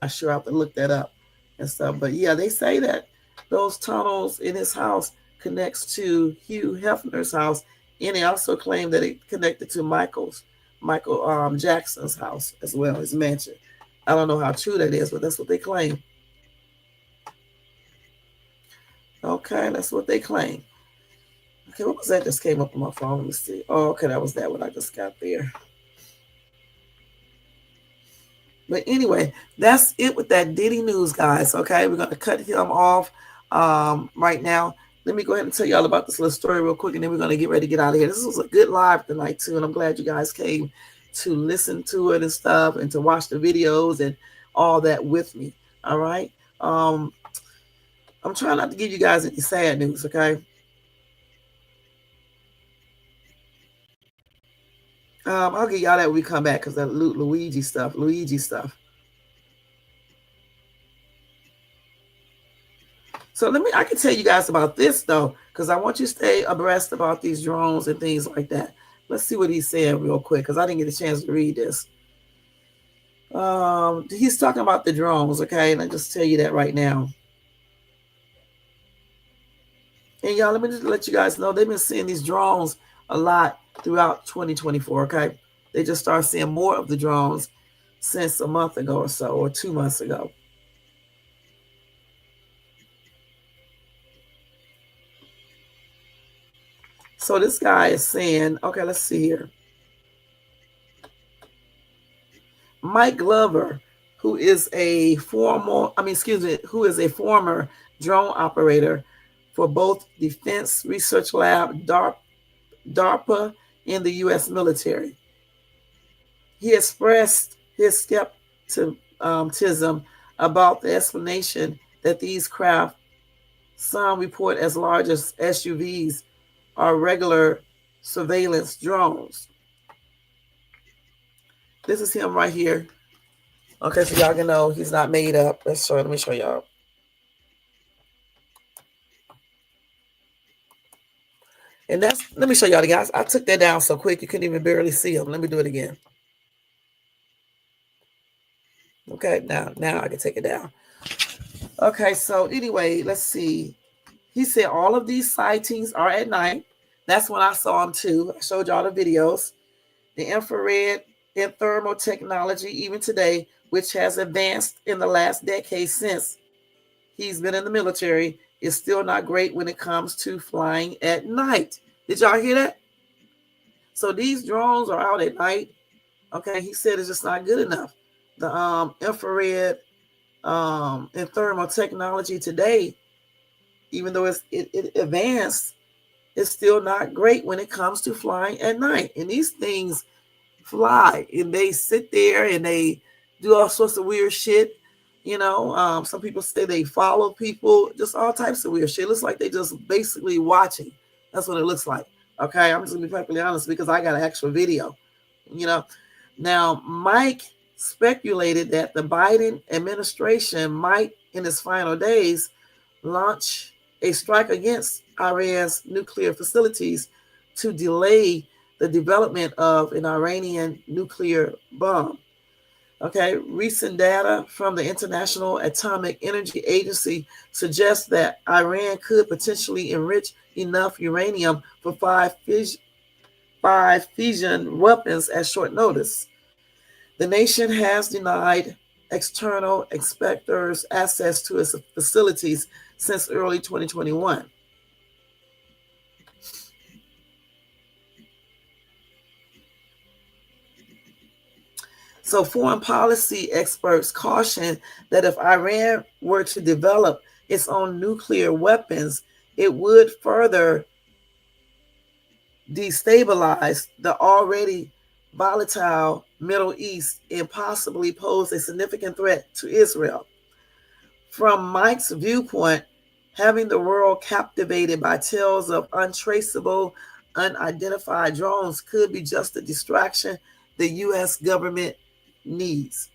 I'm not sure. I have to look that up and stuff. But yeah, they say that those tunnels in his house connects to Hugh Hefner's house, and they also claim that it connected to Michael Jackson's house as well, his mansion. I don't know how true that is, but that's what they claim. Okay, that's what they claim. Okay, what was that just came up on my phone? Let me see. Oh, okay, that was that one I just got there. But anyway, that's it with that Diddy news, guys. Okay, we're going to cut him off right now. Let me go ahead and tell y'all about this little story real quick, and then we're going to get ready to get out of here. This was a good live tonight, too, and I'm glad you guys came to listen to it and stuff and to watch the videos and all that with me. All right? I'm trying not to give you guys any sad news, okay? I'll get y'all that when we come back because that Luigi stuff. So I can tell you guys about this though, because I want you to stay abreast about these drones and things like that. Let's see what he's saying real quick because I didn't get a chance to read this. He's talking about the drones, okay? And I just tell you that right now. And y'all, let me just let you guys know they've been seeing these drones a lot throughout 2024. Okay, they just started seeing more of the drones since a month ago or so, or 2 months ago. So this guy is saying, okay, let's see here. Mike Glover, who is a former drone operator for both Defense Research Lab, DARPA, and the U.S. military. He expressed his skepticism about the explanation that these craft, some report as large as SUVs, are regular surveillance drones. This is him right here. Okay, so y'all can know he's not made up. Let me show y'all. And let me show y'all the guys. I took that down so quick you couldn't even barely see him. Let me do it again. Okay, now I can take it down. Okay, so anyway, let's see. He said all of these sightings are at night. That's when I saw him too. I showed y'all the videos. The infrared and thermal technology, even today, which has advanced in the last decade since he's been in the military, is still not great when it comes to flying at night. Did y'all hear that? So these drones are out at night. Okay, he said it's just not good enough. The infrared and thermal technology today, even though it advanced, it's still not great when it comes to flying at night. And these things fly and they sit there and they do all sorts of weird shit. Some people say they follow people, just all types of weird shit. It looks like they just basically watching. That's what it looks like. Okay, I'm just gonna be perfectly honest because I got an actual video. Now Mike speculated that the Biden administration might, in its final days, launch a strike against Iran's nuclear facilities to delay the development of an Iranian nuclear bomb. Okay, recent data from the International Atomic Energy Agency suggests that Iran could potentially enrich enough uranium for five fission weapons at short notice. The nation has denied external inspectors access to its facilities since early 2021. So foreign policy experts caution that if Iran were to develop its own nuclear weapons, it would further destabilize the already volatile Middle East and possibly pose a significant threat to Israel. From Mike's viewpoint, having the world captivated by tales of untraceable, unidentified drones could be just a distraction the U.S. government needs.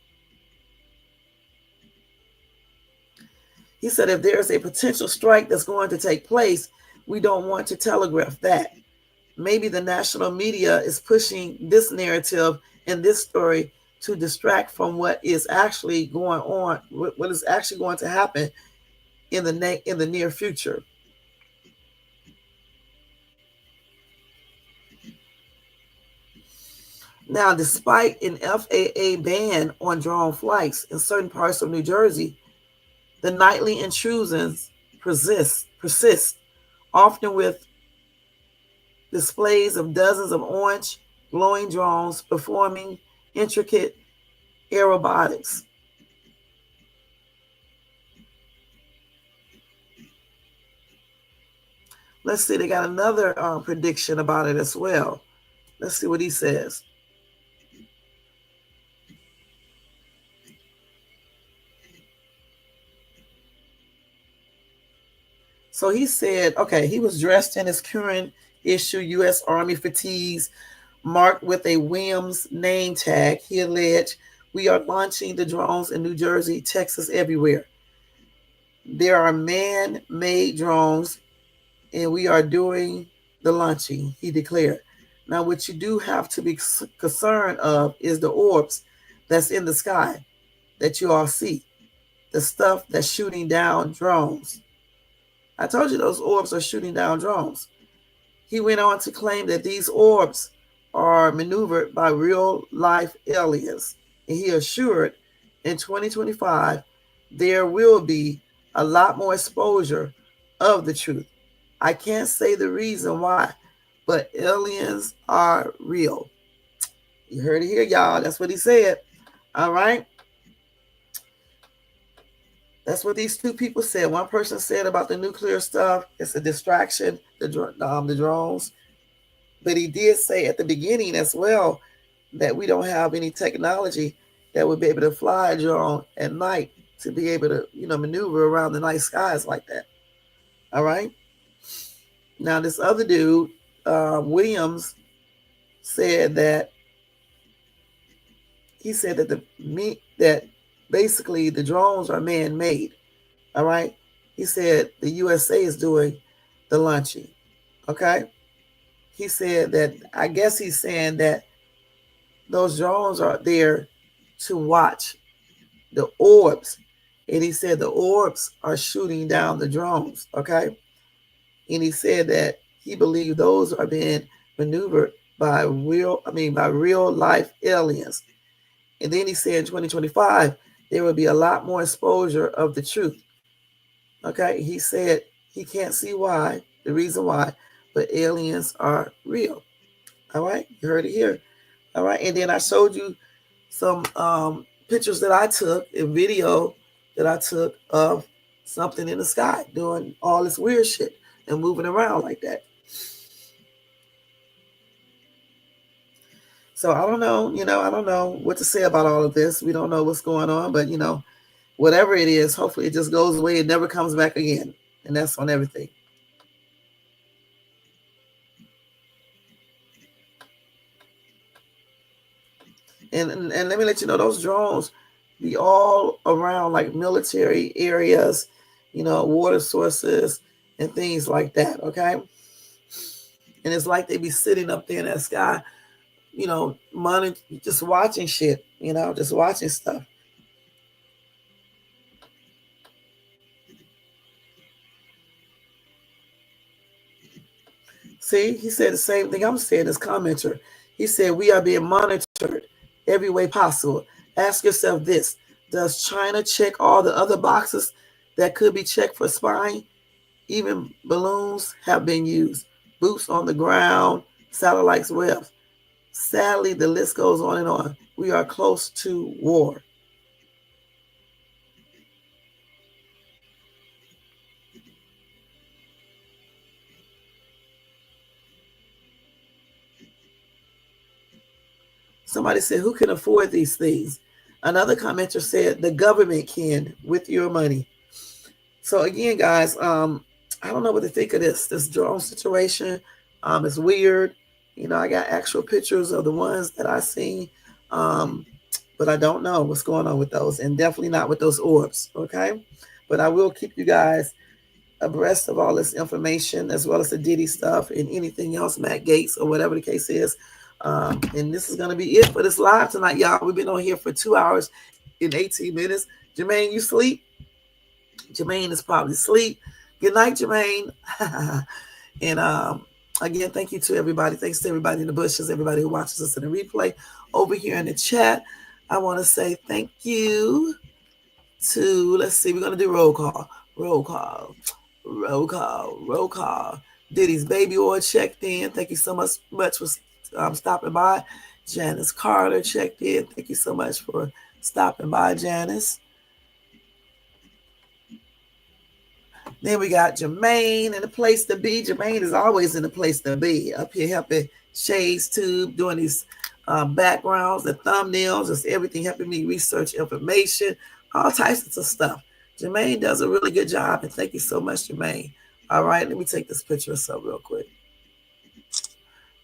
He said if there is a potential strike that's going to take place, we don't want to telegraph that. Maybe the national media is pushing this narrative and this story to distract from what is actually going on, what is actually going to happen in the near future. Now, despite an FAA ban on drone flights in certain parts of New Jersey, the nightly intrusions persist, often with displays of dozens of orange glowing drones performing intricate aerobatics. Let's see, they got another prediction about it as well. Let's see what he says. So he said, okay, he was dressed in his current issue U.S. Army fatigues, marked with a Williams name tag. He alleged, we are launching the drones in New Jersey, Texas, everywhere. There are man-made drones, and we are doing the launching, he declared. Now, what you do have to be concerned of is the orbs that's in the sky that you all see, the stuff that's shooting down drones. I told you those orbs are shooting down drones. He went on to claim that these orbs are maneuvered by real life aliens. And he assured in 2025 there will be a lot more exposure of the truth. I can't say the reason why, but aliens are real. You heard it here, y'all. That's what he said. All right. That's what these two people said. One person said about the nuclear stuff, it's a distraction, the drones. But he did say at the beginning as well that we don't have any technology that would be able to fly a drone at night to be able to, maneuver around the night skies like that. All right. Now this other dude, Williams, said that that basically the drones are man-made. All right. He said the USA is doing the launching. Okay. He said that, I guess he's saying that those drones are there to watch the orbs. And he said the orbs are shooting down the drones. Okay. And he said that he believed those are being maneuvered by real life aliens. And then he said in 2025, there will be a lot more exposure of the truth. Okay. He said he can't see why, the reason why, but aliens are real. All right. You heard it here. All right. And then I showed you some pictures that I took, a video that I took of something in the sky doing all this weird shit and moving around like that. So I don't know, I don't know what to say about all of this. We don't know what's going on, but whatever it is, hopefully it just goes away and never comes back again. And that's on everything. And let me let you know, those drones be all around like military areas, water sources and things like that, okay? And it's like they be sitting up there in that sky, monitoring, just watching shit, just watching stuff. See, he said the same thing I'm saying, this commenter. He said, we are being monitored every way possible. Ask yourself this: does China check all the other boxes that could be checked for spying? Even balloons have been used, boots on the ground, satellites, webs. Sadly, the list goes on and on. We are close to war. Somebody said, who can afford these things? Another commenter said, the government can with your money. So again, guys, I don't know what to think of this drone situation. It's weird. I got actual pictures of the ones that I seen, but I don't know what's going on with those, and definitely not with those orbs, okay? But I will keep you guys abreast of all this information, as well as the Diddy stuff and anything else, Matt Gaetz or whatever the case is. And this is going to be it for this live tonight, y'all. We've been on here for 2 hours and 18 minutes. Jermaine, you sleep? Jermaine is probably asleep. Good night, Jermaine. And again, thank you to everybody. Thanks to everybody in the bushes, everybody who watches us in the replay over here in the chat. I want to say thank you to, let's see, we're going to do roll call. Diddy's baby oil checked in. Thank you so much for stopping by. Janice Carter checked in. Thank you so much for stopping by, Janice. Then we got Jermaine in the place to be. Jermaine is always in the place to be. Up here helping Shades Tube, doing these backgrounds, the thumbnails, just everything, helping me research information, all types of stuff. Jermaine does a really good job, and thank you so much, Jermaine. All right, let me take this picture of us real quick.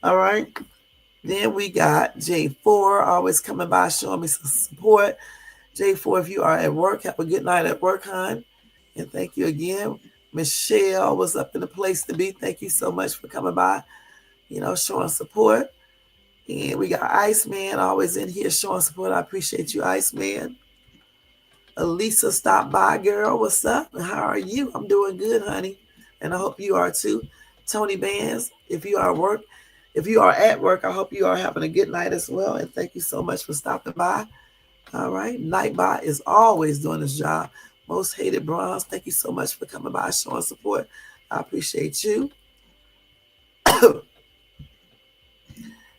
All right. Then we got J4 always coming by, showing me some support. J4, if you are at work, have a good night at work, hon. And thank you again. Michelle was up in the place to be. Thank you so much for coming by, showing support. And we got Iceman always in here showing support. I appreciate you, Iceman. Elisa stopped by, girl. What's up? And how are you? I'm doing good, honey. and I hope you are too. Tony Bands, if you are at work, I hope you are having a good night as well. And thank you so much for stopping by. All right. Nightbot is always doing his job. Most Hated Bronze, thank you so much for coming by, showing support. I appreciate you.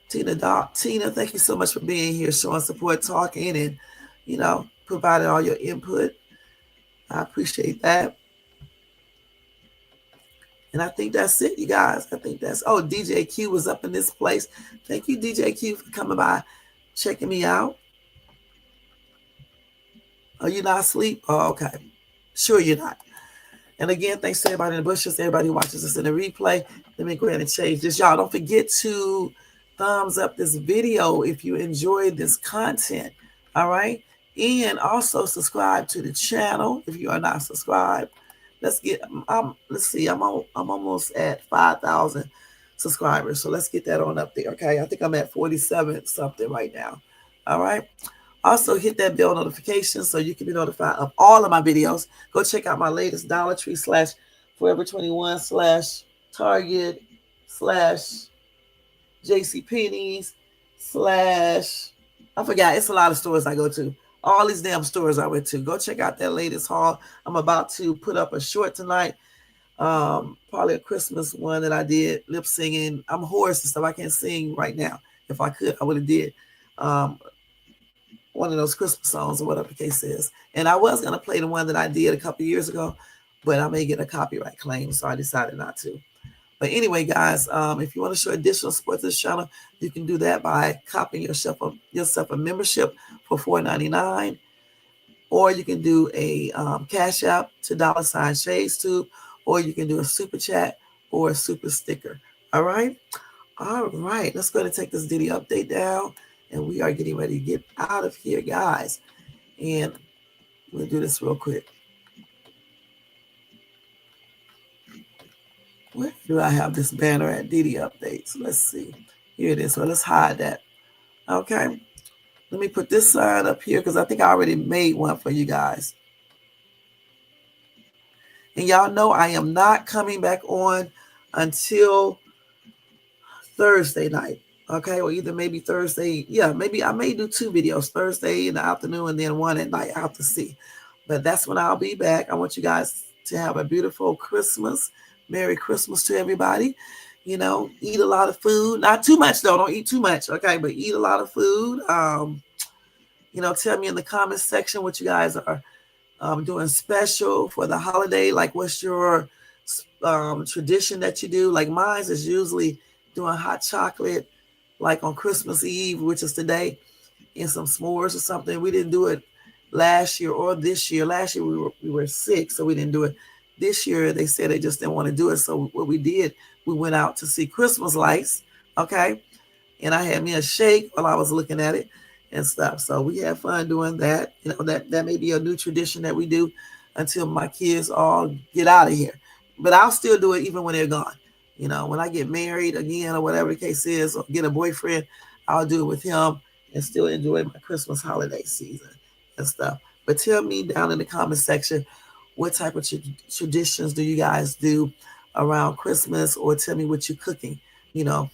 Tina, thank you so much for being here, showing support, talking, and, providing all your input. I appreciate that. And I think that's it, you guys. DJ Q was up in this place. Thank you, DJ Q, for coming by, checking me out. Are you not asleep? Oh, okay. Sure you're not. And again, thanks to everybody in the bushes, everybody who watches us in the replay. Let me go ahead and change this. Y'all, don't forget to thumbs up this video if you enjoyed this content. All right. And also subscribe to the channel if you are not subscribed. Let's see, I'm almost at 5,000 subscribers. So let's get that on up there. Okay. I think I'm at 47 something right now. All right. Also, hit that bell notification so you can be notified of all of my videos. Go check out my latest Dollar Tree / Forever 21 / Target / JCPenney's / I forgot. It's a lot of stores I go to. All these damn stores I went to. Go check out that latest haul. I'm about to put up a short tonight. Probably a Christmas one that I did, lip singing. I'm hoarse and stuff. I can't sing right now. If I could, I would have did. One of those Christmas songs or whatever the case is. And I was going to play the one that I did a couple years ago, but I may get a copyright claim, so I decided not to. But anyway, guys, if you want to show additional support to this channel, you can do that by copying yourself a membership for $4.99, or you can do a Cash App to $ShadeStube, or you can do a super chat or a super sticker. All right. Let's go ahead and take this Diddy update down. And we are getting ready to get out of here, guys. And we'll do this real quick. Where do I have this banner at Diddy updates? Let's see. Here it is. So let's hide that. Okay. Let me put this sign up here because I think I already made one for you guys. And y'all know I am not coming back on until Thursday night. Okay, or either maybe Thursday. Yeah, maybe I may do 2 videos, Thursday in the afternoon and then one at night. I have to see. But that's when I'll be back. I want you guys to have a beautiful Christmas. Merry Christmas to everybody. Eat a lot of food. Not too much, though. Don't eat too much, okay? But eat a lot of food. Tell me in the comments section what you guys are doing special for the holiday. Like, what's your tradition that you do? Like, mine is usually doing hot chocolate, like on Christmas Eve, which is today, and some s'mores or something. We didn't do it last year or this year. Last year we were sick, so we didn't do it. This year they said they just didn't want to do it. So what we did, we went out to see Christmas lights, okay? And I had me a shake while I was looking at it and stuff. So we had fun doing that. That may be a new tradition that we do until my kids all get out of here. But I'll still do it even when they're gone. When I get married again or whatever the case is, or get a boyfriend, I'll do it with him and still enjoy my Christmas holiday season and stuff. But tell me down in the comment section, what type of traditions do you guys do around Christmas, or tell me what you're cooking,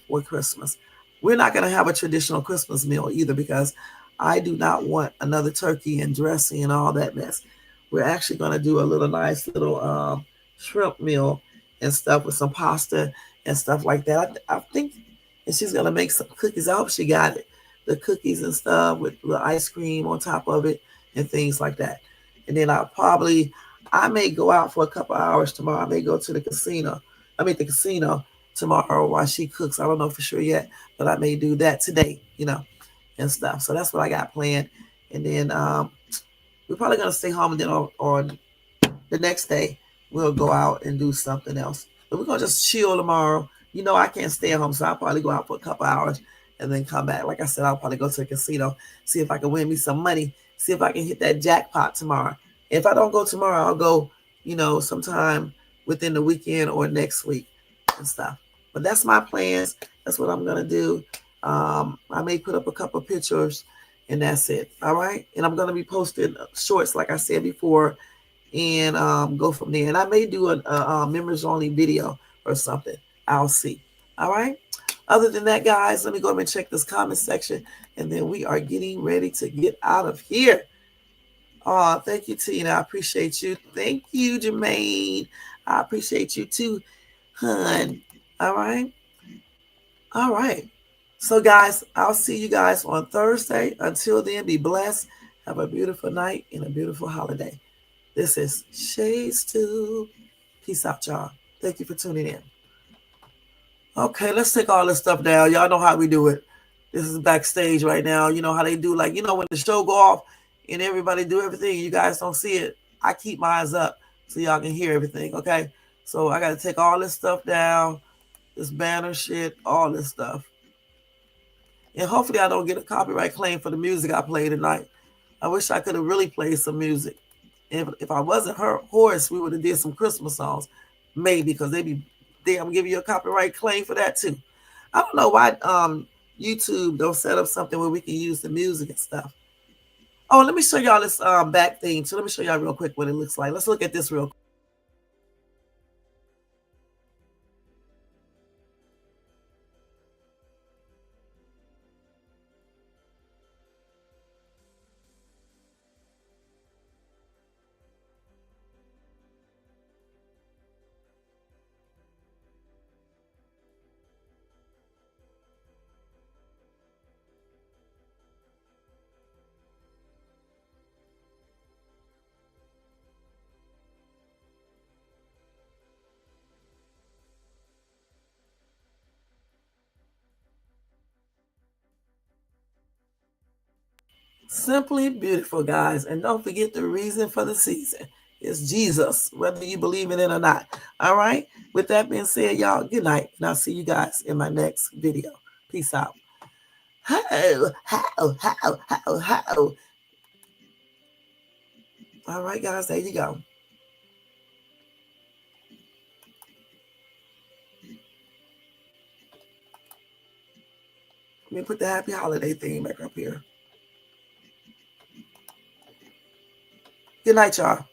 for Christmas. We're not going to have a traditional Christmas meal either because I do not want another turkey and dressing and all that mess. We're actually going to do a nice little shrimp meal and stuff with some pasta and stuff like that. I think, and she's going to make some cookies. I hope she got it. The cookies and stuff with the ice cream on top of it and things like that. And then I may go out for a couple hours tomorrow. I may go to the casino tomorrow while she cooks. I don't know for sure yet, but I may do that today, and stuff. So that's what I got planned. And then we're probably going to stay home, and then on the next day, we'll go out and do something else. But we're going to just chill tomorrow. I can't stay at home, so I'll probably go out for a couple hours and then come back. Like I said, I'll probably go to the casino, see if I can win me some money, see if I can hit that jackpot tomorrow. If I don't go tomorrow, I'll go, sometime within the weekend or next week and stuff. But that's my plans. That's what I'm going to do. I may put up a couple of pictures, and that's it. All right. And I'm going to be posting shorts, like I said before, and go from there. And I may do a members only video or something. I'll see. All right. Other than that, guys, let me go and check this comment section, and then we are getting ready to get out of here. Oh, thank you, Tina. I appreciate you. Thank you, Jermaine. I appreciate you too, hun. All right. All right. So, guys, I'll see you guys on Thursday. Until then, be blessed. Have a beautiful night and a beautiful holiday. This is Shades 2. Peace out, y'all. Thank you for tuning in. Okay, let's take all this stuff down. Y'all know how we do it. This is backstage right now. You know how they do, like, when the show go off and everybody do everything, you guys don't see it. I keep my eyes up so y'all can hear everything, okay? So I got to take all this stuff down, this banner shit, all this stuff. And hopefully I don't get a copyright claim for the music I played tonight. I wish I could have really played some music. If I wasn't Horace, we would have did some Christmas songs. Maybe, because they be damn give you a copyright claim for that too. I don't know why YouTube don't set up something where we can use the music and stuff. Oh, let me show y'all this back thing. So let me show y'all real quick what it looks like. Let's look at this real quick. Simply beautiful, guys. And don't forget the reason for the season. It's Jesus, whether you believe in it or not. All right? With that being said, y'all, good night. And I'll see you guys in my next video. Peace out. Ho. All right, guys, there you go. Let me put the happy holiday thing back up here. Good night, y'all.